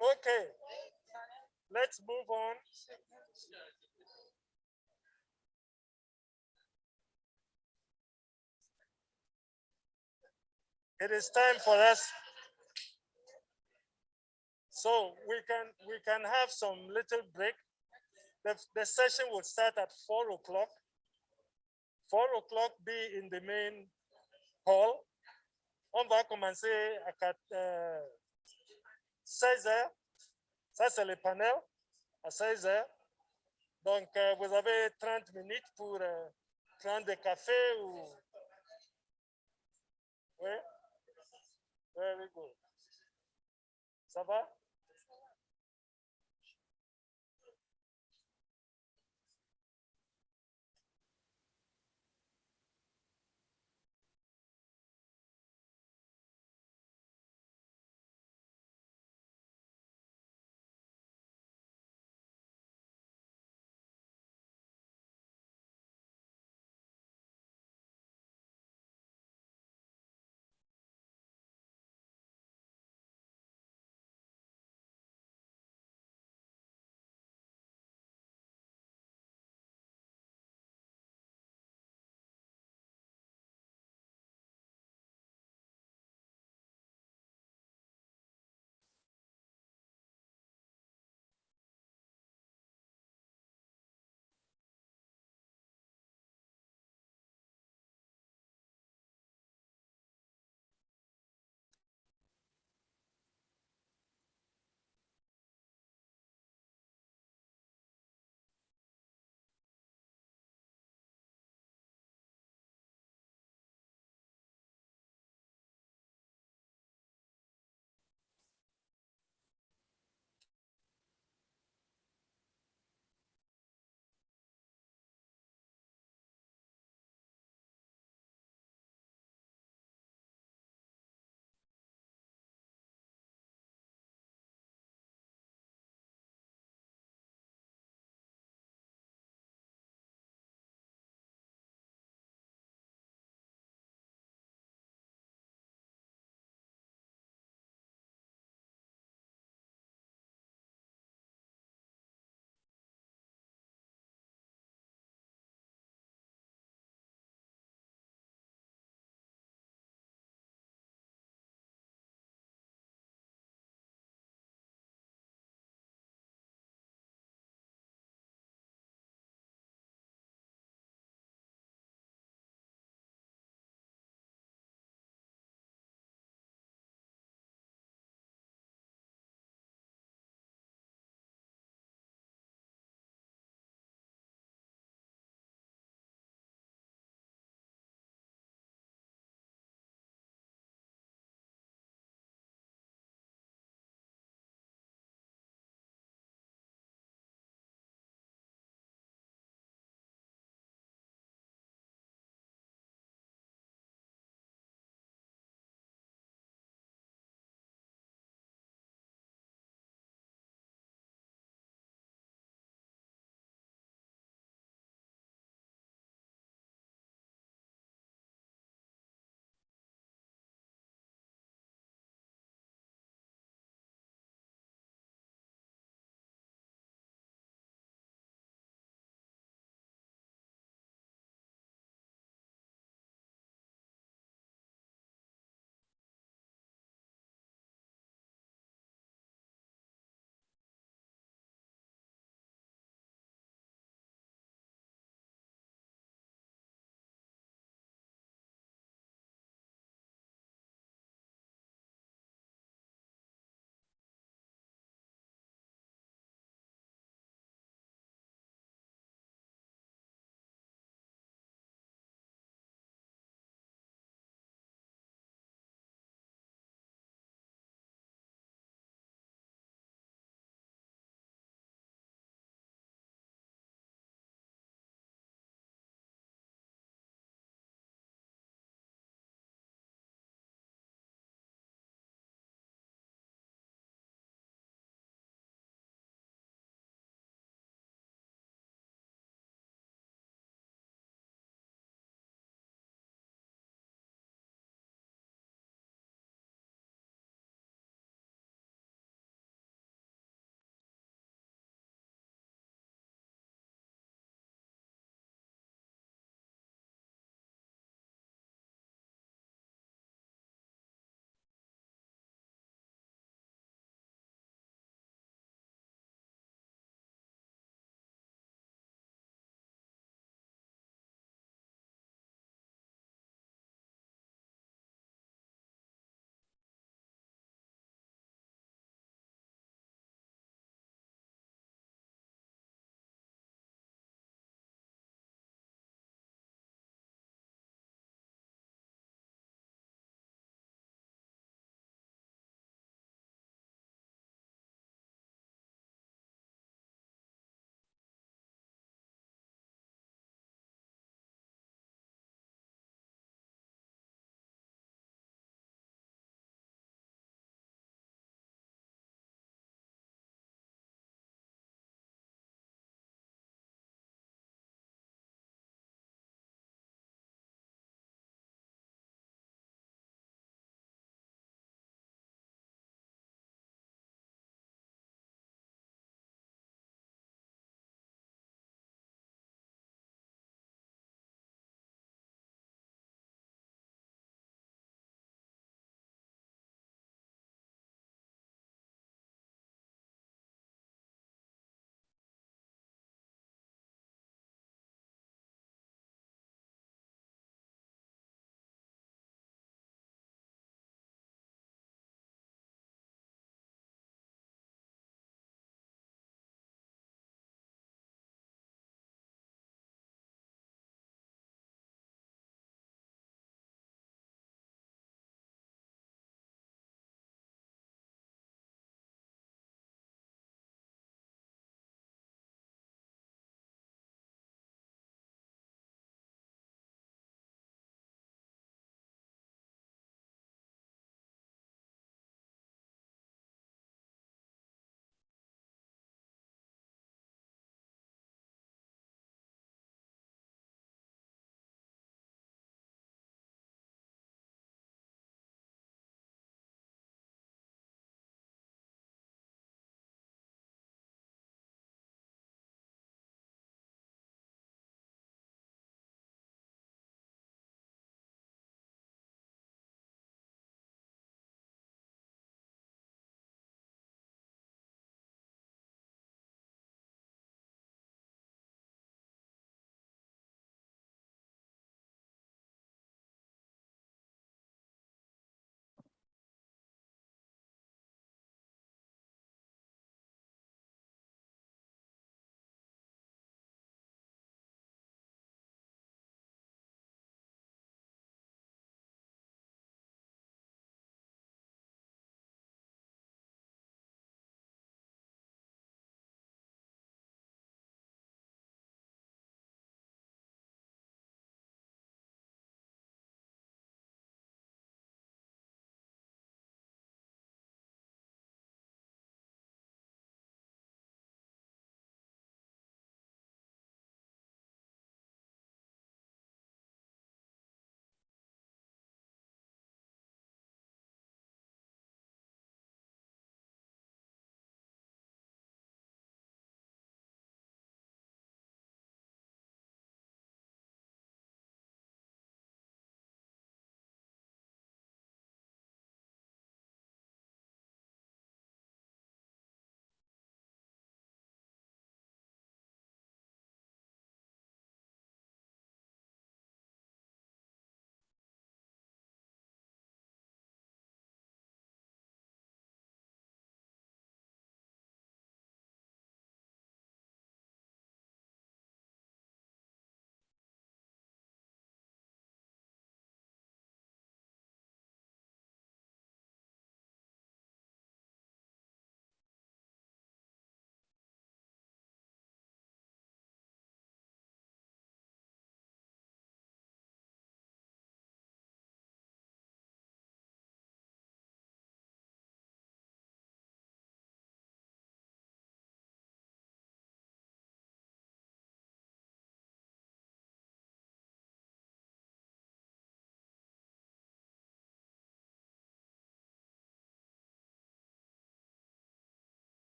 Okay. Let's move on. It is time for us. So we can have some little break The session will start at 4 o'clock. 4 o'clock, be in the main hall. On va commencer à 16 heures. Ça, c'est le panel à 16 heures. Donc, vous avez 30 minutes pour prendre des cafés ou... Oui? Very good. Ça va?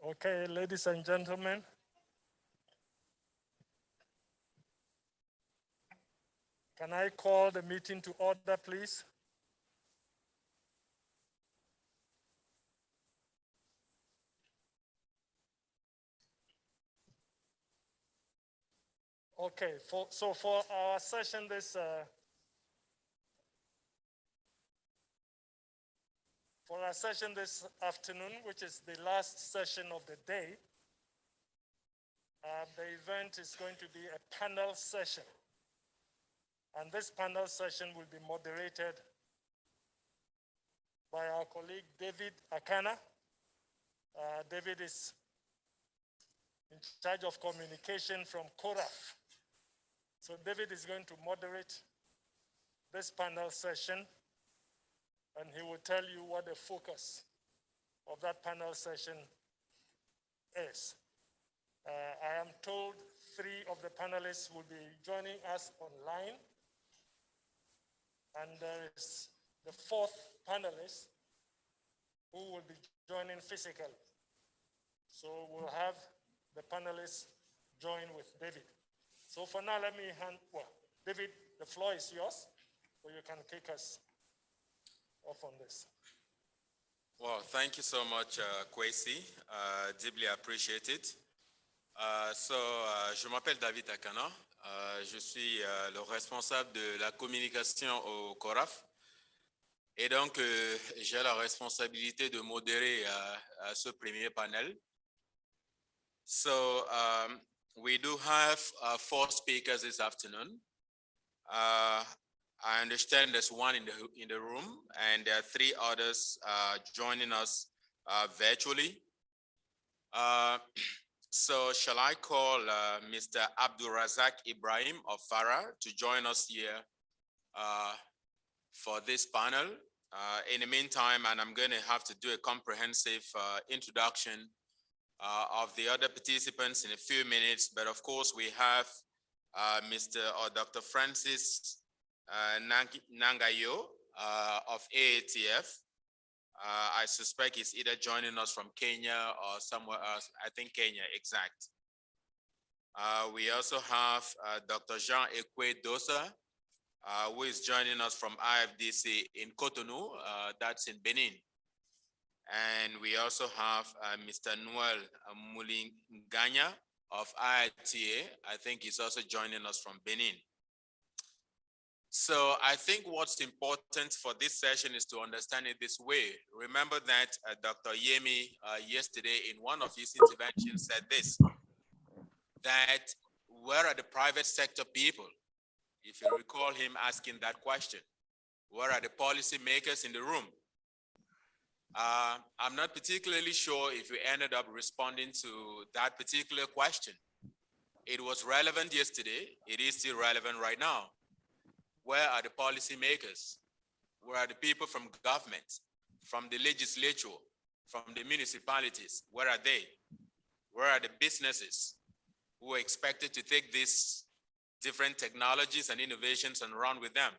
Okay, ladies and gentlemen. Can I call the meeting to order, please? Okay, for our session this afternoon, which is the last session of the day, the event is going to be a panel session. And this panel session will be moderated by our colleague, David Akana. David is in charge of communication from CORAF. So David is going to moderate this panel session, and he will tell you what the focus of that panel session is. I am told 3 of the panelists will be joining us online, and there is the 4th panelist who will be joining physically. So we'll have the panelists join with David. So for now, let me David, the floor is yours, so you can kick us off on this. Well, thank you so much, Kwesi. Deeply appreciated. Je m'appelle David Akana. Je suis le responsable de la communication au CORAF. Et donc, j'ai la responsabilité de modérer ce premier panel. So, we do have 4 speakers this afternoon. I understand there's 1 in the room, and there are 3 others joining us virtually. So shall I call Mr. Abdulrazak Ibrahim of FARA to join us here for this panel? In the meantime, and I'm going to have to do a comprehensive introduction of the other participants in a few minutes, but of course we have Dr. Francis Nangayo of AATF. I suspect he's either joining us from Kenya or somewhere else. I think Kenya, exact. We also have Dr. Jean-Ekwe Dosa, who is joining us from IFDC in Cotonou, that's in Benin. And we also have Mr. Noel Mulinganya of IITA. I think he's also joining us from Benin. So I think what's important for this session is to understand it this way. Remember that Dr. Yemi yesterday in one of his interventions said this, that where are the private sector people? If you recall him asking that question, where are the policy makers in the room? I'm not particularly sure if we ended up responding to that particular question. It was relevant yesterday. It is still relevant right now. Where are the policy makers? Where are the people from government, from the legislature, from the municipalities? Where are they? Where are the businesses who are expected to take these different technologies and innovations and run with them?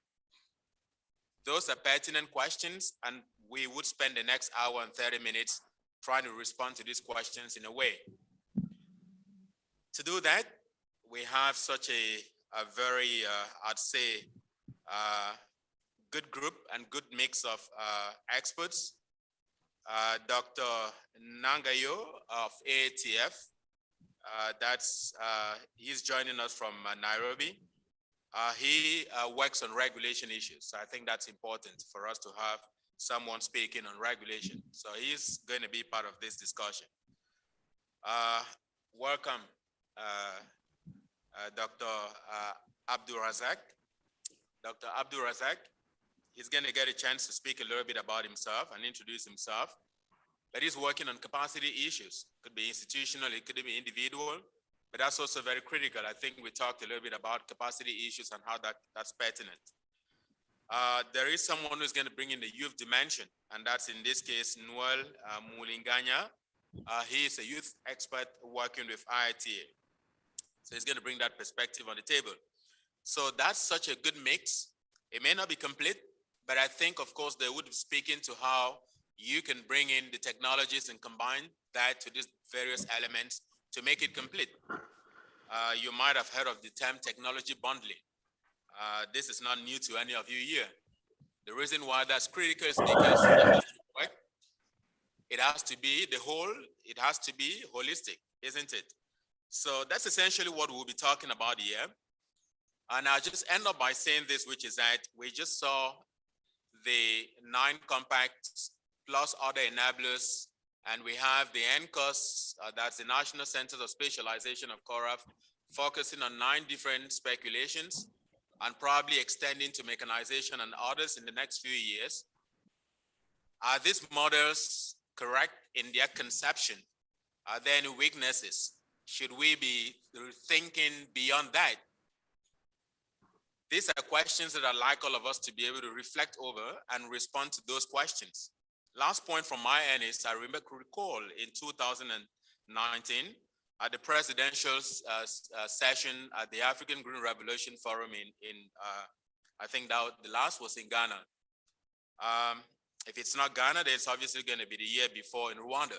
Those are pertinent questions, and we would spend the next hour and 30 minutes trying to respond to these questions in a way. To do that, we have such a very, I'd say, good group and good mix of experts. Dr. Nangayo of AATF, he's joining us from Nairobi. He works on regulation issues. So I think that's important for us to have someone speaking on regulation. So he's going to be part of this discussion. Welcome, Dr. Abdulrazak. Dr. Abdulrazak, he's going to get a chance to speak a little bit about himself and introduce himself. But he's working on capacity issues. Could be institutional, it could be individual, but that's also very critical. I think we talked a little bit about capacity issues and how that's pertinent. There is someone who's going to bring in the youth dimension, and that's in this case, Noel Mulinganya. He is a youth expert working with IITA. So he's going to bring that perspective on the table. So that's such a good mix. It may not be complete, but I think, of course, they would speak into how you can bring in the technologies and combine that to these various elements to make it complete. You might have heard of the term technology bundling. This is not new to any of you here. The reason why that's critical is because it has to be the whole, it has to be holistic, isn't it? So that's essentially what we'll be talking about here. And I'll just end up by saying this, which is that we just saw the 9 compacts plus other enablers, and we have the NCOS, that's the National Centers of Specialization of CORAF, focusing on 9 different speculations and probably extending to mechanization and others in the next few years. Are these models correct in their conception? Are there any weaknesses? Should we be thinking beyond that? These are questions that I'd like all of us to be able to reflect over and respond to those questions. Last point from my end is I recall in 2019 at the presidential session at the African Green Revolution Forum in I think that the last was in Ghana. If it's not Ghana, then it's obviously going to be the year before in Rwanda.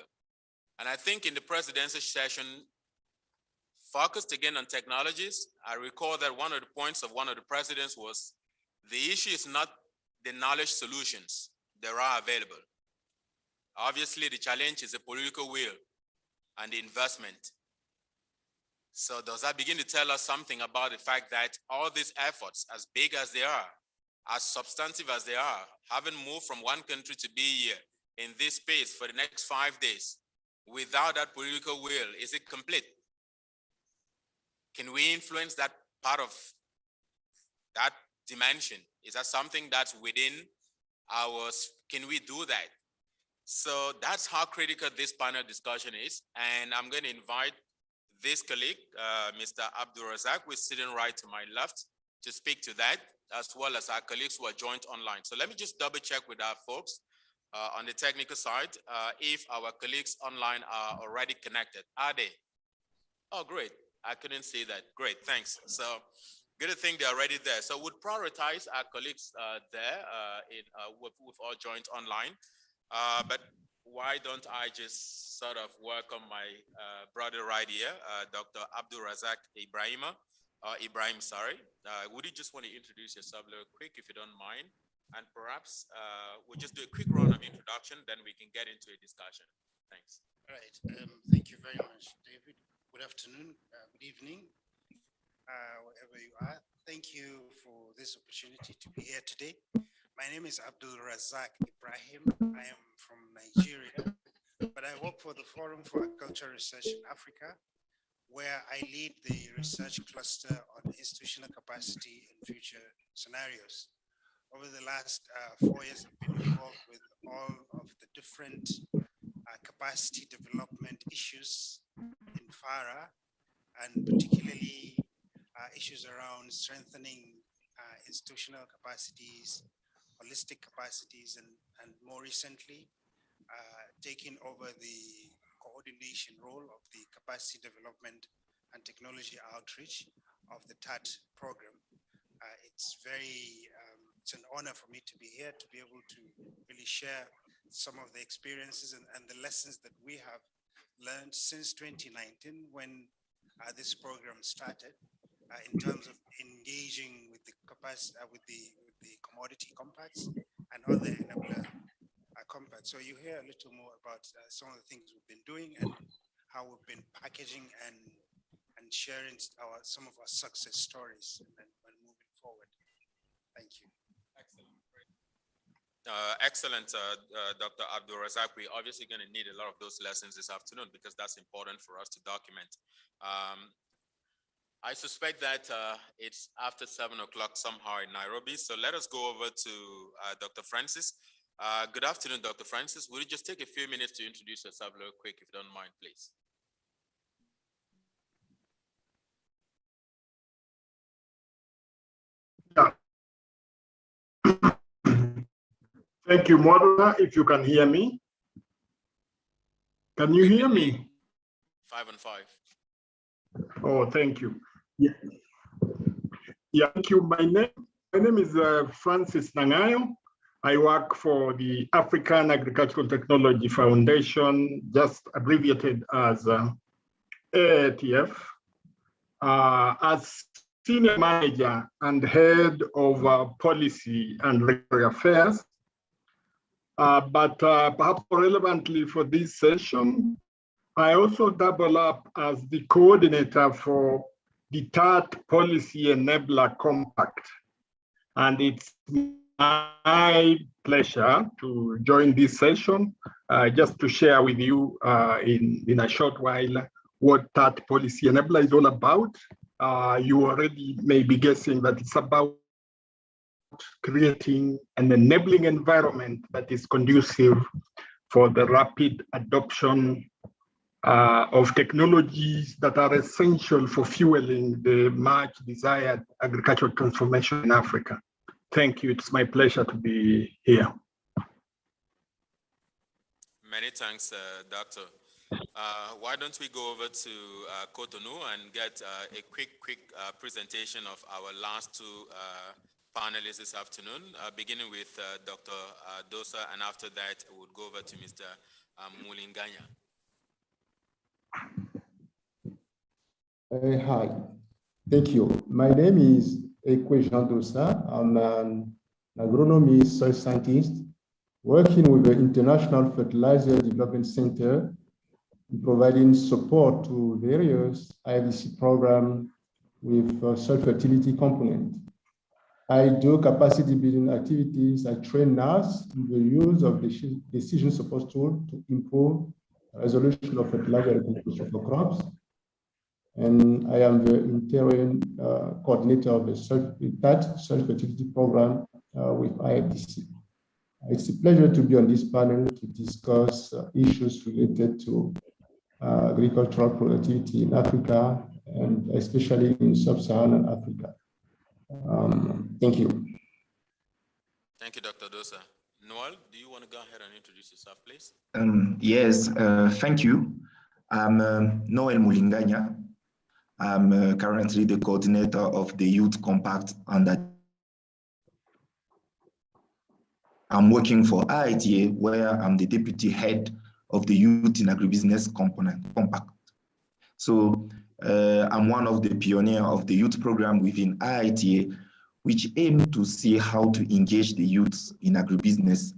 And I think in the presidential session, focused again on technologies, I recall that one of the points of one of the presidents was the issue is not the knowledge solutions that are available. Obviously, the challenge is the political will and the investment. So does that begin to tell us something about the fact that all these efforts, as big as they are, as substantive as they are, haven't moved from one country to be here in this space for the next 5 days without that political will? Is it complete? Can we influence that part of that dimension? Is that something that's within ours? Can we do that? So that's how critical this panel discussion is. And I'm going to invite this colleague, Mr. Abdul Razak, who is sitting right to my left, to speak to that, as well as our colleagues who are joined online. So let me just double check with our folks on the technical side, if our colleagues online are already connected. Are they? Oh, great. I couldn't see that. Great, thanks. So good to think they're already there. So we'll prioritize our colleagues there with all joined online. But why don't I just sort of welcome my brother right here, Dr. Abdul Razak Ibrahim, sorry. Would you just want to introduce yourself a little quick, if you don't mind? And perhaps we'll just do a quick round of introduction, then we can get into a discussion. Thanks. All right. Thank you very much, David. Good afternoon, good evening, wherever you are. Thank you for this opportunity to be here today. My name is Abdul Razak Ibrahim. I am from Nigeria, but I work for the Forum for Agricultural Research in Africa, where I lead the research cluster on institutional capacity and future scenarios. Over the last 4 years, I've been involved with all of the different capacity development issues in FARA, and particularly issues around strengthening institutional capacities, holistic capacities, and more recently, taking over the coordination role of the capacity development and technology outreach of the TAAT program. It's an honor for me to be here, to be able to really share some of the experiences and the lessons that we have learned since 2019 when this program started in terms of engaging with the capacity, with the commodity compacts and other enabler compacts. So you hear a little more about some of the things we've been doing and how we've been packaging and sharing some of our success stories and moving forward. Thank you. Excellent, Dr. Abdul Razak. We're obviously going to need a lot of those lessons this afternoon because that's important for us to document. I suspect that it's after 7 o'clock somehow in Nairobi. So let us go over to Dr. Francis. Good afternoon, Dr. Francis. Will you just take a few minutes to introduce yourself real quick, if you don't mind, please? Yeah. Thank you, moderator. If you can hear me. Can you hear me? 5 and 5. Oh, thank you. Yeah. Yeah, thank you. My name is Francis Nangayo. I work for the African Agricultural Technology Foundation, just abbreviated as AATF, as senior manager and head of policy and regulatory affairs. But perhaps relevantly for this session, I also double up as the coordinator for the TAAT Policy Enabler Compact. And it's my pleasure to join this session, just to share with you in a short while what TAAT Policy Enabler is all about. You already may be guessing that it's about creating an enabling environment that is conducive for the rapid adoption of technologies that are essential for fueling the much desired agricultural transformation in Africa. Thank you. It's my pleasure to be here. Many thanks, Doctor. Why don't we go over to Cotonou and get a quick presentation of our last two panelists this afternoon, beginning with Dr. Dosa, and after that, we'll go over to Mr. Mulinganya. Hi, thank you. My name is Jean Dosa. I'm an agronomist, soil scientist, working with the International Fertilizer Development Center, providing support to various IFDC programs with soil fertility component. I do capacity building activities. I train NAS in the use of the decision support tool to improve resolution of fertilizer application for crops. And I am the interim coordinator of the TAAT soil fertility program with IFDC. It's a pleasure to be on this panel to discuss issues related to agricultural productivity in Africa, and especially in sub-Saharan Africa. Thank you. Thank you, Dr. Dosa. Noel, do you want to go ahead and introduce yourself, please? Yes, thank you. I'm Noel Mulinganya. I'm currently the coordinator of the Youth Compact, and I'm working for IITA, where I'm the deputy head of the Youth in Agribusiness Component Compact. So I'm one of the pioneers of the youth program within IITA, which aim to see how to engage the youths in agribusiness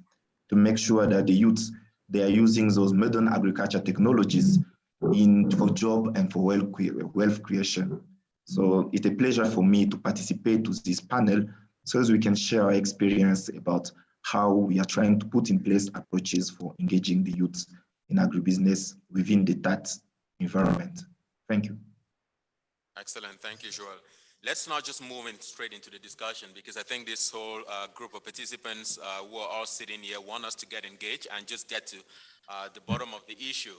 to make sure that the youths, they are using those modern agriculture technologies for job and for wealth creation. So it's a pleasure for me to participate to this panel so as we can share our experience about how we are trying to put in place approaches for engaging the youth in agribusiness within the TAAT environment. Thank you. Excellent, thank you, Joel. Let's not just move straight into the discussion, because I think this whole group of participants who are all sitting here want us to get engaged and just get to the bottom of the issue.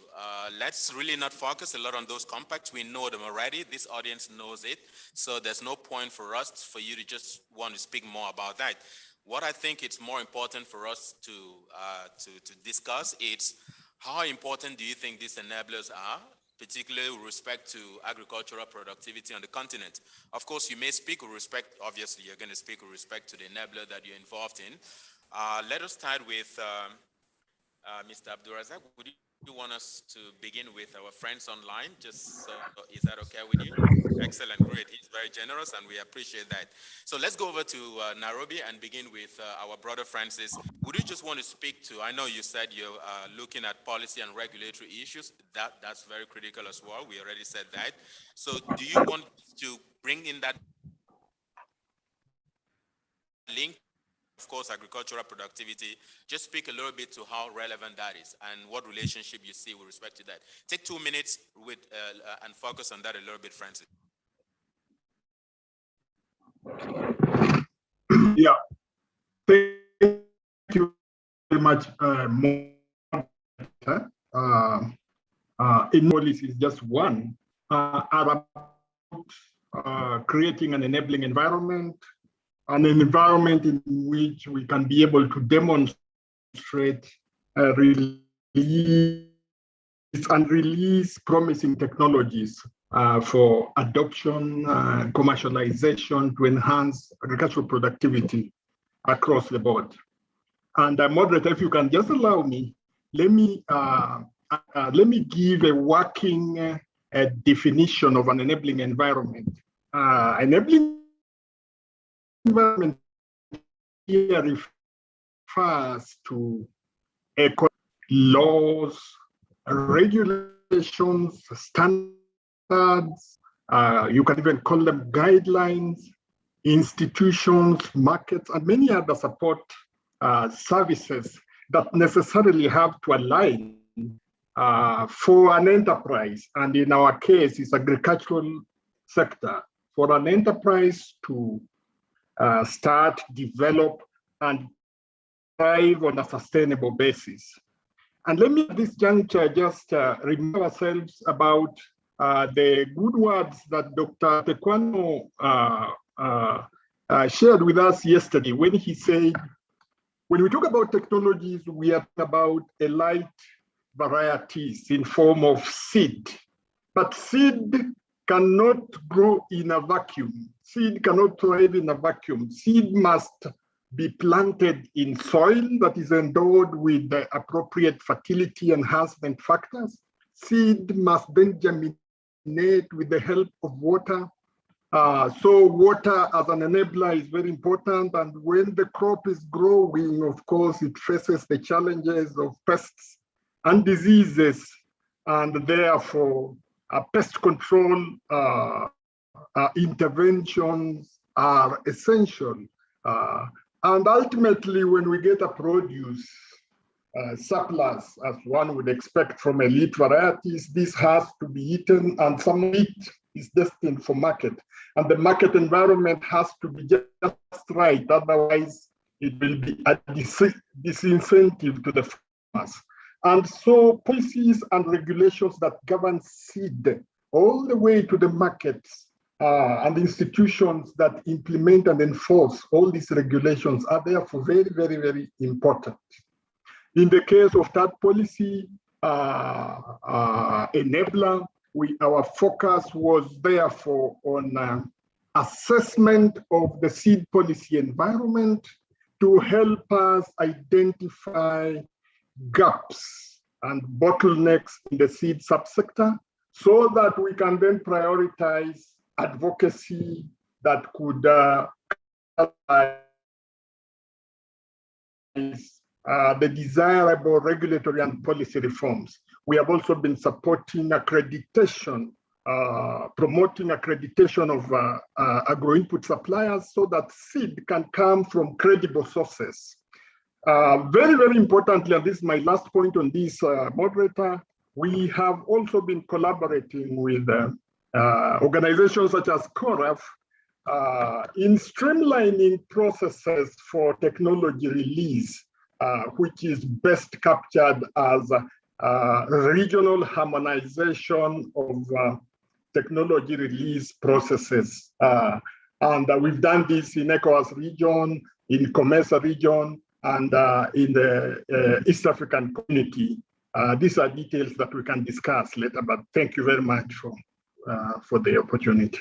Let's really not focus a lot on those compacts. We know them already. This audience knows it. So there's no point for you to just want to speak more about that. What I think it's more important for us to discuss is how important do you think these enablers are, particularly with respect to agricultural productivity on the continent. Of course, you may speak with respect, obviously you're going to speak with respect to the enabler that you're involved in. Let us start with Mr. Abdulrazak. Would you want us to begin with our friends online? Just is that okay with you? Excellent, great. He's very generous and we appreciate that. So let's go over to Nairobi and begin with our brother Francis. Would you just want to speak to, I know you said you're looking at policy and regulatory issues. That's very critical as well. We already said that. So do you want to bring in that link? Of course, agricultural productivity. Just speak a little bit to how relevant that is and what relationship you see with respect to that. Take 2 minutes with and focus on that a little bit, Francis. Yeah, thank you very much. In policy is just one. Are about creating an enabling environment, an environment in which we can be able to demonstrate release promising technologies for adoption, commercialization to enhance agricultural productivity across the board. And moderator, if you can just allow me, let me give a working definition of an enabling environment. Enabling environment here refers to laws, regulations, standards, you can even call them guidelines, institutions, markets, and many other support services that necessarily have to align for an enterprise. And in our case, it's agricultural sector. For an enterprise to start, develop, and thrive on a sustainable basis. And let me at this juncture just remind ourselves about the good words that Dr. Tequano shared with us yesterday when he said, when we talk about technologies, we are about elite varieties in form of seed. But seed cannot grow in a vacuum. Seed cannot thrive in a vacuum. Seed must be planted in soil that is endowed with the appropriate fertility enhancement factors. Seed must then germinate with the help of water. So water as an enabler is very important. And when the crop is growing, of course, it faces the challenges of pests and diseases. And therefore, pest control interventions are essential. And ultimately, when we get a produce surplus, as one would expect from elite varieties, this has to be eaten, and some meat is destined for market. And the market environment has to be just right, otherwise it will be a disincentive to the farmers. And so policies and regulations that govern seed all the way to the markets and institutions that implement and enforce all these regulations are therefore very, very, very important. In the case of that policy enabler, our focus was therefore on assessment of the seed policy environment to help us identify gaps and bottlenecks in the seed subsector so that we can then prioritize advocacy that could the desirable regulatory and policy reforms. We have also been supporting accreditation, promoting accreditation of agro-input suppliers so that seed can come from credible sources. Very, very importantly, and this is my last point on this, moderator, we have also been collaborating with organizations such as CORAF in streamlining processes for technology release, which is best captured as regional harmonization of technology release processes. And we've done this in ECOWAS region, in COMESA region, and in the East African community. These are details that we can discuss later, but thank you very much for the opportunity.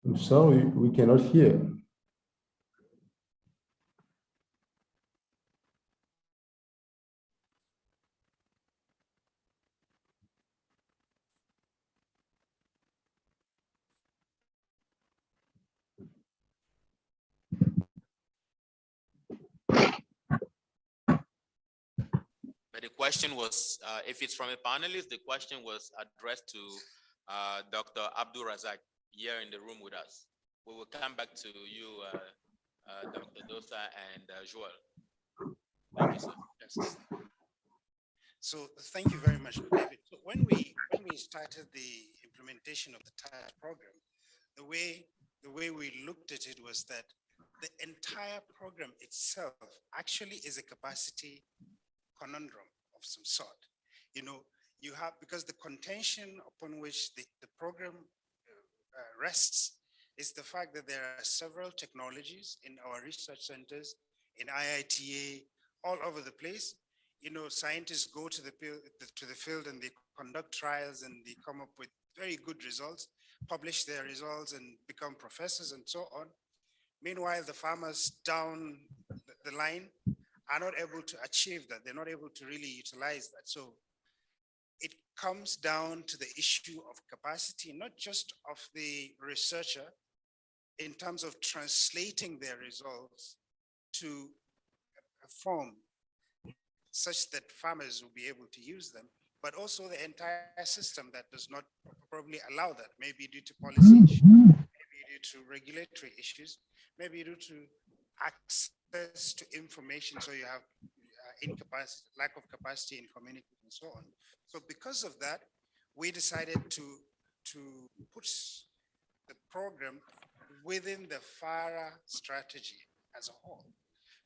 I'm sorry, we cannot hear. But the question was, if it's from a panelist, the question was addressed to Dr. Abdul Razak here in the room with us. We will come back to you, Dr. Dosa and Joel. Thank you, sir. Yes. So thank you very much, David. So when we started the implementation of the TAAT program, the way we looked at it was that the entire program itself actually is a capacity conundrum of some sort. You know, you have, because the contention upon which the program rests is the fact that there are several technologies in our research centers, in IITA, all over the place. You know, scientists go to the field and they conduct trials and they come up with very good results, publish their results and become professors and so on. Meanwhile, the farmers down the line are not able to achieve that. They're not able to really utilize that. So it comes down to the issue of capacity, not just of the researcher in terms of translating their results to a form such that farmers will be able to use them, but also the entire system that does not probably allow that, maybe due to policy issues, maybe due to regulatory issues, maybe due to access to information, so you have incapacity, lack of capacity in community and so on. So because of that, we decided to put the program within the FARA strategy as a whole.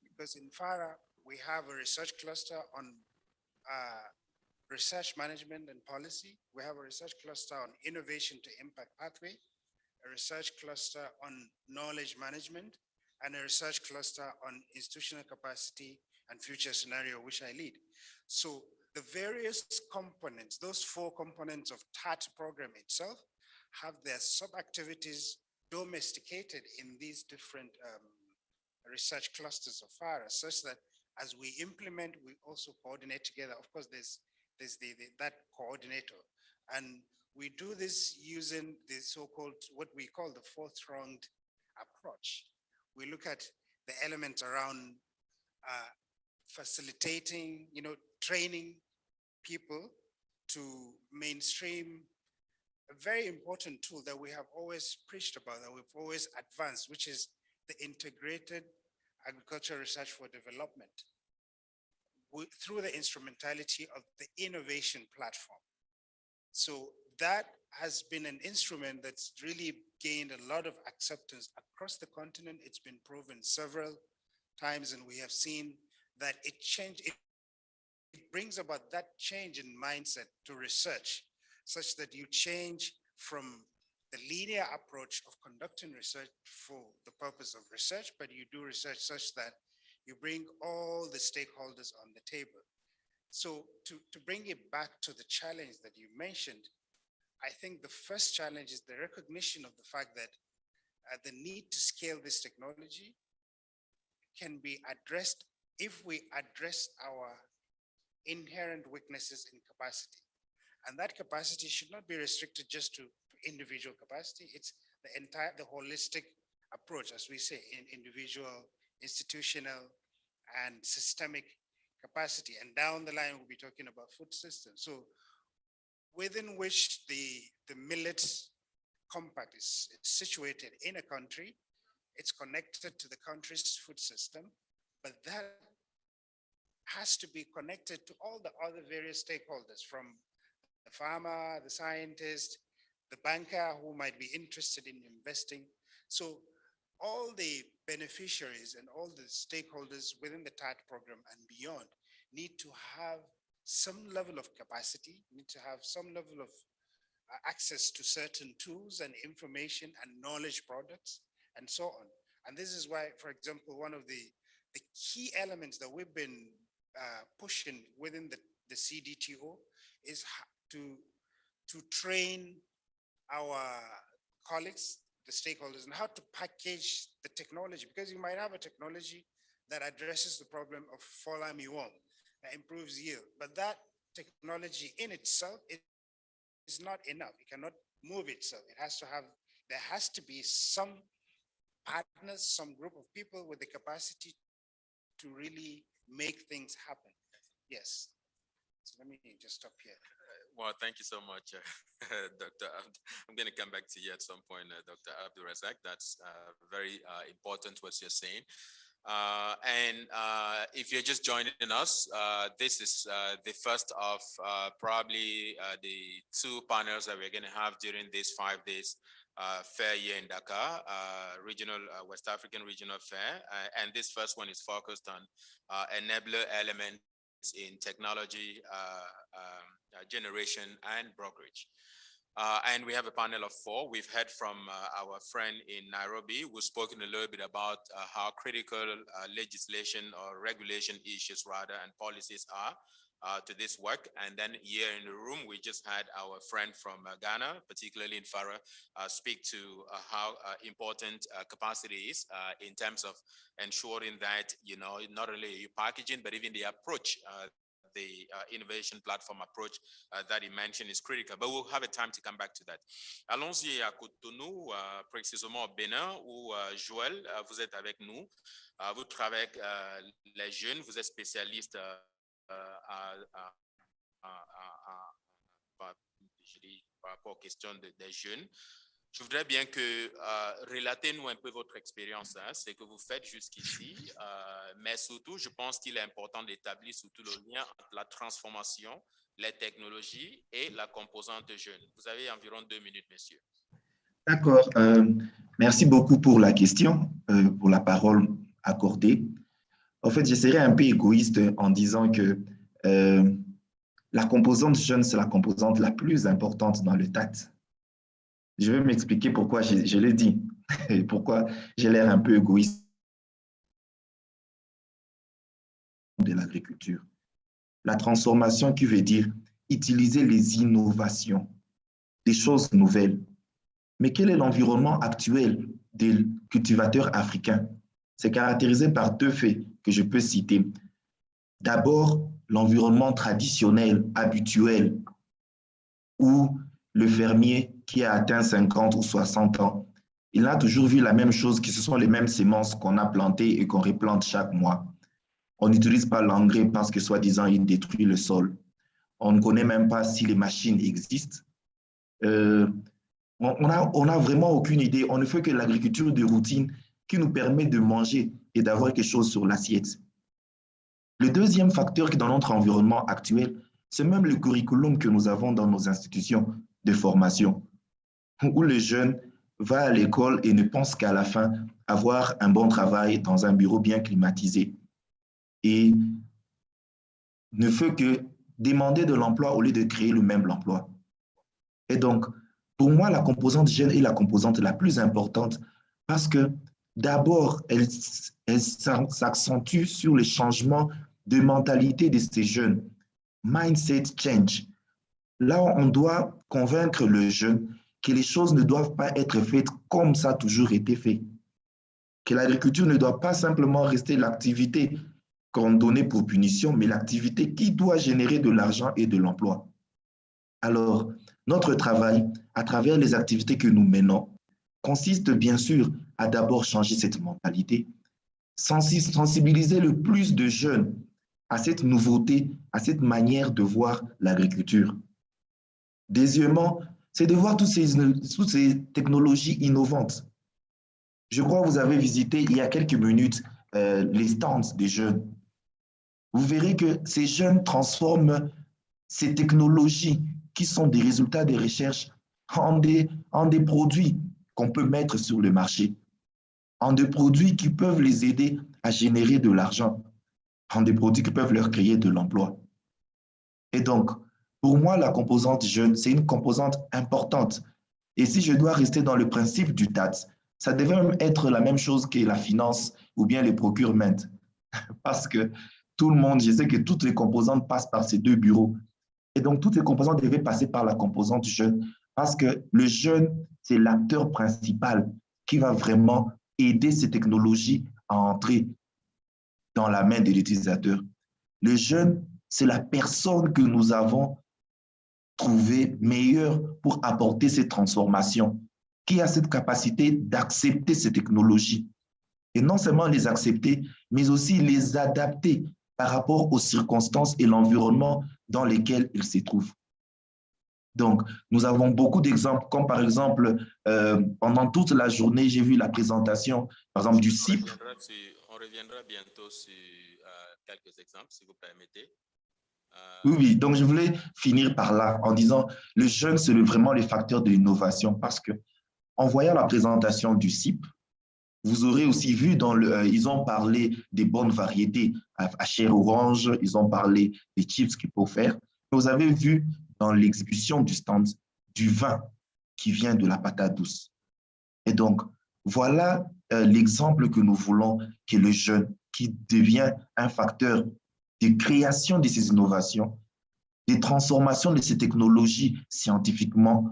Because in FARA, we have a research cluster on research management and policy. We have a research cluster on innovation to impact pathway, a research cluster on knowledge management, and a research cluster on institutional capacity and future scenario, which I lead. So the various components, those 4 components of TAAT program itself, have their sub-activities domesticated in these different research clusters of FARA, such that as we implement, we also coordinate together. Of course, there's that coordinator. And we do this using the so-called, what we call the 4-pronged approach. We look at the elements around facilitating, you know, training people to mainstream a very important tool that we have always preached about, that we've always advanced, which is the integrated agricultural research for development through the instrumentality of the innovation platform. So that has been an instrument that's really gained a lot of acceptance across the continent. It's been proven several times, and we have seen that it brings about that change in mindset to research, such that you change from the linear approach of conducting research for the purpose of research, but you do research such that you bring all the stakeholders on the table. So to bring it back to the challenge that you mentioned, I think the first challenge is the recognition of the fact that the need to scale this technology can be addressed if we address our inherent weaknesses in capacity. And that capacity should not be restricted just to individual capacity. It's the holistic approach, as we say, in individual, institutional, and systemic capacity. And down the line, we'll be talking about food systems. So within which the millet compact is situated in a country, it's connected to the country's food system, but that has to be connected to all the other various stakeholders, from the farmer, the scientist, the banker who might be interested in investing. So all the beneficiaries and all the stakeholders within the TAAT program and beyond need to have some level of capacity, need to have some level of access to certain tools and information and knowledge products and so on. And this is why, for example, one of the key elements that we've been pushing within the CDTO is to train our colleagues, the stakeholders, and how to package the technology, because you might have a technology that addresses the problem of fall armyworm, that improves yield, but that technology in itself is not enough. It cannot move itself. There has to be some partners, some group of people with the capacity to really make things happen. Yes. Let me just stop here. Well, thank you so much, Dr. I'm going to come back to you at some point, Dr. Abdul Razak. That's very important what you're saying. If you're just joining us, this is the first of probably the 2 panels that we're going to have during this 5 days fair year in Dakar, regional West African regional fair. And this first one is focused on enabler elements in technology, generation, and brokerage. And we have a panel of 4. We've heard from our friend in Nairobi, who's spoken a little bit about how critical legislation or regulation issues rather and policies are to this work. And then here in the room, we just had our friend from Ghana, particularly in Farah, speak to how important capacity is in terms of ensuring that, you know, not only packaging, but even the approach, the innovation platform approach that he mentioned is critical, but we'll have a time to come back to that. Allons-y à Cotonou, précisément au Bénin, où Joël, vous êtes avec nous. Vous travaillez avec les jeunes, vous êtes spécialiste par rapport aux questions des jeunes. Je voudrais bien que relatez-nous un peu votre expérience, hein, ce que vous faites jusqu'ici, mais surtout, je pense qu'il est important d'établir surtout le lien entre la transformation, les technologies et la composante jeune. Vous avez environ 2 minutes, messieurs. D'accord. Merci beaucoup pour la question, pour la parole accordée. En fait, je serais un peu égoïste en disant que la composante jeune, c'est la composante la plus importante dans le TAAT. Je vais m'expliquer pourquoi je l'ai dit et pourquoi j'ai l'air un peu égoïste de l'agriculture. La transformation qui veut dire utiliser les innovations, des choses nouvelles. Mais quel est l'environnement actuel des cultivateurs africains? C'est caractérisé par 2 faits que je peux citer. D'abord, l'environnement traditionnel, habituel, où le fermier qui a atteint 50 ou 60 ans, il a toujours vu la même chose, que ce sont les mêmes semences qu'on a plantées et qu'on replante chaque mois. On n'utilise pas l'engrais parce que, soi-disant, il détruit le sol. On ne connaît même pas si les machines existent. On n'a vraiment aucune idée. On ne fait que l'agriculture de routine qui nous permet de manger et d'avoir quelque chose sur l'assiette. Le deuxième facteur qui est dans notre environnement actuel, c'est même le curriculum que nous avons dans nos institutions de formation, où le jeune va à l'école et ne pense qu'à la fin avoir un bon travail dans un bureau bien climatisé et ne fait que demander de l'emploi au lieu de créer le même emploi. Et donc, pour moi, la composante jeune est la composante la plus importante parce que d'abord, elle s'accentue sur les changements de mentalité de ces jeunes. Mindset change. Là, on doit convaincre le jeune que les choses ne doivent pas être faites comme ça a toujours été fait. Que l'agriculture ne doit pas simplement rester l'activité qu'on donnait pour punition, mais l'activité qui doit générer de l'argent et de l'emploi. Alors, notre travail, à travers les activités que nous menons, consiste bien sûr à d'abord changer cette mentalité, sensibiliser le plus de jeunes à cette nouveauté, à cette manière de voir l'agriculture. Deuxièmement, c'est de voir toutes ces technologies innovantes. Je crois que vous avez visité il y a quelques minutes les stands des jeunes. Vous verrez que ces jeunes transforment ces technologies qui sont des résultats des recherches en des produits qu'on peut mettre sur le marché, en des produits qui peuvent les aider à générer de l'argent, en des produits qui peuvent leur créer de l'emploi. Et donc, pour moi, la composante jeune, c'est une composante importante. Et si je dois rester dans le principe du TAAT, ça devrait même être la même chose que la finance ou bien les procurements. Parce que tout le monde, je sais que toutes les composantes passent par ces 2 bureaux. Et donc, toutes les composantes devaient passer par la composante jeune. Parce que le jeune, c'est l'acteur principal qui va vraiment aider ces technologies à entrer dans la main de l'utilisateur. Le jeune, c'est la personne que nous avons trouvée meilleure pour apporter ces transformations, qui a cette capacité d'accepter ces technologies. Et non seulement les accepter, mais aussi les adapter par rapport aux circonstances et l'environnement dans lesquels ils se trouvent. Donc, nous avons beaucoup d'exemples, comme par exemple, pendant toute la journée, j'ai vu la présentation, par exemple, du CIP. On reviendra bientôt sur quelques exemples, si vous permettez. Oui, donc je voulais finir par là en disant, le jeune, c'est vraiment le facteur de l'innovation parce que, en voyant la présentation du CIP, vous aurez aussi vu, ils ont parlé des bonnes variétés à chair orange, ils ont parlé des chips qu'il faut faire. Vous avez vu dans l'exécution du stand du vin qui vient de la patate douce. Et donc, voilà l'exemple que nous voulons que le jeune, qui devient un facteur de création de ces innovations, des transformations de ces technologies scientifiquement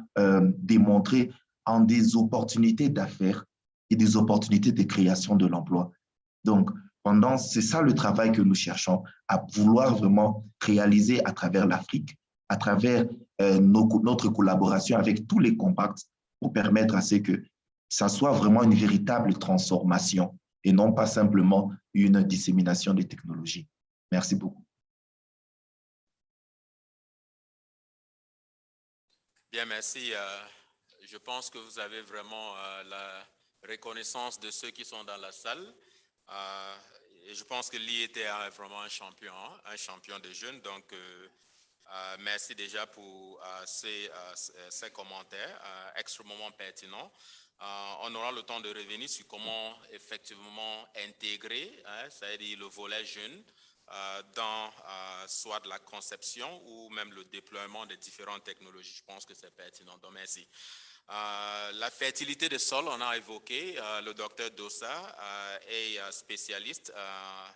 démontrées en des opportunités d'affaires et des opportunités de création de l'emploi. Donc, c'est ça le travail que nous cherchons à vouloir vraiment réaliser à travers l'Afrique, à travers notre collaboration avec tous les compacts pour permettre à ce que ça soit vraiment une véritable transformation et non pas simplement une dissémination des technologies. Merci beaucoup. Bien, merci. Je pense que vous avez vraiment la reconnaissance de ceux qui sont dans la salle. Et je pense que l'IETA est vraiment un champion des jeunes. Donc, merci déjà pour ces commentaires extrêmement pertinents. On aura le temps de revenir sur comment effectivement intégrer, c'est-à-dire le volet jeune, dans soit la conception ou même le déploiement des différentes technologies. Je pense que c'est pertinent. Donc, merci. La fertilité des sols, on a évoqué. Le docteur Dossa est spécialiste à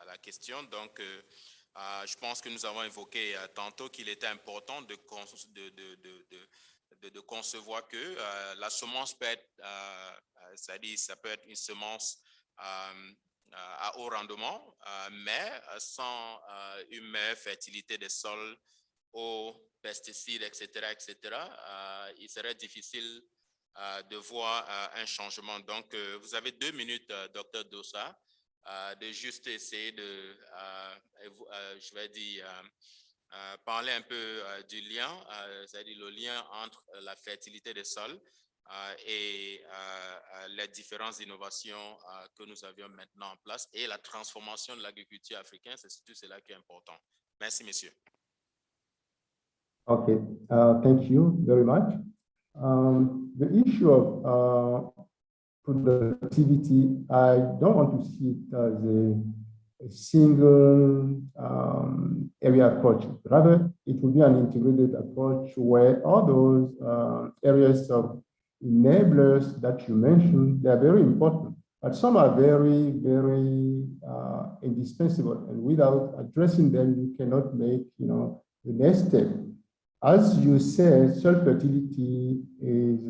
la question. Donc, je pense que nous avons évoqué tantôt qu'il était important de concevoir que la semence peut être, c'est-à-dire ça peut être une semence à haut rendement, mais sans une meilleure fertilité des sols aux pesticides, etc., il serait difficile de voir un changement. Donc, vous avez 2 minutes, Dr Dossa, de juste essayer de, je vais dire, parler un peu du lien, c'est-à-dire le lien entre la fertilité des sols et les différentes innovations que nous avions maintenant en place et la transformation de l'agriculture africaine. C'est surtout cela qui est important. Merci, monsieur. Okay, thank you very much. The issue of productivity, I don't want to see it as a single area approach. Rather, it will be an integrated approach where all those areas of enablers that you mentioned, they are very important, but some are very, very indispensable. And without addressing them, you cannot make, the next step. As you said, self-fertility is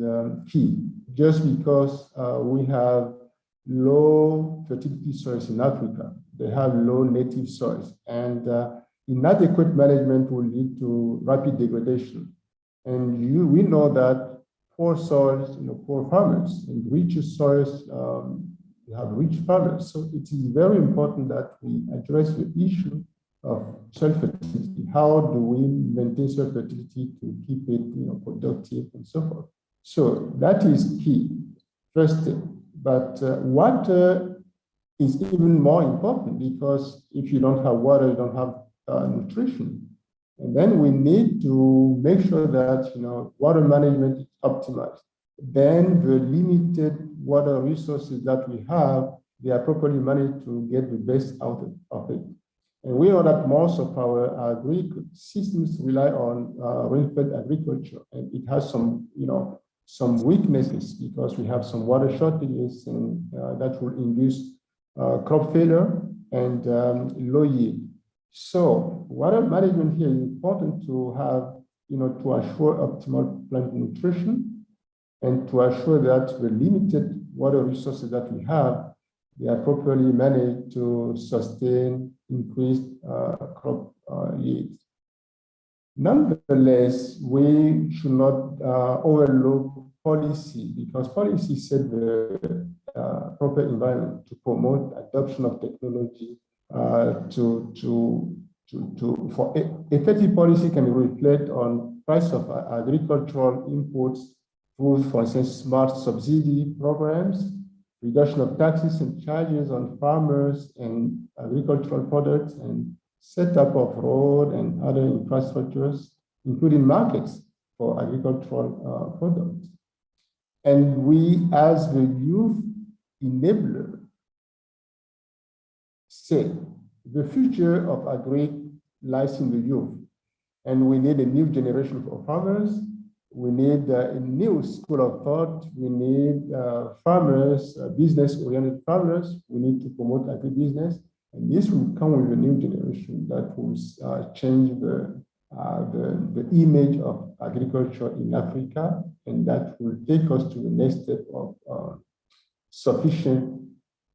key. Just because we have low fertility soils in Africa, they have low native soils, and inadequate management will lead to rapid degradation. And we know that poor soils, poor farmers, and rich soils, we have rich farmers. So it is very important that we address the issue of self-fertility. How do we maintain self-fertility to keep it, productive and so forth? So that is key, first step. But water is even more important, because if you don't have water, you don't have nutrition. And then we need to make sure that water management is optimized. Then the limited water resources that we have, they are properly managed to get the best out of it. And we know that most of our systems rely on rain-fed agriculture, and it has some weaknesses because we have some water shortages, and that will induce crop failure and low yield. So water management here is important to have, to assure optimal plant nutrition and to assure that the limited water resources that we have, they are properly managed to sustain increased crop yields. Nonetheless, we should not overlook policy, because policy set the proper environment to promote adoption of technology, for effective policy can reflect on price of agricultural inputs through, for instance, smart subsidy programs, reduction of taxes and charges on farmers and agricultural products, and setup of road and other infrastructures, including markets for agricultural products. And we, as the youth enabler, say the future of agri lies in the youth, and we need a new generation of farmers. We need a new school of thought. We need farmers, business-oriented farmers. We need to promote agribusiness, and this will come with a new generation that will change the image of agriculture in Africa, and that will take us to the next step of sufficient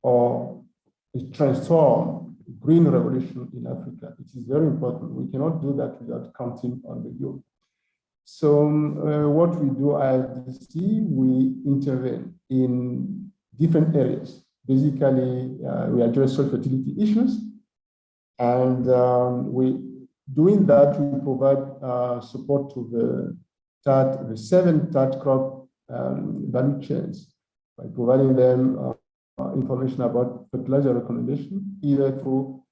or transform green revolution in Africa. It is very important. We cannot do that without counting on the youth. So what we do at IFDC, we intervene in different areas. Basically, we address soil fertility issues, and doing that, we provide support to the TAAT, the 7 TAAT crop value chains by providing them information about fertilizer recommendation, either through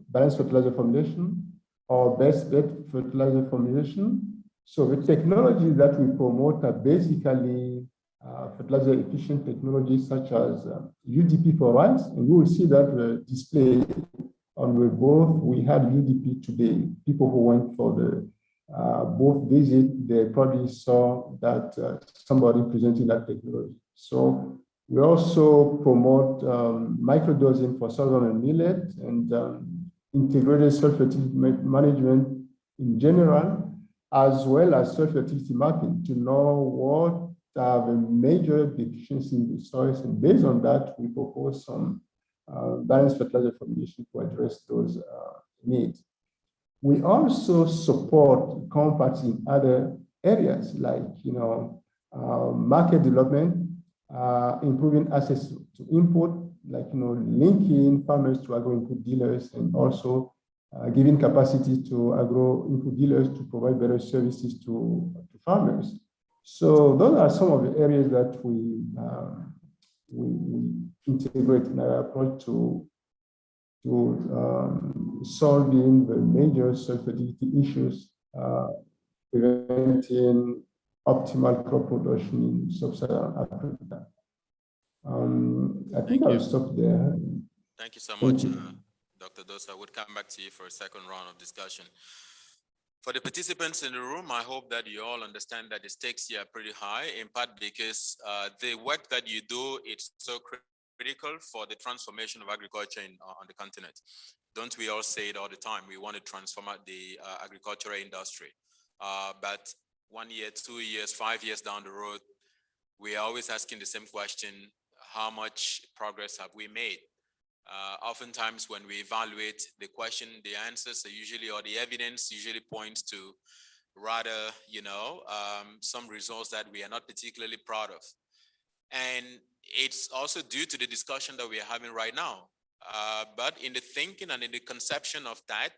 balanced fertilizer formulation or best bet fertilizer formulation. So the technologies that we promote are basically fertilizer efficient technologies such as UDP for rice, and you will see that display on the both. We had UDP today. People who went for the both visit, they probably saw that somebody presenting that technology. So we also promote microdosing for sorghum and millet, and integrated soil fertility management in general, as well as soil fertility mapping to know what are the major deficiencies in the soils, and based on that, we propose some balanced fertilizer formulation to address those needs. We also support compacts in other areas like, market development, improving access to input, like, linking farmers to agro-input dealers, and also giving capacity to agro-input dealers to provide better services to farmers. So those are some of the areas that we integrate in our approach to solving the major soil fertility issues, preventing optimal crop production in sub-Saharan Africa. I think I'll stop there. Thank you so much, Dr. Dosa. I would come back to you for a second round of discussion. For the participants in the room, I hope that you all understand that the stakes here are pretty high, in part because the work that you do, it's so critical for the transformation of agriculture on the continent. Don't we all say it all the time? We want to transform the agricultural industry. But 1 year, 2 years, 5 years down the road, we are always asking the same question: how much progress have we made? Oftentimes when we evaluate the question, the answers are usually, or the evidence usually points to rather, some results that we are not particularly proud of. And it's also due to the discussion that we are having right now. But in the thinking and in the conception of that,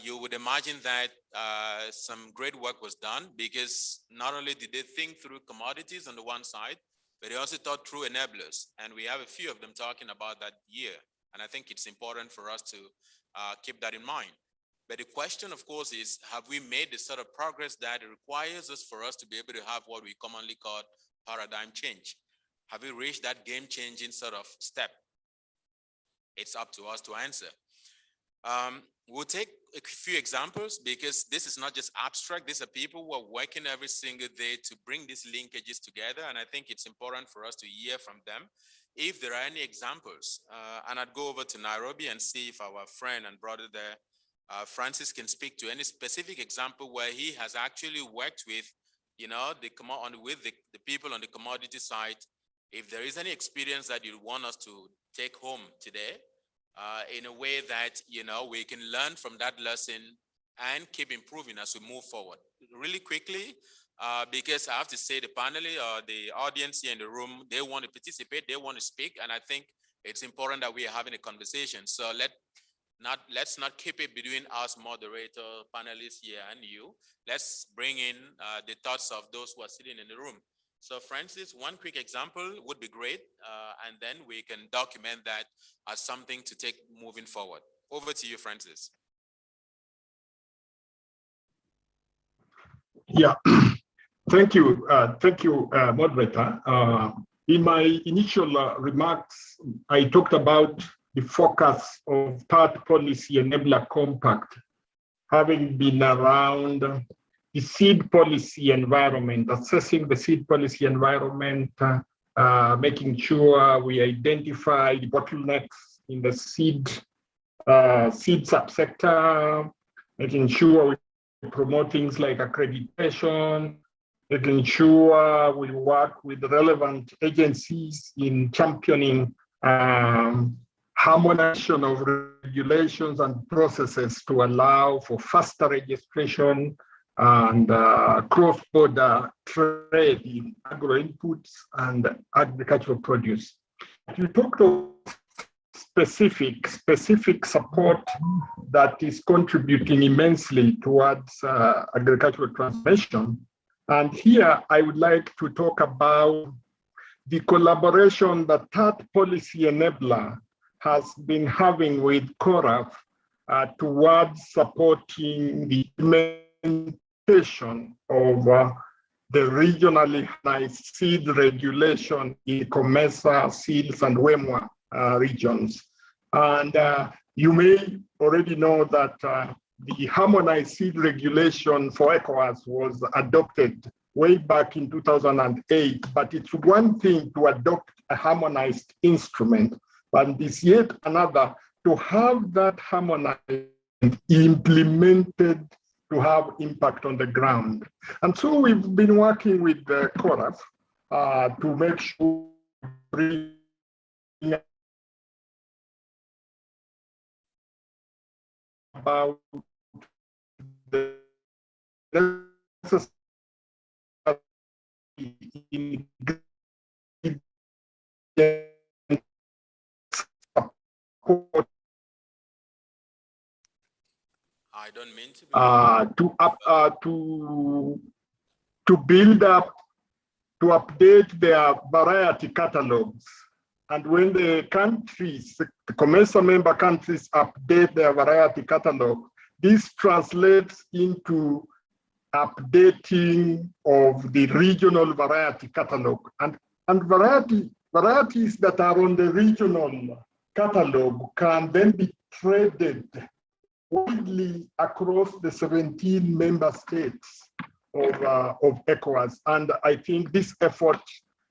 you would imagine that some great work was done, because not only did they think through commodities on the one side, but they also thought through enablers. And we have a few of them talking about that here. And I think it's important for us to keep that in mind. But the question, of course, is, have we made the sort of progress that requires us for us to be able to have what we commonly call paradigm change? Have we reached that game-changing sort of step? It's up to us to answer. We'll take a few examples, because this is not just abstract. These are people who are working every single day to bring these linkages together. And I think it's important for us to hear from them if there are any examples. And I'd go over to Nairobi and see if our friend and brother there, Francis, can speak to any specific example where he has actually worked with, the people on the commodity side. If there is any experience that you want us to take home today, in a way that, we can learn from that lesson and keep improving as we move forward. Really quickly, because I have to say the panel or the audience here in the room, they want to participate, they want to speak, and I think it's important that we are having a conversation. So let's not keep it between us, moderator, panelists here, and you. Let's bring in the thoughts of those who are sitting in the room. So Francis, one quick example would be great, and then we can document that as something to take moving forward. Over to you, Francis. Yeah, thank you, moderator. In my initial remarks, I talked about the focus of TAAT policy enabler compact, having been around the seed policy environment, assessing the seed policy environment, making sure we identify the bottlenecks in the seed subsector, making sure we promote things like accreditation, making sure we work with relevant agencies in championing harmonization of regulations and processes to allow for faster registration and cross-border trade in agro inputs and agricultural produce. You talked of specific support that is contributing immensely towards agricultural transformation. And here I would like to talk about the collaboration that TAAT policy enabler has been having with CORAF towards supporting the implementation of the regionally harmonized seed regulation in COMESA, SEALS, and WEMWA regions. And you may already know that the harmonized seed regulation for ECOWAS was adopted way back in 2008, but it's one thing to adopt a harmonized instrument, but it's yet another to have that harmonized implemented to have impact on the ground. And so we've been working with the CORAF to make sure we bring about the necessary support I don't mean to build up, to update their variety catalogs. And when the countries, the COMESA member countries update their variety catalog, this translates into updating of the regional variety catalog. And varieties that are on the regional catalog can then be traded widely across the 17 member states of ECOWAS. And I think this effort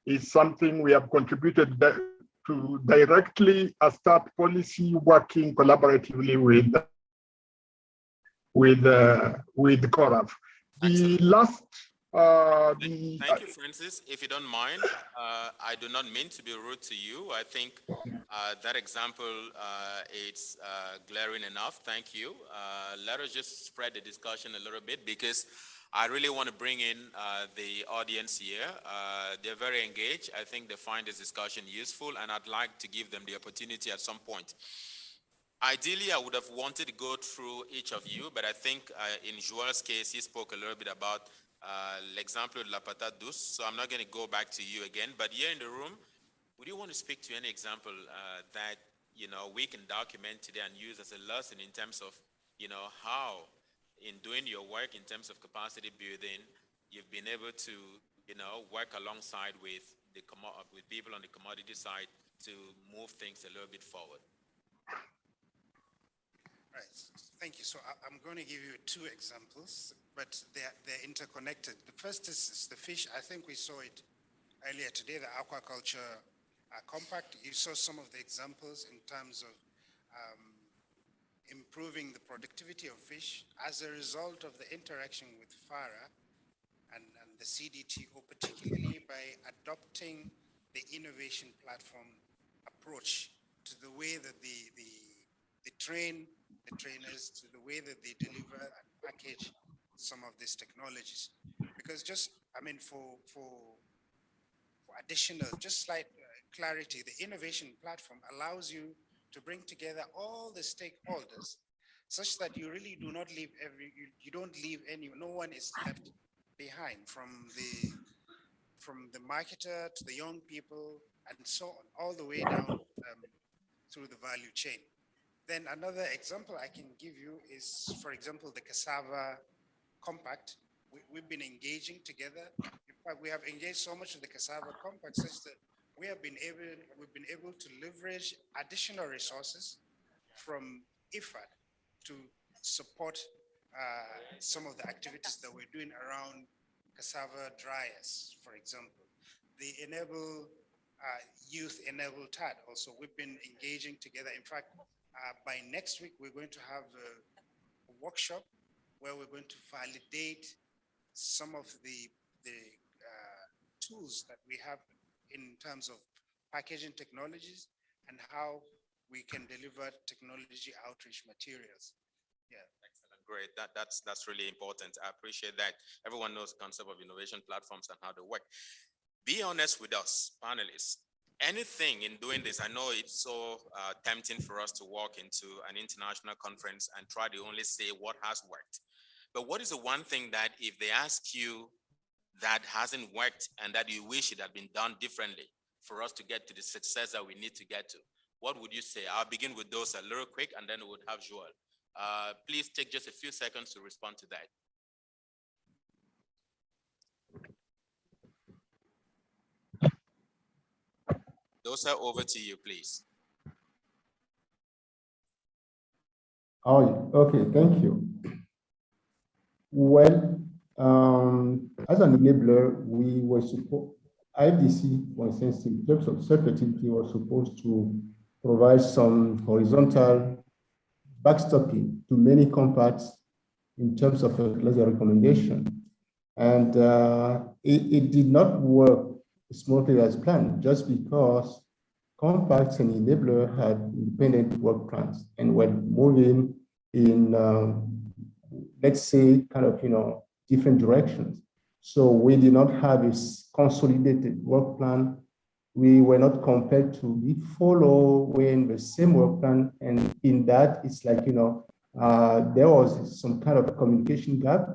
is something we have contributed to directly as TAAT policy, working collaboratively with CORAF. The last Thank you, Francis. If you don't mind, I do not mean to be rude to you. I think that example it's glaring enough. Thank you. Let us just spread the discussion a little bit, because I really want to bring in the audience here. They're very engaged. I think they find this discussion useful, and I'd like to give them the opportunity at some point. Ideally, I would have wanted to go through each of you, but I think in Joel's case, he spoke a little bit about l'exemple de la patate douce, so I'm not going to go back to you again. But here in the room, would you want to speak to any example that we can document today and use as a lesson in terms of how, in doing your work in terms of capacity building, you've been able to work alongside with people on the commodity side to move things a little bit forward? Right, thank you. So I'm going to give you two examples, but they're interconnected. The first is the fish. I think we saw it earlier today, the aquaculture compact. You saw some of the examples in terms of improving the productivity of fish as a result of the interaction with FARA and the CDTO, particularly by adopting the innovation platform approach to the way that they train the trainers, to the way that they deliver and package some of these technologies. because just, I mean, for additional, just slight clarity, the innovation platform allows you to bring together all the stakeholders such that you really do not leave you don't leave no one is left behind, from the marketer to the young people and so on, all the way down through the value chain. Then another example I can give you is, for example, the Cassava Compact. We've been engaging together. In fact, we have engaged so much in the Cassava Compact such that we've been able to leverage additional resources from IFAD to support some of the activities that we're doing around cassava dryers, for example. The youth enable TAAT also, we've been engaging together. In fact, by next week, we're going to have a workshop where we're going to validate some of the tools that we have in terms of packaging technologies and how we can deliver technology outreach materials. Yeah. Excellent, great. That's really important. I appreciate that. Everyone knows the concept of innovation platforms and how they work. Be honest with us, panelists. Anything in doing this, I know it's so tempting for us to walk into an international conference and try to only say what has worked. But what is the one thing that if they ask you that hasn't worked and that you wish it had been done differently for us to get to the success that we need to get to? What would you say? I'll begin with those a little quick and then we would have Joel. Please take just a few seconds to respond to that. Those are over to you, please. Oh, okay, thank you. Well, as an enabler, we were supposed, IFDC, for instance, in terms of self-fertility, was supposed to provide some horizontal backstopping to many compacts in terms of fertilizer recommendation. And it did not work smoothly as planned, just because compacts and enabler had independent work plans and were moving in, let's say, kind of, different directions. So we did not have a consolidated work plan. We were not compelled to be following the same work plan. And in that, it's like, there was some kind of a communication gap.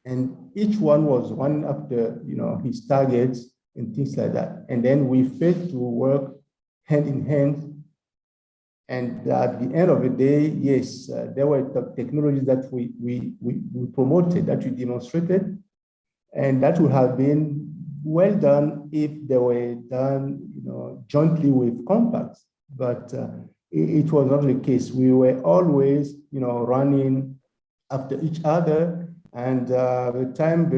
And each one was one after, his targets and things like that. And then we failed to work hand in hand. And at the end of the day, yes, there were technologies that we promoted, that we demonstrated, and that would have been well done if they were done, jointly with compacts. But it was not the case. We were always, running after each other. And the time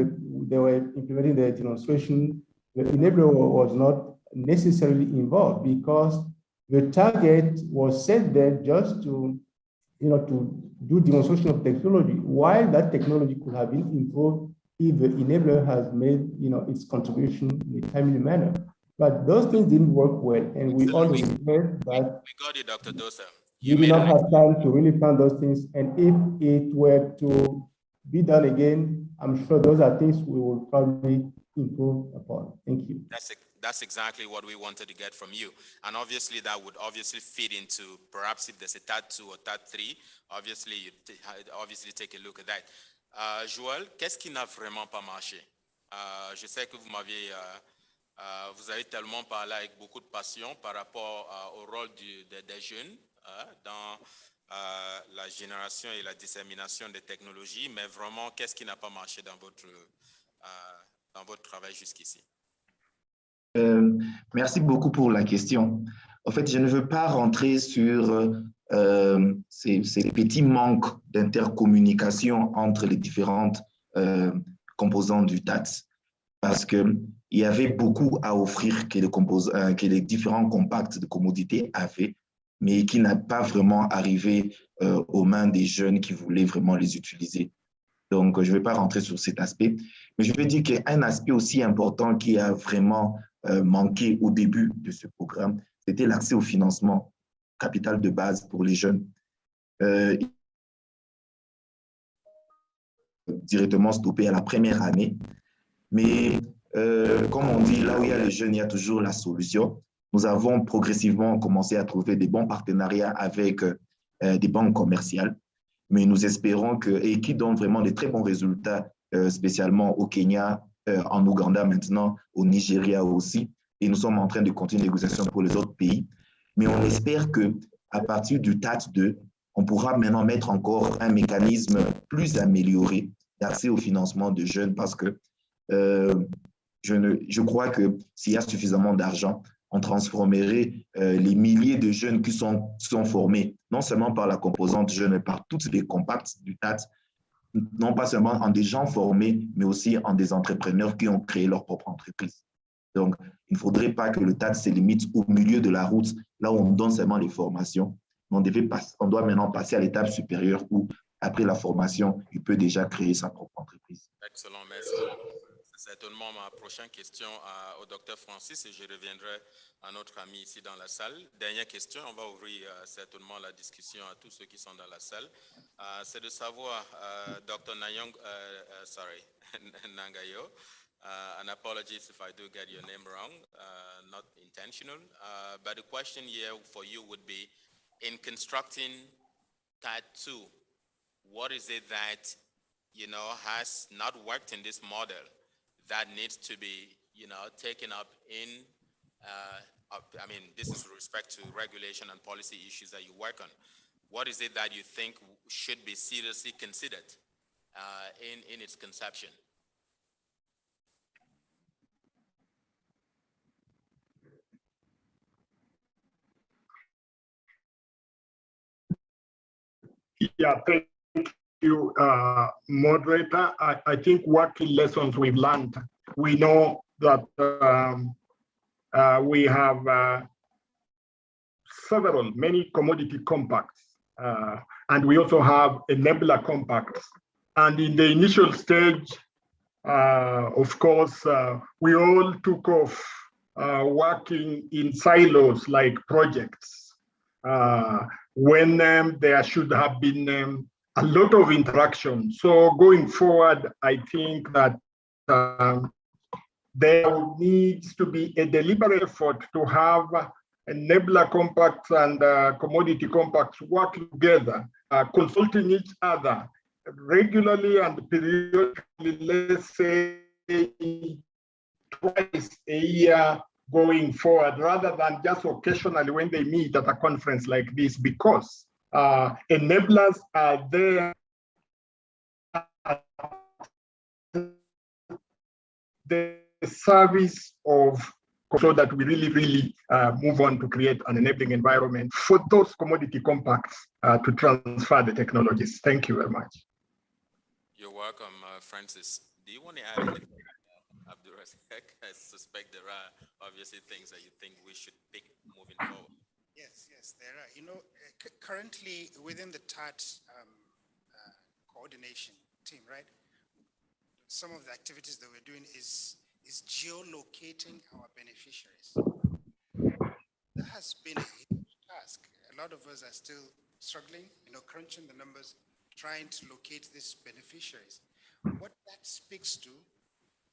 they were implementing the demonstration, the enabler was not necessarily involved because the target was set there just to, to do demonstration of technology, while that technology could have been improved if the enabler has made, its contribution in a timely manner. But those things didn't work well, and we all regret that. We got you, Dr. Dosa. We did not have time to really plan those things, and if it were to be done again, I'm sure those are things we will probably improve upon. Thank you. That's exactly what we wanted to get from you. And obviously that would obviously feed into perhaps if there's a TAAT 2 or TAAT 3, obviously you obviously take a look at that. Joël, qu'est-ce qui n'a vraiment pas marché? Je sais que vous avez tellement parlé avec beaucoup de passion par rapport au rôle des jeunes dans la génération et la dissémination des technologies, mais vraiment, qu'est-ce qui n'a pas marché dans votre travail jusqu'ici? Merci beaucoup pour la question. En fait, je ne veux pas rentrer sur ces petits manques d'intercommunication entre les différentes composantes du TAAT, parce qu'il y avait beaucoup à offrir que les différents compacts de commodités avaient, mais qui n'a pas vraiment arrivé aux mains des jeunes qui voulaient vraiment les utiliser. Donc, je ne vais pas rentrer sur cet aspect, mais je vais dire qu'un aspect aussi important qui a vraiment manqué au début de ce programme, c'était l'accès au financement, capital de base pour les jeunes. Directement stoppé à la première année. Mais comme on dit, là où il y a les jeunes, il y a toujours la solution. Nous avons progressivement commencé à trouver des bons partenariats avec des banques commerciales, mais nous espérons et qui donnent vraiment des très bons résultats, spécialement au Kenya, en Ouganda maintenant, au Nigeria aussi. Et nous sommes en train de continuer les négociations pour les autres pays. Mais on espère qu'à partir du TAAT 2, on pourra maintenant mettre encore un mécanisme plus amélioré d'accès au financement de jeunes parce que je crois que s'il y a suffisamment d'argent, on transformerait les milliers de jeunes qui sont formés, non seulement par la composante jeune, mais par toutes les compacts du TAAT, non pas seulement en des gens formés, mais aussi en des entrepreneurs qui ont créé leur propre entreprise. Donc, il ne faudrait pas que le TAAT se limite au milieu de la route, là où on donne seulement les formations. On doit maintenant passer à l'étape supérieure où, après la formation, il peut déjà créer sa propre entreprise. Excellent, merci beaucoup. C'est certainement ma prochaine question au docteur Francis et je reviendrai à notre ami ici dans la salle. Dernière question, on va ouvrir certainement la discussion à tous ceux qui sont dans la salle. C'est de savoir, Dr. Nangayo, and apologies if I do get your name wrong, not intentional, but the question here for you would be, in constructing TAAT 2, what is it that, has not worked in this model that needs to be, taken up in, this is with respect to regulation and policy issues that you work on. What is it that you think should be seriously considered in its conception? Yeah, thank you, moderator. I think working lessons we've learned, we know that we have many commodity compacts, and we also have enabler compacts. And in the initial stage, of course, we all took off working in silos like projects, when there should have been a lot of interaction. So going forward, I think that there needs to be a deliberate effort to have enabler compacts and commodity compacts work together, consulting each other regularly and periodically, let's say twice a year going forward, rather than just occasionally when they meet at a conference like this, because enablers are there the service of, so that we really move on to create an enabling environment for those commodity compacts to transfer the technologies. Thank you very much. You're welcome, Francis. Do you want to add anything, Abdulrazak? I suspect there are obviously things that you think we should pick moving forward. Yes, there are. Currently within the TAAT coordination team, right? Some of the activities that we're doing is geolocating our beneficiaries. That has been a huge task. A lot of us are still struggling, crunching the numbers, trying to locate these beneficiaries. What that speaks to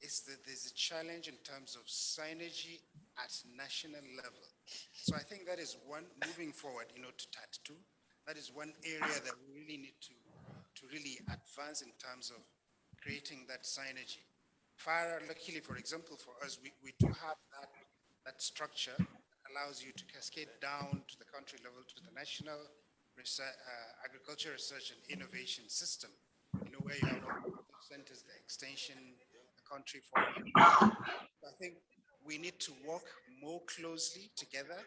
is that there's a challenge in terms of synergy at national level. So I think that is one, moving forward, to TAAT 2, that is one area that we really need to really advance in terms of creating that synergy. Luckily, for example, for us, we do have that structure that allows you to cascade down to the country level, to the national agriculture research and innovation system, where you have centers, the extension, the country forum. I think we need to work more closely together,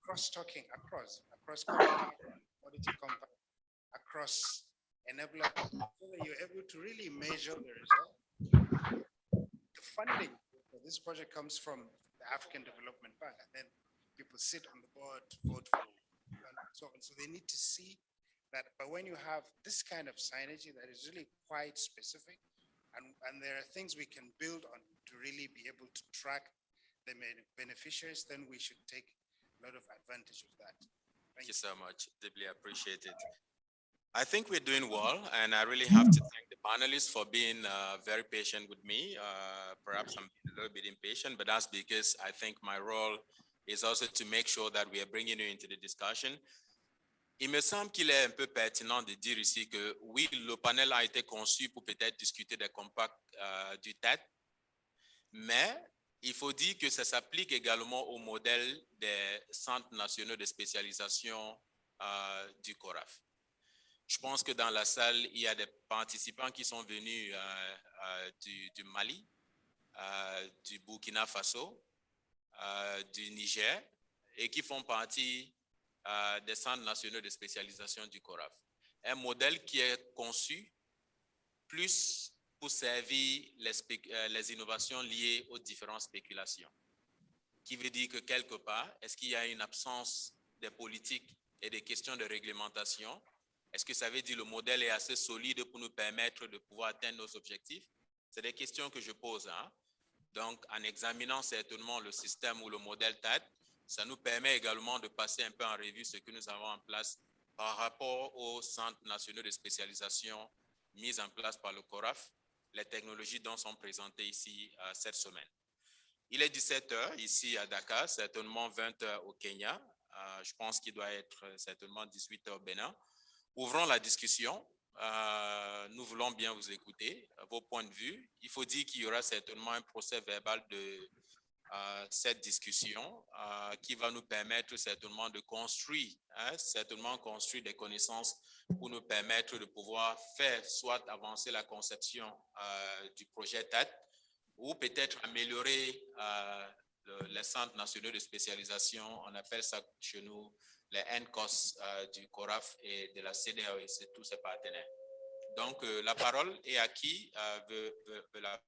cross-talking across commodity compact, across enabler, so that you're able to really measure the result. The funding for this project comes from the African Development Bank, and then people sit on the board to vote for and so on. So they need to see that, but when you have this kind of synergy that is really quite specific, and there are things we can build on to really be able to track the beneficiaries, then we should take a lot of advantage of that. Thank you so much. Deeply appreciate it. I think we're doing well, and I really have to thank the panelists for being very patient with me. Perhaps I'm a little bit impatient, but that's because I think my role is also to make sure that we are bringing you into the discussion. Il me semble qu'il est un peu pertinent de dire ici que oui, le panel a été conçu pour peut-être discuter des compacts du TAAT, mais il faut dire que ça s'applique également au modèle des centres nationaux de spécialisation du CORAF. Je pense que dans la salle, il y a des participants qui sont venus du Mali, du Burkina Faso, du Niger et qui font partie des centres nationaux de spécialisation du CORAF. Un modèle qui est conçu plus pour servir les innovations liées aux différentes spéculations. Qui veut dire que quelque part, est-ce qu'il y a une absence de politique et des questions de réglementation? Est-ce que ça veut dire que le modèle est assez solide pour nous permettre de pouvoir atteindre nos objectifs? C'est des questions que je pose. Hein? Donc, en examinant certainement le système ou le modèle TAAT, ça nous permet également de passer un peu en revue ce que nous avons en place par rapport aux centres nationaux de spécialisation mis en place par le CORAF, les technologies dont sont présentées ici cette semaine. Il est 17h ici à Dakar, certainement 20h au Kenya. Je pense qu'il doit être certainement 18h au Bénin. Ouvrons la discussion. Nous voulons bien vous écouter, vos points de vue. Il faut dire qu'il y aura certainement un procès verbal de cette discussion qui va nous permettre certainement de construire, construire des connaissances pour nous permettre de pouvoir faire soit avancer la conception du projet TAAT ou peut-être améliorer les centres nationaux de spécialisation. On appelle ça chez nous les NCOS du CORAF et de la CEDEAO et tous ses partenaires. Donc, la parole est à qui veut la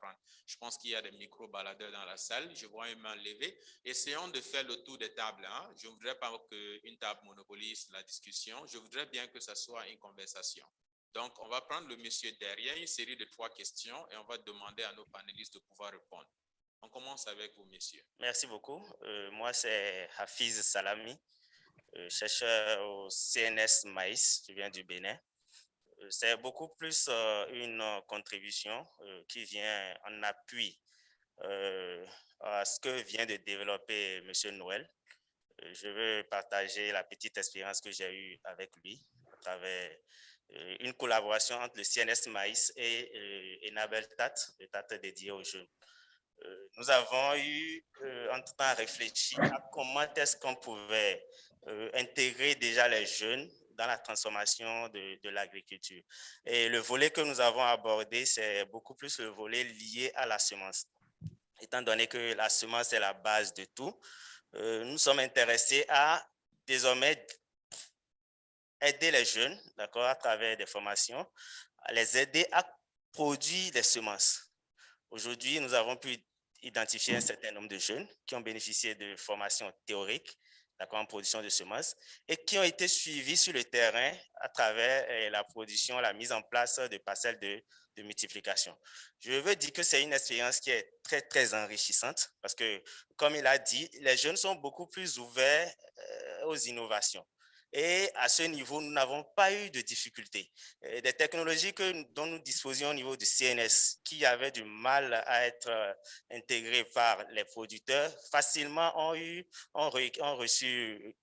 prendre. Je pense qu'il y a des micro-baladeurs dans la salle. Je vois une main levée. Essayons de faire le tour des tables. Hein. Je ne voudrais pas qu'une table monopolise la discussion. Je voudrais bien que ce soit une conversation. Donc, on va prendre le monsieur derrière, une série de 3 questions et on va demander à nos panélistes de pouvoir répondre. On commence avec vous, messieurs. Merci beaucoup. Moi, c'est Hafiz Salami, chercheur au CNS Maïs, je viens du Bénin. C'est beaucoup plus une contribution qui vient en appui à ce que vient de développer M. Noël. Je veux partager la petite expérience que j'ai eue avec lui à travers une collaboration entre le CNS Maïs et Enable TAAT, le TAAT dédié aux jeunes. Nous avons eu entre-temps réfléchi à comment est-ce qu'on pouvait intégrer déjà les jeunes dans la transformation de l'agriculture. Et le volet que nous avons abordé, c'est beaucoup plus le volet lié à la semence. Étant donné que la semence est la base de tout, nous sommes intéressés à désormais aider les jeunes, d'accord, à travers des formations, à les aider à produire des semences. Aujourd'hui, nous avons pu identifier un certain nombre de jeunes qui ont bénéficié de formations théoriques, d'accord, en production de semences, et qui ont été suivis sur le terrain à travers la production, la mise en place de parcelles de multiplication. Je veux dire que c'est une expérience qui est très, très enrichissante parce que, comme il a dit, les jeunes sont beaucoup plus ouverts aux innovations. Et à ce niveau, nous n'avons pas eu de difficultés. Des technologies dont nous disposions au niveau du CNS, qui avaient du mal à être intégrées par les producteurs, facilement ont reçu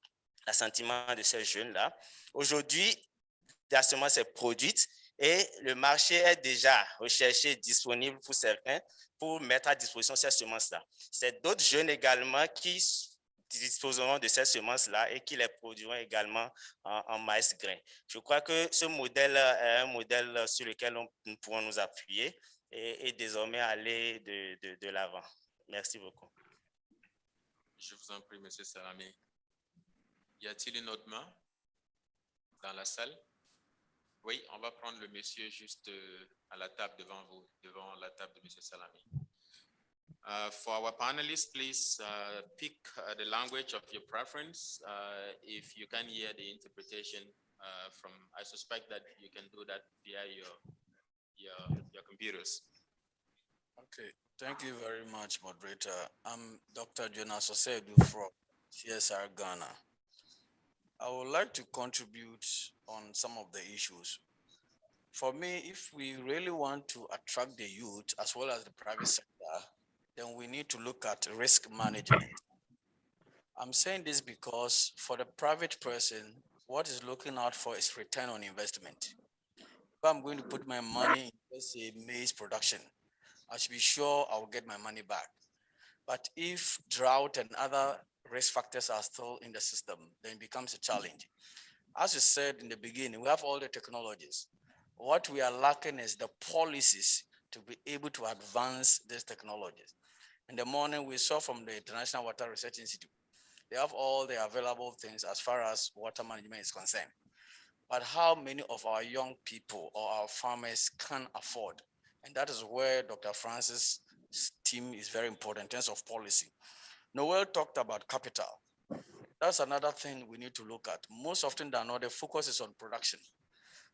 l'assentiment de ces jeunes-là. Aujourd'hui, la semence est produite et le marché est déjà recherché, disponible pour certains, pour mettre à disposition ces semences-là. C'est d'autres jeunes également qui disposeront de ces semences-là et qui les produiront également en maïs grain. Je crois que ce modèle est un modèle sur lequel nous pourrons nous appuyer et désormais aller de l'avant. Merci beaucoup. Je vous en prie, M. Salami. Y a-t-il une autre main dans la salle? Oui, on va prendre le monsieur juste à la table devant vous, devant la table de M. Salami. For our panelists, please pick the language of your preference. If you can hear the interpretation from, I suspect that you can do that via your computers. Okay, thank you very much, moderator. I'm Dr. Jonas Osedu from CSR Ghana. I would like to contribute on some of the issues. For me, if we really want to attract the youth as well as the private sector, then we need to look at risk management. I'm saying this because for the private person, what is looking out for is return on investment. If I'm going to put my money in, let's say, maize production, I should be sure I will get my money back. But if drought and other risk factors are still in the system, then it becomes a challenge. As you said in the beginning, we have all the technologies. What we are lacking is the policies to be able to advance these technologies. In the morning, we saw from the International Water Research Institute, they have all the available things as far as water management is concerned. But how many of our young people or our farmers can afford? And that is where Dr. Francis' team is very important in terms of policy. Noel talked about capital. That's another thing we need to look at. Most often than not, the focus is on production.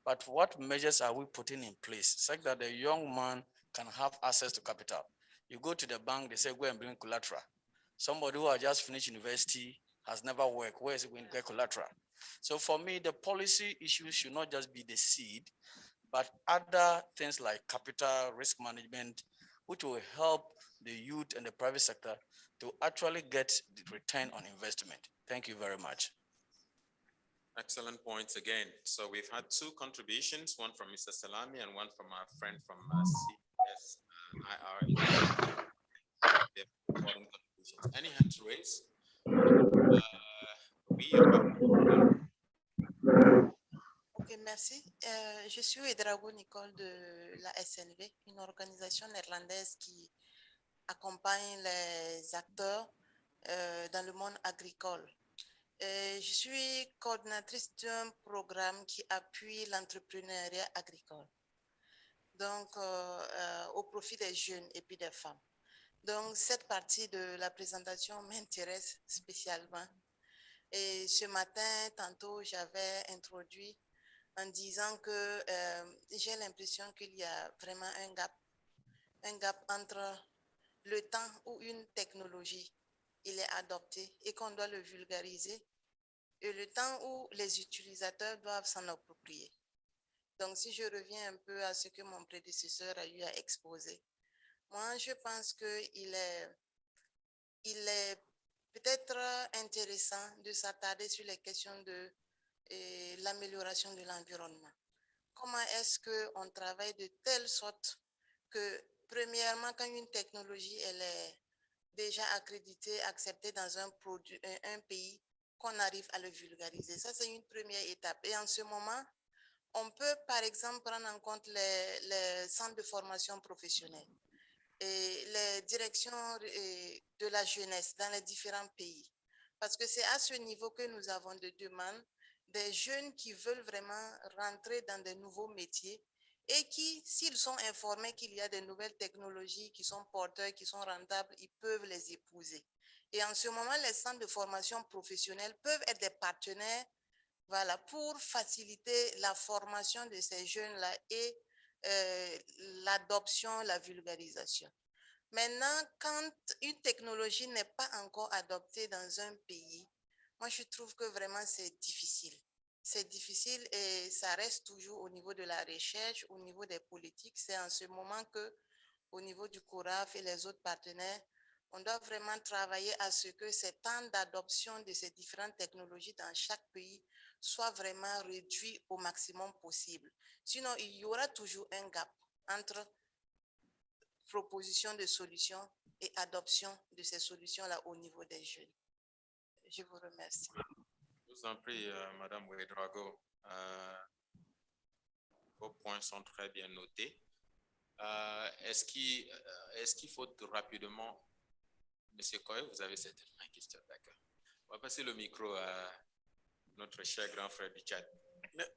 But what measures are we putting in place such that the young man can have access to capital? You go to the bank, they say, go and bring collateral. Somebody who has just finished university has never worked. Where is he going to get collateral? So for me, the policy issue should not just be the seed, but other things like capital, risk management, which will help the youth and the private sector to actually get the return on investment. Thank you very much. Excellent points again. So we've had two contributions, one from Mr. Salami and one from our friend from CSIR. Any hands raised? Ok, merci. Je suis Edrago Nicole de la SNV, une organisation néerlandaise qui accompagne les acteurs dans le monde agricole. Je suis coordinatrice d'un programme qui appuie l'entrepreneuriat agricole, donc au profit des jeunes et puis des femmes. Donc, cette partie de la présentation m'intéresse spécialement. Et ce matin, tantôt, j'avais introduit en disant que j'ai l'impression qu'il y a vraiment un gap entre le temps où une technologie il est adopté et qu'on doit le vulgariser et le temps où les utilisateurs doivent s'en approprier. Donc, si je reviens un peu à ce que mon prédécesseur a eu à exposer, moi, je pense qu'il est peut-être intéressant de s'attarder sur les questions de l'amélioration de l'environnement. Comment est-ce qu'on travaille de telle sorte que, premièrement, quand une technologie elle est déjà accréditée, acceptée dans un pays, qu'on arrive à le vulgariser. Ça, c'est une première étape. Et en ce moment, on peut, par exemple, prendre en compte les centres de formation professionnelle et les directions de la jeunesse dans les différents pays. Parce que c'est à ce niveau que nous avons des demandes des jeunes qui veulent vraiment rentrer dans des nouveaux métiers et qui, s'ils sont informés qu'il y a des nouvelles technologies qui sont porteurs, qui sont rentables, ils peuvent les épouser. Et en ce moment, les centres de formation professionnelle peuvent être des partenaires, voilà, pour faciliter la formation de ces jeunes-là et l'adoption, la vulgarisation. Maintenant, quand une technologie n'est pas encore adoptée dans un pays, moi, je trouve que vraiment c'est difficile. C'est difficile et ça reste toujours au niveau de la recherche, au niveau des politiques. C'est en ce moment que, au niveau du CORAF et les autres partenaires, on doit vraiment travailler à ce que ces temps d'adoption de ces différentes technologies dans chaque pays soient vraiment réduits au maximum possible. Sinon, il y aura toujours un gap entre proposition de solutions et adoption de ces solutions-là au niveau des jeunes. Je vous remercie. Je vous en prie, Madame Ouedraogo. Vos points sont très bien notés. Est-ce qu'il faut rapidement... Monsieur Koye, vous avez certainement une question, d'accord. On va passer le micro à notre cher grand frère du Tchad.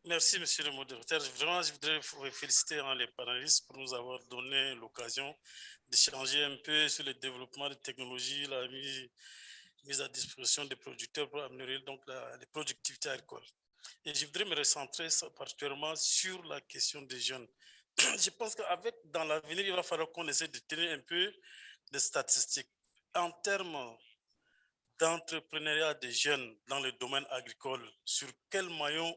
Merci, monsieur le modérateur. Vraiment, je voudrais vous féliciter les panélistes pour nous avoir donné l'occasion d'échanger un peu sur le développement des technologies, la mise à disposition des producteurs pour améliorer donc la productivité agricole. Et je voudrais me recentrer particulièrement sur la question des jeunes. Je pense qu'avec, dans l'avenir, il va falloir qu'on essaie de tenir un peu des statistiques. En termes d'entrepreneuriat des jeunes dans le domaine agricole, sur quels maillons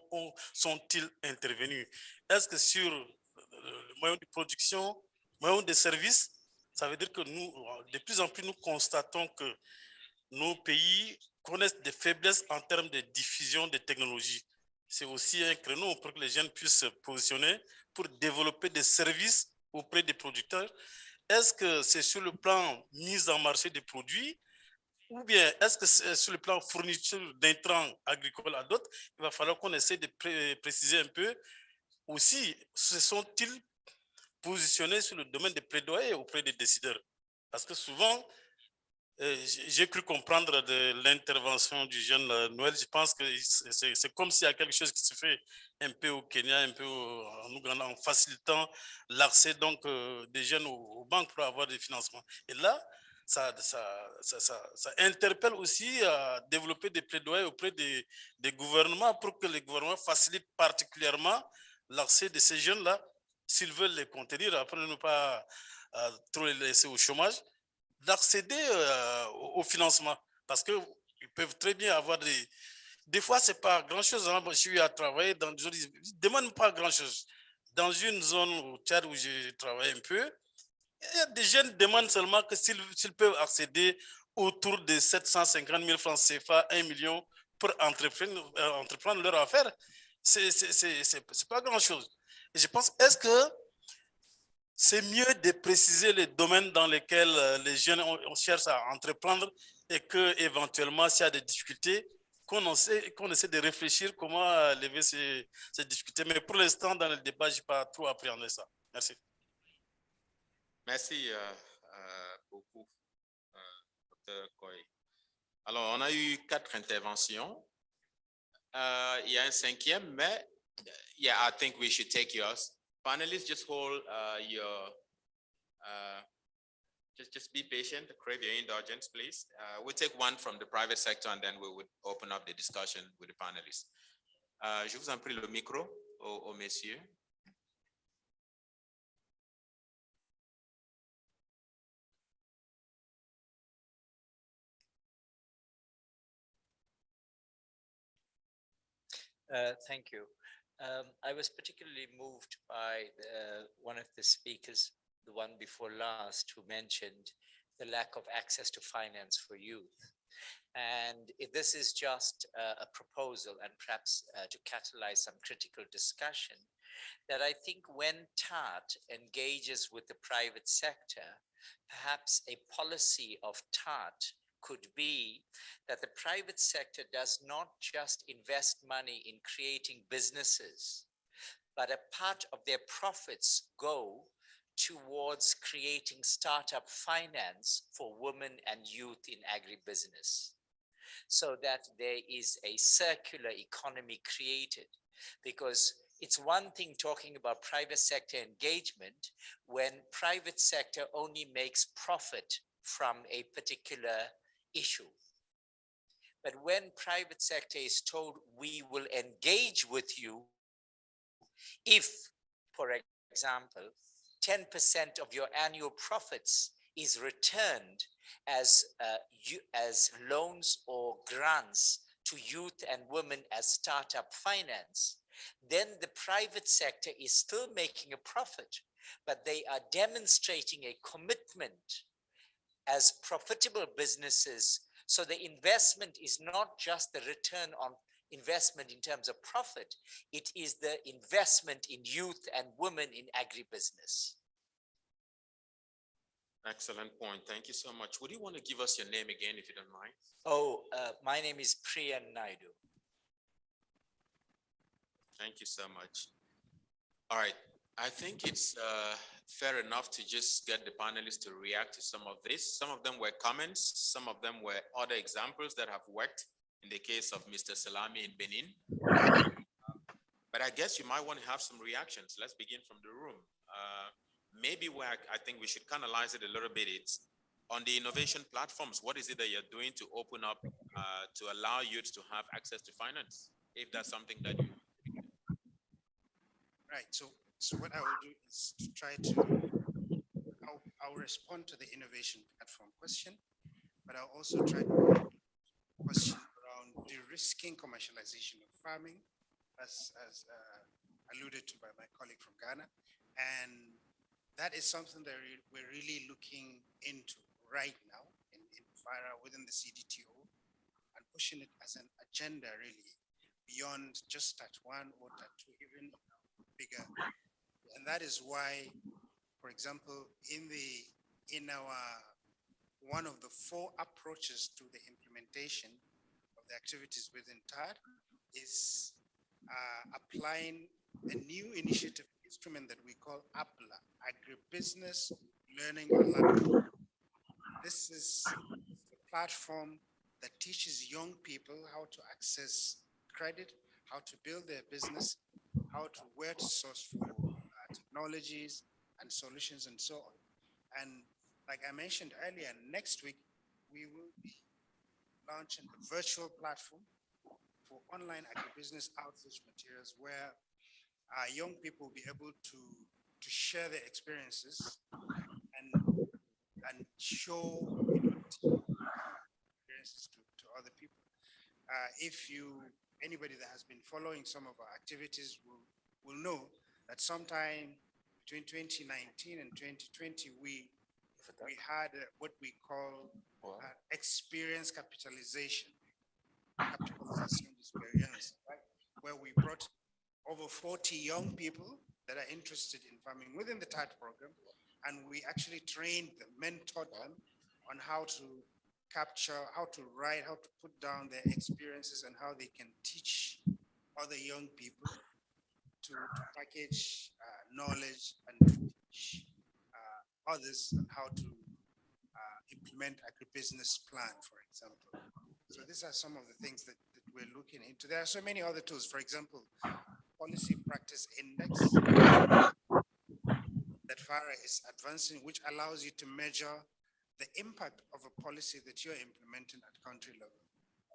sont-ils intervenus? Est-ce que sur le maillon de production, maillon de services? Ça veut dire que nous, de plus en plus, nous constatons que nos pays connaissent des faiblesses en termes de diffusion des technologies. C'est aussi un créneau pour que les jeunes puissent se positionner pour développer des services auprès des producteurs. Est-ce que c'est sur le plan mise en marché des produits ou bien est-ce que c'est sur le plan fourniture d'intrants agricoles à d'autres? Il va falloir qu'on essaie de préciser un peu aussi, se sont-ils positionnés sur le domaine des plaidoyers auprès des décideurs? Parce que souvent, j'ai cru comprendre de l'intervention du jeune Noël, je pense que c'est comme s'il y a quelque chose qui se fait un peu au Kenya, un peu en Ouganda, en facilitant l'accès donc des jeunes aux banques pour avoir des financements. Et là, ça interpelle aussi à développer des plaidoyers auprès des gouvernements pour que les gouvernements facilitent particulièrement l'accès de ces jeunes-là, s'ils veulent les contenir, après ne pas trop les laisser au chômage, d'accéder au financement, parce qu'ils peuvent très bien avoir des fois, c'est pas grand-chose. Hein. Je suis à travailler dans des zones, ils ne demandent pas grand-chose. Dans une zone au Tchad où j'ai travaillé un peu, il y a des jeunes qui demandent seulement que s'ils peuvent accéder autour de 750 000 francs CFA, 1 million, pour entreprendre leur affaire. C'est pas grand-chose. Et je pense, est-ce que c'est mieux de préciser les domaines dans lesquels les jeunes cherchent à entreprendre et que éventuellement, s'il y a des difficultés, qu'on essaie de réfléchir comment lever ces difficultés. Mais pour l'instant, dans le débat, je n'ai pas trop appréhendé ça. Merci. Merci beaucoup, Dr. Koy. Alors, on a eu 4 interventions. Il y a un 5e, mais yeah, I think we should take yours. Panelists, just hold just be patient, crave your indulgence, please. We'll take one from the private sector and then we would open up the discussion with the panelists. Je vous en prie le micro au messieurs. Thank you. I was particularly moved by one of the speakers, the one before last, who mentioned the lack of access to finance for youth. And this is just a proposal, and perhaps to catalyze some critical discussion, that I think when TAAT engages with the private sector, perhaps a policy of TAAT could be that the private sector does not just invest money in creating businesses, but a part of their profits go towards creating startup finance for women and youth in agribusiness, so that there is a circular economy created. Because it's one thing talking about private sector engagement when private sector only makes profit from a particular issue. But when private sector is told, we will engage with you if, for example, 10% of your annual profits is returned as loans or grants to youth and women as startup finance, then the private sector is still making a profit, but they are demonstrating a commitment as profitable businesses. So the investment is not just the return on investment in terms of profit, it is the investment in youth and women in agribusiness. Excellent point. Thank you so much. Would you want to give us your name again, if you don't mind? Oh, my name is Priyan Naidu. Thank you so much. All right. I think it's fair enough to just get the panelists to react to some of this. Some of them were comments. Some of them were other examples that have worked in the case of Mr. Salami in Benin. But I guess you might want to have some reactions. Let's begin from the room. Maybe where I think we should canalize it a little bit, it's on the innovation platforms. What is it that you're doing to open up, to allow youth to have access to finance? If that's something that you... Right, so what I will do is to try to, I'll respond to the innovation platform question, but I'll also try to de-risking commercialization of farming, as alluded to by my colleague from Ghana. And that is something that we're really looking into right now in FARA within the CDTO, and pushing it as an agenda really beyond just TAAT 1 or TAAT 2, even bigger. And that is why, for example, in our one of the 4 approaches to the implementation of the activities within TAAT is applying a new initiative instrument that we call APLA, Agribusiness Learning Alliance. This is a platform that teaches young people how to access credit, how to build their business, where to source for technologies and solutions and so on. And like I mentioned earlier, next week, we will be launching a virtual platform for online agribusiness outreach materials where young people will be able to share their experiences and show experiences to other people. Anybody that has been following some of our activities will know that sometime between 2019 and 2020, we had what we call experience capitalization experience, right? Where we brought over 40 young people that are interested in farming within the TAAT program, and we actually trained them, mentored them on how to capture, how to write, how to put down their experiences, and how they can teach other young people to package knowledge and to teach others on how to implement agribusiness plan, for example. So these are some of the things that we're looking into. There are so many other tools, for example, Policy Practice Index that FARA is advancing, which allows you to measure the impact of a policy that you're implementing at country level.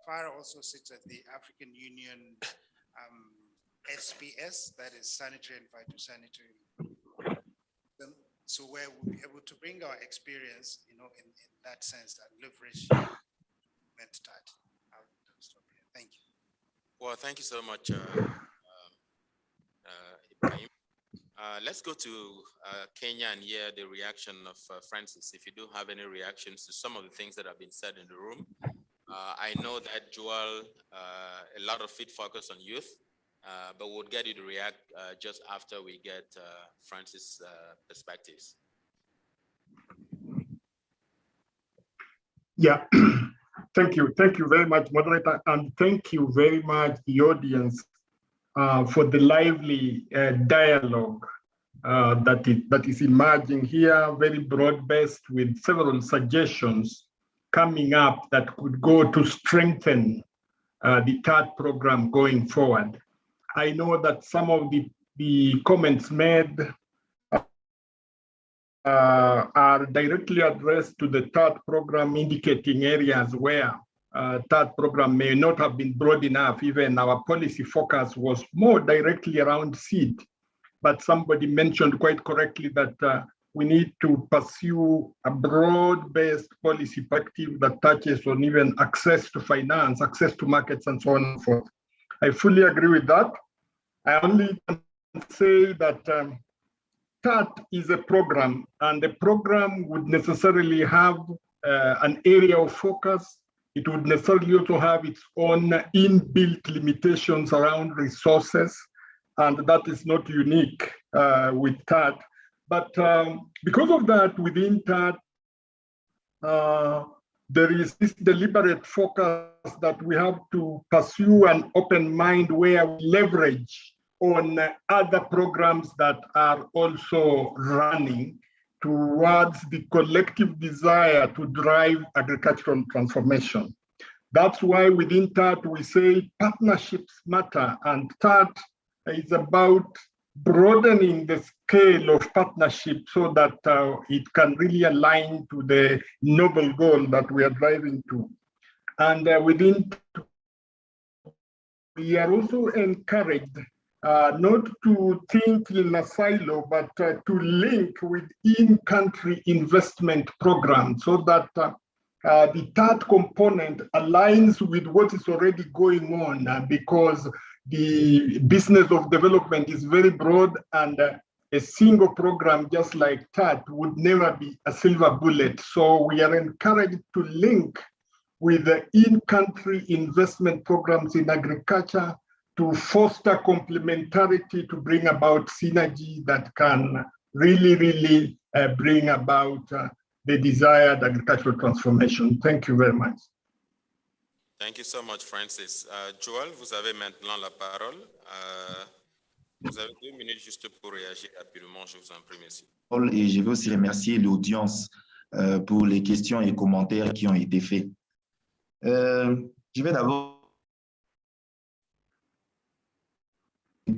FARA also sits at the African Union SPS, that is sanitary and phytosanitary. So where we'll be able to bring our experience, in that sense, and leverage TAAT. I'll stop here. Thank you. Well, thank you so much, Ibrahim. Let's go to Kenya and hear the reaction of Francis. If you do have any reactions to some of the things that have been said in the room. I know that Joel, a lot of it focus on youth, but we'll get you to react just after we get Francis' perspectives. Yeah, thank you very much, moderator, and thank you very much, the audience, for the lively dialogue that is emerging here, very broad-based, with several suggestions coming up that could go to strengthen the TAAT program going forward. I know that some of the comments made are directly addressed to the TAAT program, indicating areas where TAAT program may not have been broad enough. Even our policy focus was more directly around seed. But somebody mentioned quite correctly that we need to pursue a broad-based policy perspective that touches on even access to finance, access to markets, and so on and so forth. I fully agree with that. I only can say that TAAT is a program, and the program would necessarily have an area of focus. It would necessarily also have its own inbuilt limitations around resources, and that is not unique with TAAT. But because of that, within TAAT, there is this deliberate focus that we have to pursue an open mind where we leverage on other programs that are also running towards the collective desire to drive agricultural transformation. That's why within TAAT we say partnerships matter, and TAAT is about broadening the scale of partnership so that it can really align to the noble goal that we are driving to. And within, we are also encouraged not to think in a silo, but to link with in-country investment programs so that the TAAT component aligns with what is already going on because the business of development is very broad, and a single program just like TAAT would never be a silver bullet. So we are encouraged to link with the in-country investment programs in agriculture to foster complementarity, to bring about synergy that can really bring about the desired agricultural transformation. Thank you very much. Thank you so much, Francis. Joël, vous avez maintenant la parole. Vous avez 2 minutes juste pour réagir rapidement, je vous en prie, monsieur. Et je veux aussi remercier l'audience pour les questions et commentaires qui ont été faits. Je vais d'abord,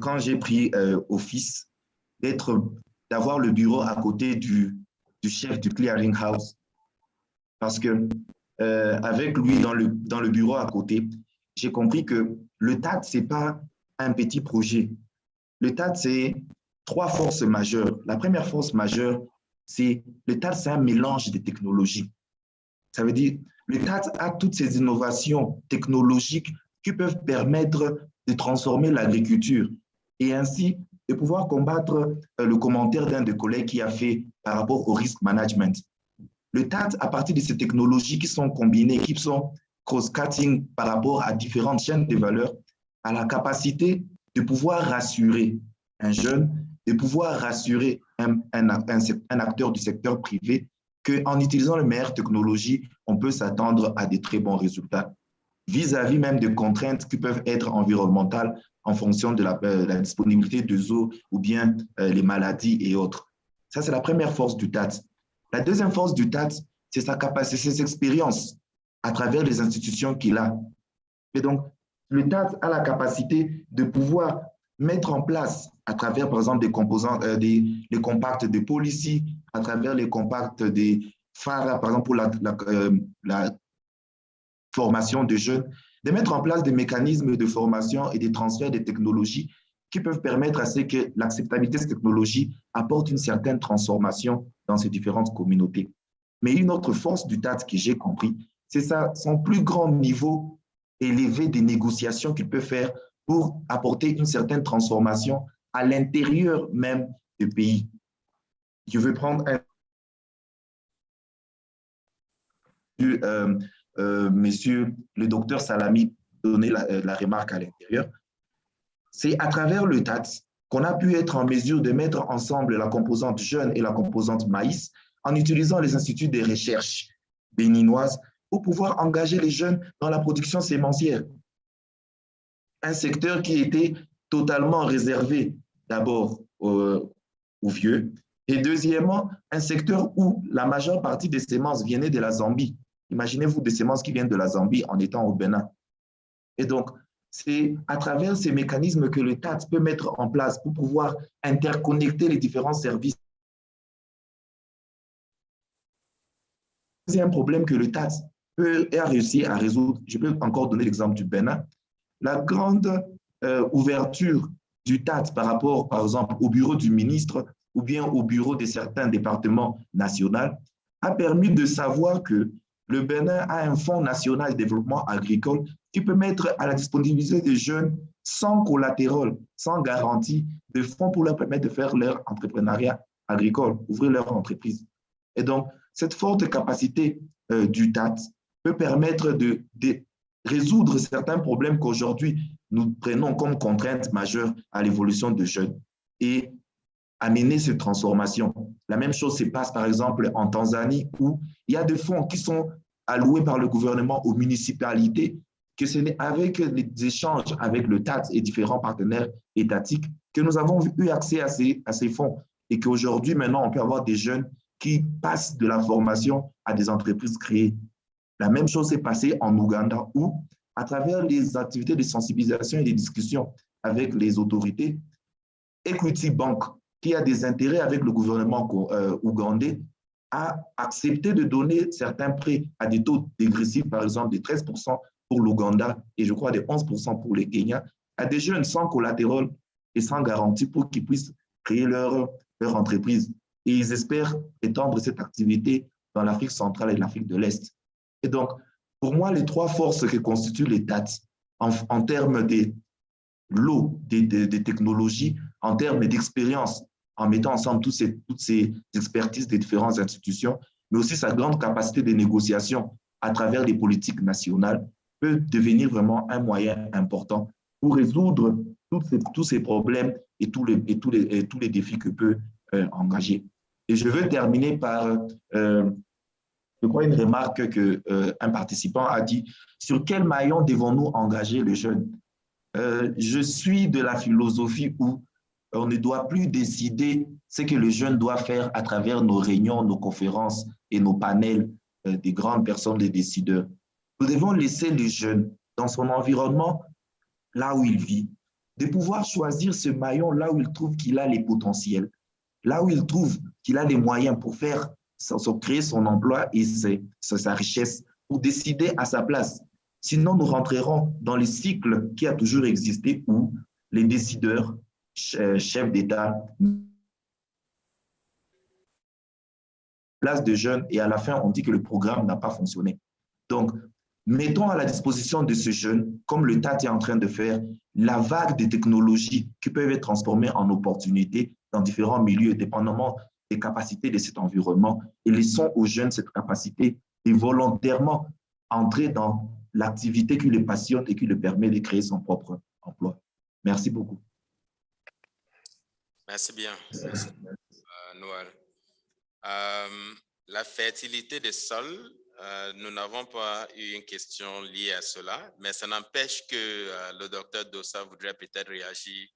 quand j'ai pris office, d'avoir le bureau à côté du chef du clearing house, parce que avec lui dans le bureau à côté, j'ai compris que le TAAT, ce n'est pas un petit projet. Le TAAT, c'est 3 forces majeures. La première force majeure, c'est le TAAT, c'est un mélange de technologies. Ça veut dire, le TAAT a toutes ces innovations technologiques qui peuvent permettre de transformer l'agriculture et ainsi de pouvoir combattre le commentaire d'un des collègues qui a fait par rapport au risk management. Le TAAT, à partir de ces technologies qui sont combinées, qui sont cross-cutting par rapport à différentes chaînes de valeur, a la capacité de pouvoir rassurer un jeune, de pouvoir rassurer un acteur du secteur privé qu'en utilisant les meilleures technologies, on peut s'attendre à des très bons résultats vis-à-vis même de contraintes qui peuvent être environnementales en fonction de la disponibilité de eau ou bien les maladies et autres. Ça, c'est la première force du TAAT. La deuxième force du TAAT, c'est sa capacité, ses expériences à travers les institutions qu'il a. Et donc, le TAAT a la capacité de pouvoir mettre en place, à travers, par exemple, des composants, les compacts de policy, à travers les compacts des FARA, par exemple, pour la formation de jeunes, de mettre en place des mécanismes de formation et de transfert de technologies qui peuvent permettre à ce que l'acceptabilité de ces technologies apporte une certaine transformation dans ces différentes communautés. Mais une autre force du TAAT que j'ai compris, c'est son plus grand niveau élevé des négociations qu'il peut faire pour apporter une certaine transformation à l'intérieur même du pays. Je veux prendre monsieur le docteur Salami donner la remarque à l'intérieur. C'est à travers le TAAT qu'on a pu être en mesure de mettre ensemble la composante jeune et la composante maïs en utilisant les instituts de recherche béninoises pour pouvoir engager les jeunes dans la production sémencière. Un secteur qui était totalement réservé d'abord aux vieux et deuxièmement, un secteur où la majeure partie des semences venaient de la Zambie. Imaginez-vous des semences qui viennent de la Zambie en étant au Bénin. Et donc, c'est à travers ces mécanismes que le TAAT peut mettre en place pour pouvoir interconnecter les différents services. C'est un problème que le TAAT a réussi à résoudre. Je peux encore donner l'exemple du Bénin. La grande ouverture du TAAT par rapport, par exemple, au bureau du ministre ou bien au bureau de certains départements nationaux a permis de savoir que le Bénin a un fonds national de développement agricole qui peut mettre à la disponibilité des jeunes sans collatéral, sans garantie de fonds pour leur permettre de faire leur entrepreneuriat agricole, ouvrir leur entreprise. Et donc, cette forte capacité du TAAT peut permettre de résoudre certains problèmes qu'aujourd'hui nous prenons comme contraintes majeures à l'évolution de jeunes et amener cette transformation. La même chose se passe par exemple en Tanzanie où il y a des fonds qui sont alloués par le gouvernement aux municipalités, que ce n'est avec les échanges avec le TAAT et différents partenaires étatiques que nous avons eu accès à ces fonds et qu'aujourd'hui maintenant on peut avoir des jeunes qui passent de la formation à des entreprises créées. La même chose s'est passée en Ouganda où, à travers les activités de sensibilisation et de discussions avec les autorités, Equity Bank, qui a des intérêts avec le gouvernement ougandais, a accepté de donner certains prêts à des taux dégressifs, par exemple de 13% pour l'Ouganda et je crois de 11% pour le Kenya, à des jeunes sans collatéral et sans garantie pour qu'ils puissent créer leur entreprise. Et ils espèrent étendre cette activité dans l'Afrique centrale et l'Afrique de l'Est. Et donc, pour moi, les trois forces que constituent les TAAT en termes de l'eau, des technologies, en termes d'expérience, en mettant ensemble toutes ces expertises des différentes institutions, mais aussi sa grande capacité de négociation à travers les politiques nationales, peut devenir vraiment un moyen important pour résoudre tous ces problèmes et tous les défis que peut engager. Et je veux terminer par, je crois, une remarque qu'un participant a dit, sur quel maillon devons-nous engager les jeunes? Je suis de la philosophie où on ne doit plus décider ce que les jeunes doivent faire à travers nos réunions, nos conférences et nos panels des grandes personnes, des décideurs. Nous devons laisser les jeunes dans son environnement, là où il vit, de pouvoir choisir ce maillon là où il trouve qu'il a les potentiels, là où il trouve qu'il a les moyens pour faire, créer son emploi et sa richesse, pour décider à sa place. Sinon, nous rentrerons dans le cycle qui a toujours existé où les décideurs, chefs d'État, place de jeunes et à la fin, on dit que le programme n'a pas fonctionné. Donc, mettons à la disposition de ces jeunes, comme le TAAT est en train de faire, la vague de technologies qui peuvent être transformées en opportunités dans différents milieux, dépendamment des capacités de cet environnement, et laissons aux jeunes cette capacité de volontairement entrer dans l'activité qui les passionne et qui leur permet de créer son propre emploi. Merci beaucoup. Merci bien, Noël. La fertilité des sols, nous n'avons pas eu une question liée à cela, mais ça n'empêche que le docteur Dossa voudrait peut-être réagir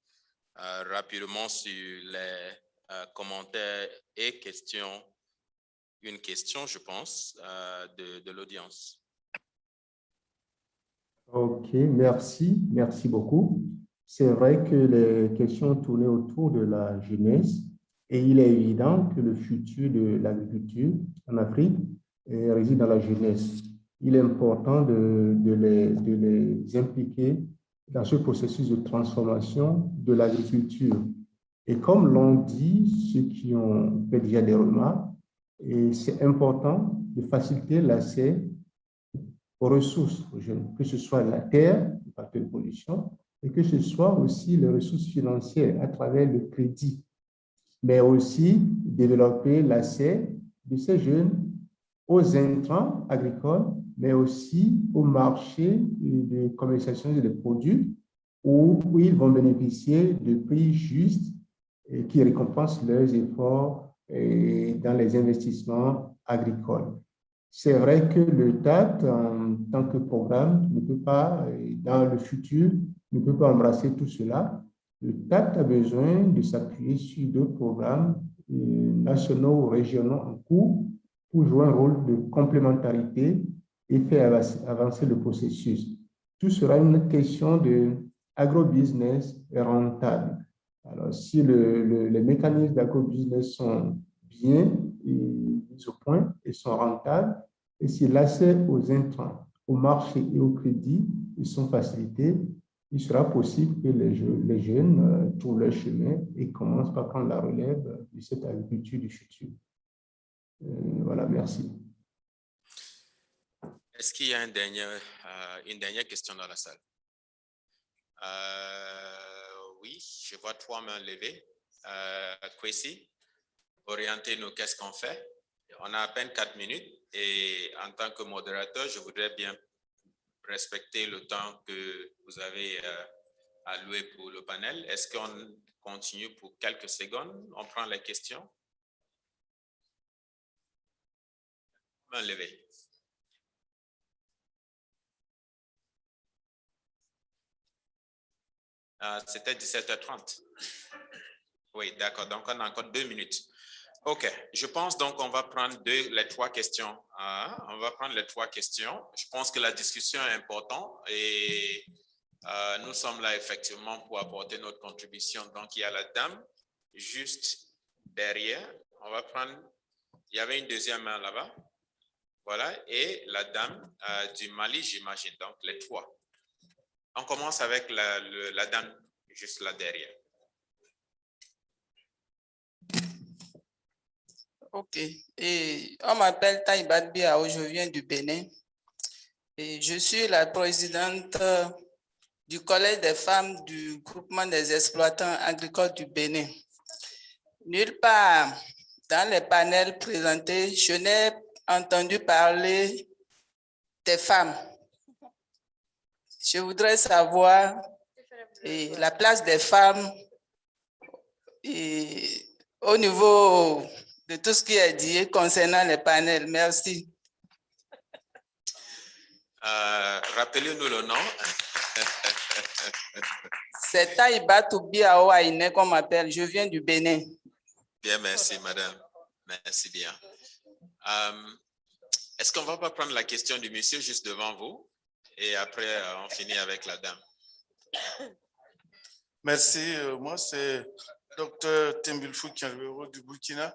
rapidement sur les commentaires et questions. Une question, je pense, de l'audience. Ok, merci beaucoup. C'est vrai que les questions tournaient autour de la jeunesse et il est évident que le futur de l'agriculture en Afrique réside dans la jeunesse. Il est important de les impliquer dans ce processus de transformation de l'agriculture. Et comme l'ont dit ceux qui ont fait déjà des remarques, c'est important de faciliter l'accès aux ressources aux jeunes, que ce soit la terre, le facteur de pollution, et que ce soit aussi les ressources financières à travers le crédit, mais aussi développer l'accès de ces jeunes aux intrants agricoles, mais aussi au marché de commercialisation des produits où ils vont bénéficier de prix justes et qui récompensent leurs efforts dans les investissements agricoles. C'est vrai que le TAAT, en tant que programme, ne peut pas, dans le futur, ne peut pas embrasser tout cela. Le TAAT a besoin de s'appuyer sur d'autres programmes nationaux ou régionaux en cours pour jouer un rôle de complémentarité et faire avancer le processus. Tout sera une question d'agrobusiness rentable. Alors, si les mécanismes d'agrobusiness sont bien mis au point et sont rentables, et si l'accès aux intrants, au marché et au crédit sont facilités, il sera possible que les jeunes trouvent leur chemin et commencent par prendre la relève de cette agriculture du futur. Voilà, merci. Est-ce qu'il y a une dernière question dans la salle? Oui, je vois 3 mains levées. Kwesi, orientez-nous, qu'est-ce qu'on fait? On a à peine 4 minutes et en tant que modérateur, je voudrais bien respecter le temps que vous avez alloué pour le panel. Est-ce qu'on continue pour quelques secondes? On prend les questions. Main levée. C'était 17h30. Oui, d'accord. Donc, on a encore 2 minutes. OK. Je pense donc qu'on va prendre les 3 questions. On va prendre les 3 questions. Je pense que la discussion est importante et nous sommes là effectivement pour apporter notre contribution. Donc, il y a la dame juste derrière. On va prendre, il y avait une deuxième main là-bas. Voilà. Et la dame du Mali, j'imagine. Donc, les 3. On commence avec la dame juste là derrière. Ok. Et on m'appelle Taïbad Biao, je viens du Bénin. Et je suis la présidente du Collège des femmes du groupement des exploitants agricoles du Bénin. Nulle part dans les panels présentés, je n'ai entendu parler des femmes. Je voudrais savoir la place des femmes au niveau de tout ce qui est dit concernant les panels. Merci. Rappelez-nous le nom. C'est Taïba Toubia Ouaïne qu'on m'appelle. Je viens du Bénin. Bien, merci, madame. Merci bien. Est-ce qu'on ne va pas prendre la question du monsieur juste devant vous et après on finit avec la dame? Merci. Moi, c'est Dr Tembilfou Kianwero du Burkina.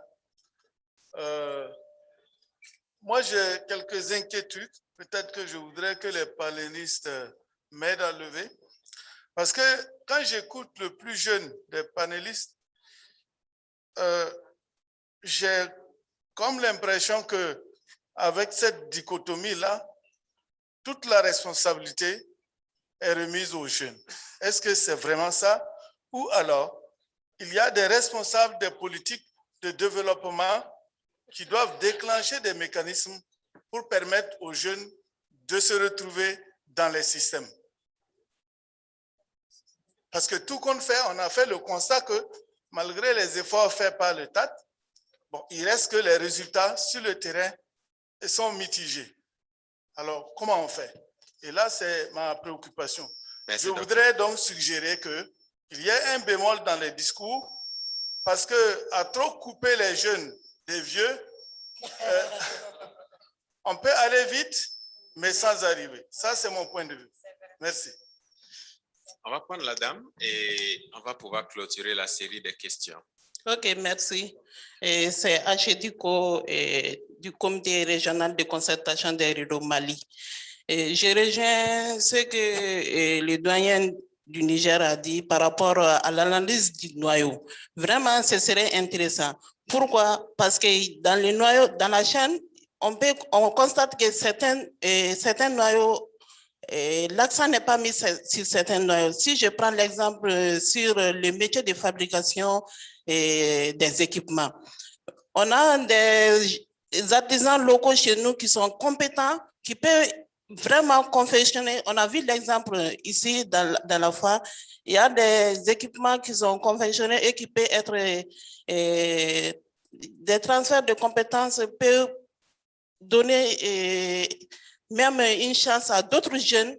Moi, j'ai quelques inquiétudes. Peut-être que je voudrais que les panélistes m'aident à lever. Parce que quand j'écoute le plus jeune des panélistes, j'ai comme l'impression que avec cette dichotomie-là, toute la responsabilité est remise aux jeunes. Est-ce que c'est vraiment ça? Ou alors, il y a des responsables des politiques de développement qui doivent déclencher des mécanismes pour permettre aux jeunes de se retrouver dans les systèmes. Parce que tout compte fait, on a fait le constat que malgré les efforts faits par le TAAT, bon, il reste que les résultats sur le terrain sont mitigés. Alors, comment on fait? Et là, c'est ma préoccupation. Je voudrais donc suggérer qu'il y ait un bémol dans les discours parce qu'à trop couper les jeunes des vieux, on peut aller vite, mais sans arriver. Ça, c'est mon point de vue. Merci. On va prendre la dame et on va pouvoir clôturer la série de questions. Ok, merci. C'est Hachediko du comité régional de concertation des rideaux Mali. Je rejoins ce que le doyen du Niger a dit par rapport à l'analyse du noyau. Vraiment, ce serait intéressant. Pourquoi? Parce que dans le noyau, dans la chaîne, on constate que certains noyaux, l'accent n'est pas mis sur certains noyaux. Si je prends l'exemple sur le métier de fabrication des équipements, on a des artisans locaux chez nous qui sont compétents, qui peuvent vraiment confectionner. On a vu l'exemple ici dans la foire. Il y a des équipements qui sont confectionnés et qui peuvent être des transferts de compétences, peuvent donner même une chance à d'autres jeunes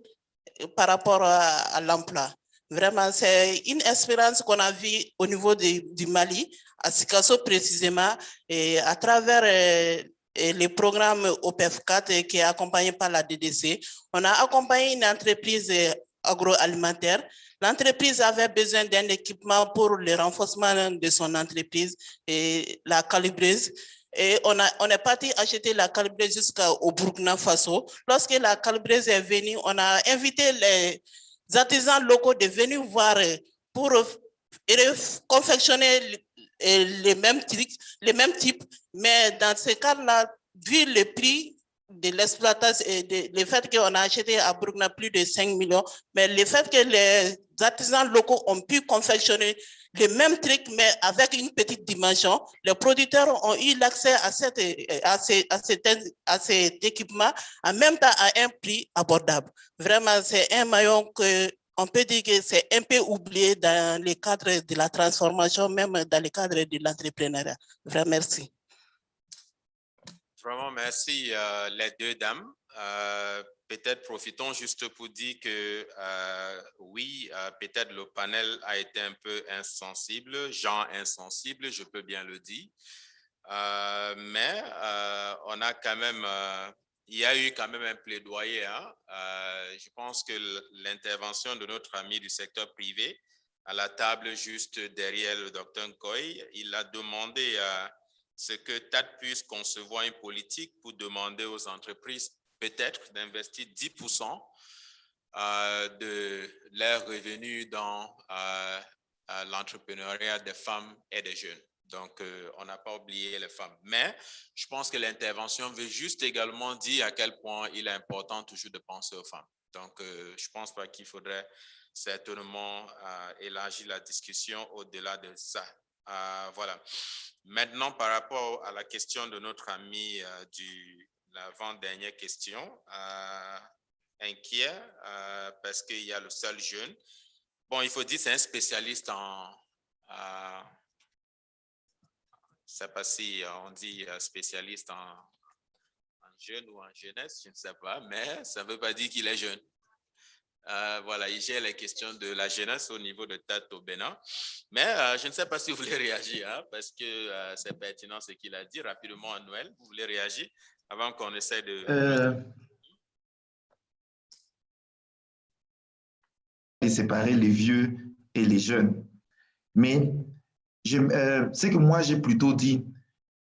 par rapport à l'emploi. Vraiment, c'est une espérance qu'on a vue au niveau du Mali, à Sikasso précisément, et à travers les programmes OPEF4 qui est accompagné par la DDC. On a accompagné une entreprise agroalimentaire. L'entreprise avait besoin d'un équipement pour le renforcement de son entreprise et la calibreuse. Et on est parti acheter la calibreuse jusqu'au Burkina Faso. Lorsque la calibreuse est venue, on a invité les artisans locaux de venir voir pour confectionner les mêmes types, mais dans ce cas-là, vu le prix de l'exploitation et le fait qu'on a acheté à Burkina plus de 5 millions, mais le fait que les artisans locaux ont pu confectionner les mêmes trucs, mais avec une petite dimension, les producteurs ont eu l'accès à cet équipement, en même temps à un prix abordable. Vraiment, c'est un maillon que on peut dire que c'est un peu oublié dans le cadre de la transformation, même dans le cadre de l'entrepreneuriat. Vraiment, merci. Vraiment, merci les deux dames. Peut-être profitons juste pour dire que oui, peut-être le panel a été un peu insensible, genre insensible, je peux bien le dire. Mais on a quand même, il y a eu quand même un plaidoyer. Hein? Je pense que l'intervention de notre ami du secteur privé à la table juste derrière le docteur Nkoy, il a demandé ce que TAAT puisse concevoir une politique pour demander aux entreprises peut-être d'investir 10% de leurs revenus dans l'entrepreneuriat des femmes et des jeunes. Donc, on n'a pas oublié les femmes. Mais je pense que l'intervention veut juste également dire à quel point il est important toujours de penser aux femmes. Donc, je ne pense pas qu'il faudrait certainement élargir la discussion au-delà de ça. Voilà. Maintenant, par rapport à la question de notre ami du l'avant-dernière question, inquiet parce qu'il y a le seul jeune. Bon, il faut dire que c'est un spécialiste en... je ne sais pas si on dit spécialiste en jeune ou en jeunesse, je ne sais pas, mais ça ne veut pas dire qu'il est jeune. Voilà, il gère les questions de la jeunesse au niveau de TAAT au Bénin. Mais je ne sais pas si vous voulez réagir, hein, parce que c'est pertinent ce qu'il a dit rapidement à Noël. Vous voulez réagir avant qu'on essaie de... De séparer les vieux et les jeunes. Mais ce que moi j'ai plutôt dit,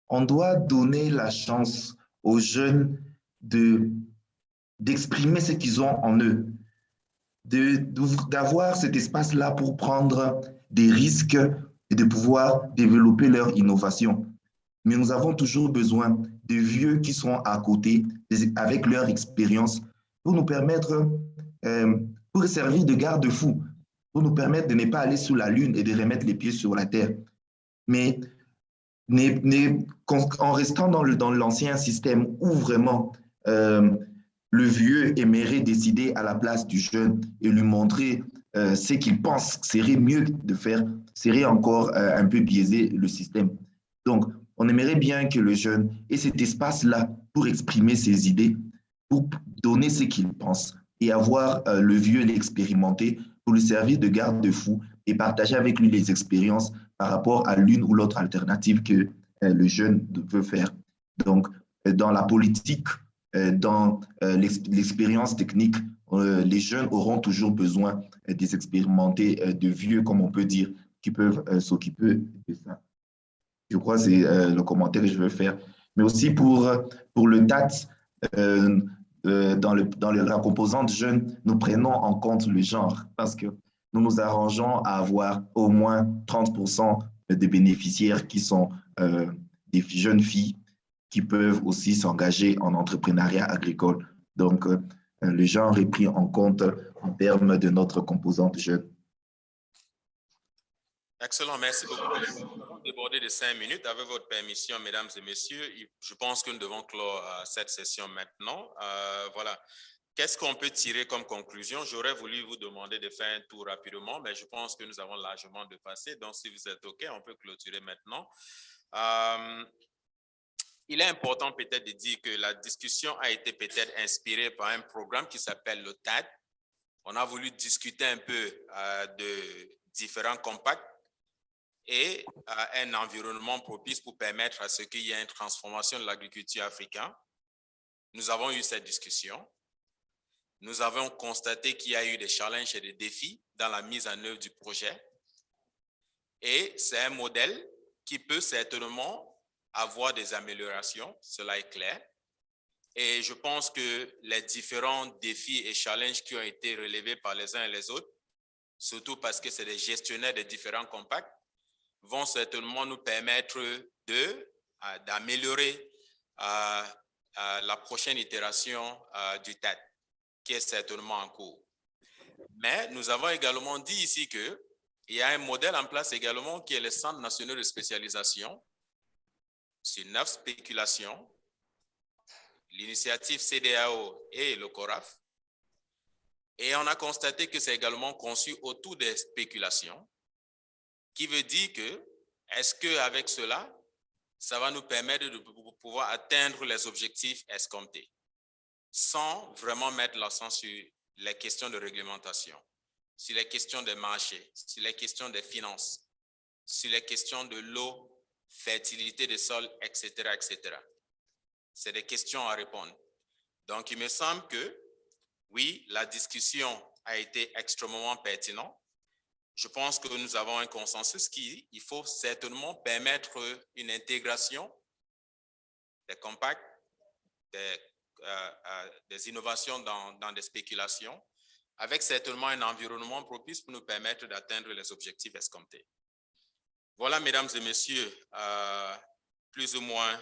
on doit donner la chance aux jeunes d'exprimer ce qu'ils ont en eux, d'avoir cet espace-là pour prendre des risques et de pouvoir développer leur innovation. Mais nous avons toujours besoin de vieux qui sont à côté, avec leur expérience, pour nous permettre, pour servir de garde-fou, pour nous permettre de ne pas aller sous la lune et de remettre les pieds sur la terre. Mais en restant dans l'ancien système où vraiment le vieux aimerait décider à la place du jeune et lui montrer ce qu'il pense serait mieux de faire, serait encore un peu biaisé le système. Donc, on aimerait bien que le jeune ait cet espace-là pour exprimer ses idées, pour donner ce qu'il pense et avoir le vieux l'expérimenter pour lui servir de garde-fou et partager avec lui les expériences par rapport à l'une ou l'autre alternative que le jeune veut faire. Donc, dans la politique, dans l'expérience technique, les jeunes auront toujours besoin des expérimentés de vieux, comme on peut dire, qui peuvent s'occuper de ça. Je crois que c'est le commentaire que je veux faire. Mais aussi pour le TAAT, dans la composante jeune, nous prenons en compte le genre parce que nous nous arrangeons à avoir au moins 30% des bénéficiaires qui sont des jeunes filles qui peuvent aussi s'engager en entrepreneuriat agricole. Donc, le genre est pris en compte en termes de notre composante jeune. Excellent, merci beaucoup. Nous avons débordé de 5 minutes. Avec votre permission, mesdames et messieurs, je pense que nous devons clore cette session maintenant. Voilà. Qu'est-ce qu'on peut tirer comme conclusion? J'aurais voulu vous demander de faire un tour rapidement, mais je pense que nous avons largement dépassé. Donc, si vous êtes OK, on peut clôturer maintenant. Il est important peut-être de dire que la discussion a été peut-être inspirée par un programme qui s'appelle le TAAT. On a voulu discuter un peu de différents compacts et un environnement propice pour permettre à ce qu'il y ait une transformation de l'agriculture africaine. Nous avons eu cette discussion. Nous avons constaté qu'il y a eu des challenges et des défis dans la mise en œuvre du projet. Et c'est un modèle qui peut certainement avoir des améliorations, cela est clair. Et je pense que les différents défis et challenges qui ont été relevés par les uns et les autres, surtout parce que c'est des gestionnaires de différents compacts, vont certainement nous permettre d'améliorer la prochaine itération du TAAT, qui est certainement en cours. Mais nous avons également dit ici qu'il y a un modèle en place également qui est le Centre national de spécialisation sur 9 spéculations, l'initiative CDAO et le CORAF. Et on a constaté que c'est également conçu autour des spéculations, qui veut dire que, est-ce qu'avec cela, ça va nous permettre de pouvoir atteindre les objectifs escomptés, sans vraiment mettre l'accent sur les questions de réglementation, sur les questions des marchés, sur les questions des finances, sur les questions de l'eau, fertilité des sols, etc., etc. C'est des questions à répondre. Donc, il me semble que, oui, la discussion a été extrêmement pertinente. Je pense que nous avons un consensus il faut certainement permettre une intégration des compacts, des innovations dans des spéculations, avec certainement un environnement propice pour nous permettre d'atteindre les objectifs escomptés. Voilà, mesdames et messieurs, plus ou moins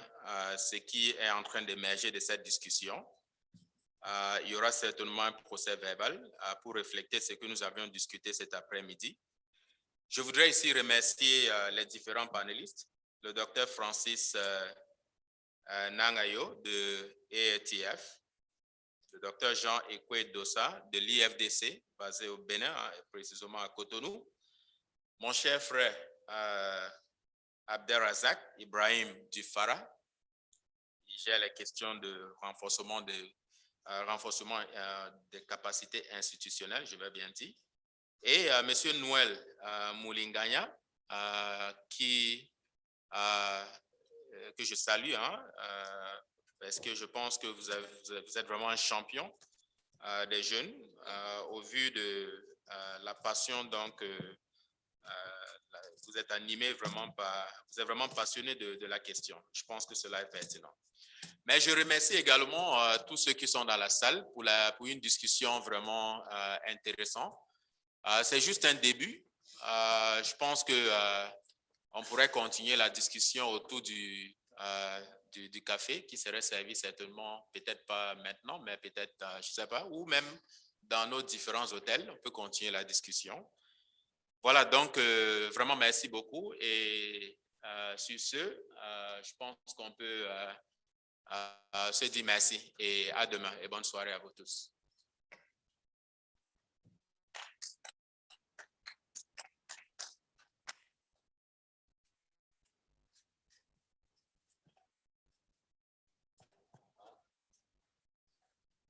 ce qui est en train d'émerger de cette discussion. Il y aura certainement un procès verbal pour refléter ce que nous avions discuté cet après-midi. Je voudrais ici remercier les différents panélistes, le docteur Francis Nangayo de AfDB, le docteur Jean-Ekwe Dossa de l'IFDC, basé au Bénin, précisément à Cotonou, mon cher frère Abdelrazak Ibrahim Dufara, qui gère les questions de renforcement des capacités institutionnelles, je vais bien dire, et monsieur Noël Moulinganya, que je salue, parce que je pense que vous êtes vraiment un champion des jeunes, au vu de la passion, donc vous êtes animé vraiment vous êtes vraiment passionné de la question. Je pense que cela est pertinent. Mais je remercie également tous ceux qui sont dans la salle pour une discussion vraiment intéressante. C'est juste un début. Je pense que on pourrait continuer la discussion autour du café qui serait servi certainement, peut-être pas maintenant, mais peut-être, je ne sais pas, ou même dans nos différents hôtels, on peut continuer la discussion. Voilà, donc vraiment merci beaucoup et sur ce, je pense qu'on peut se dire merci et à demain et bonne soirée à vous tous.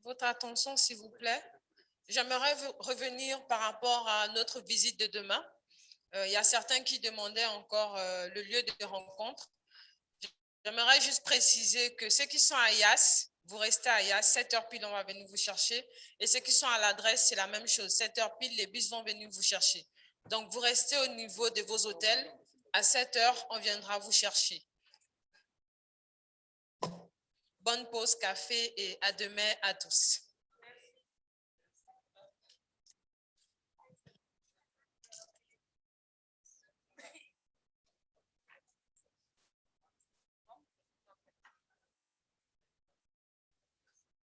Votre attention, s'il vous plaît. J'aimerais revenir par rapport à notre visite de demain. Il y a certains qui demandaient encore le lieu de rencontre. J'aimerais juste préciser que ceux qui sont à IAS, vous restez à IAS, 7h pile, on va venir vous chercher. Et ceux qui sont à l'adresse, c'est la même chose. 7h pile, les bus vont venir vous chercher. Donc, vous restez au niveau de vos hôtels. À 7h, on viendra vous chercher. Bonne pause café et à demain à tous.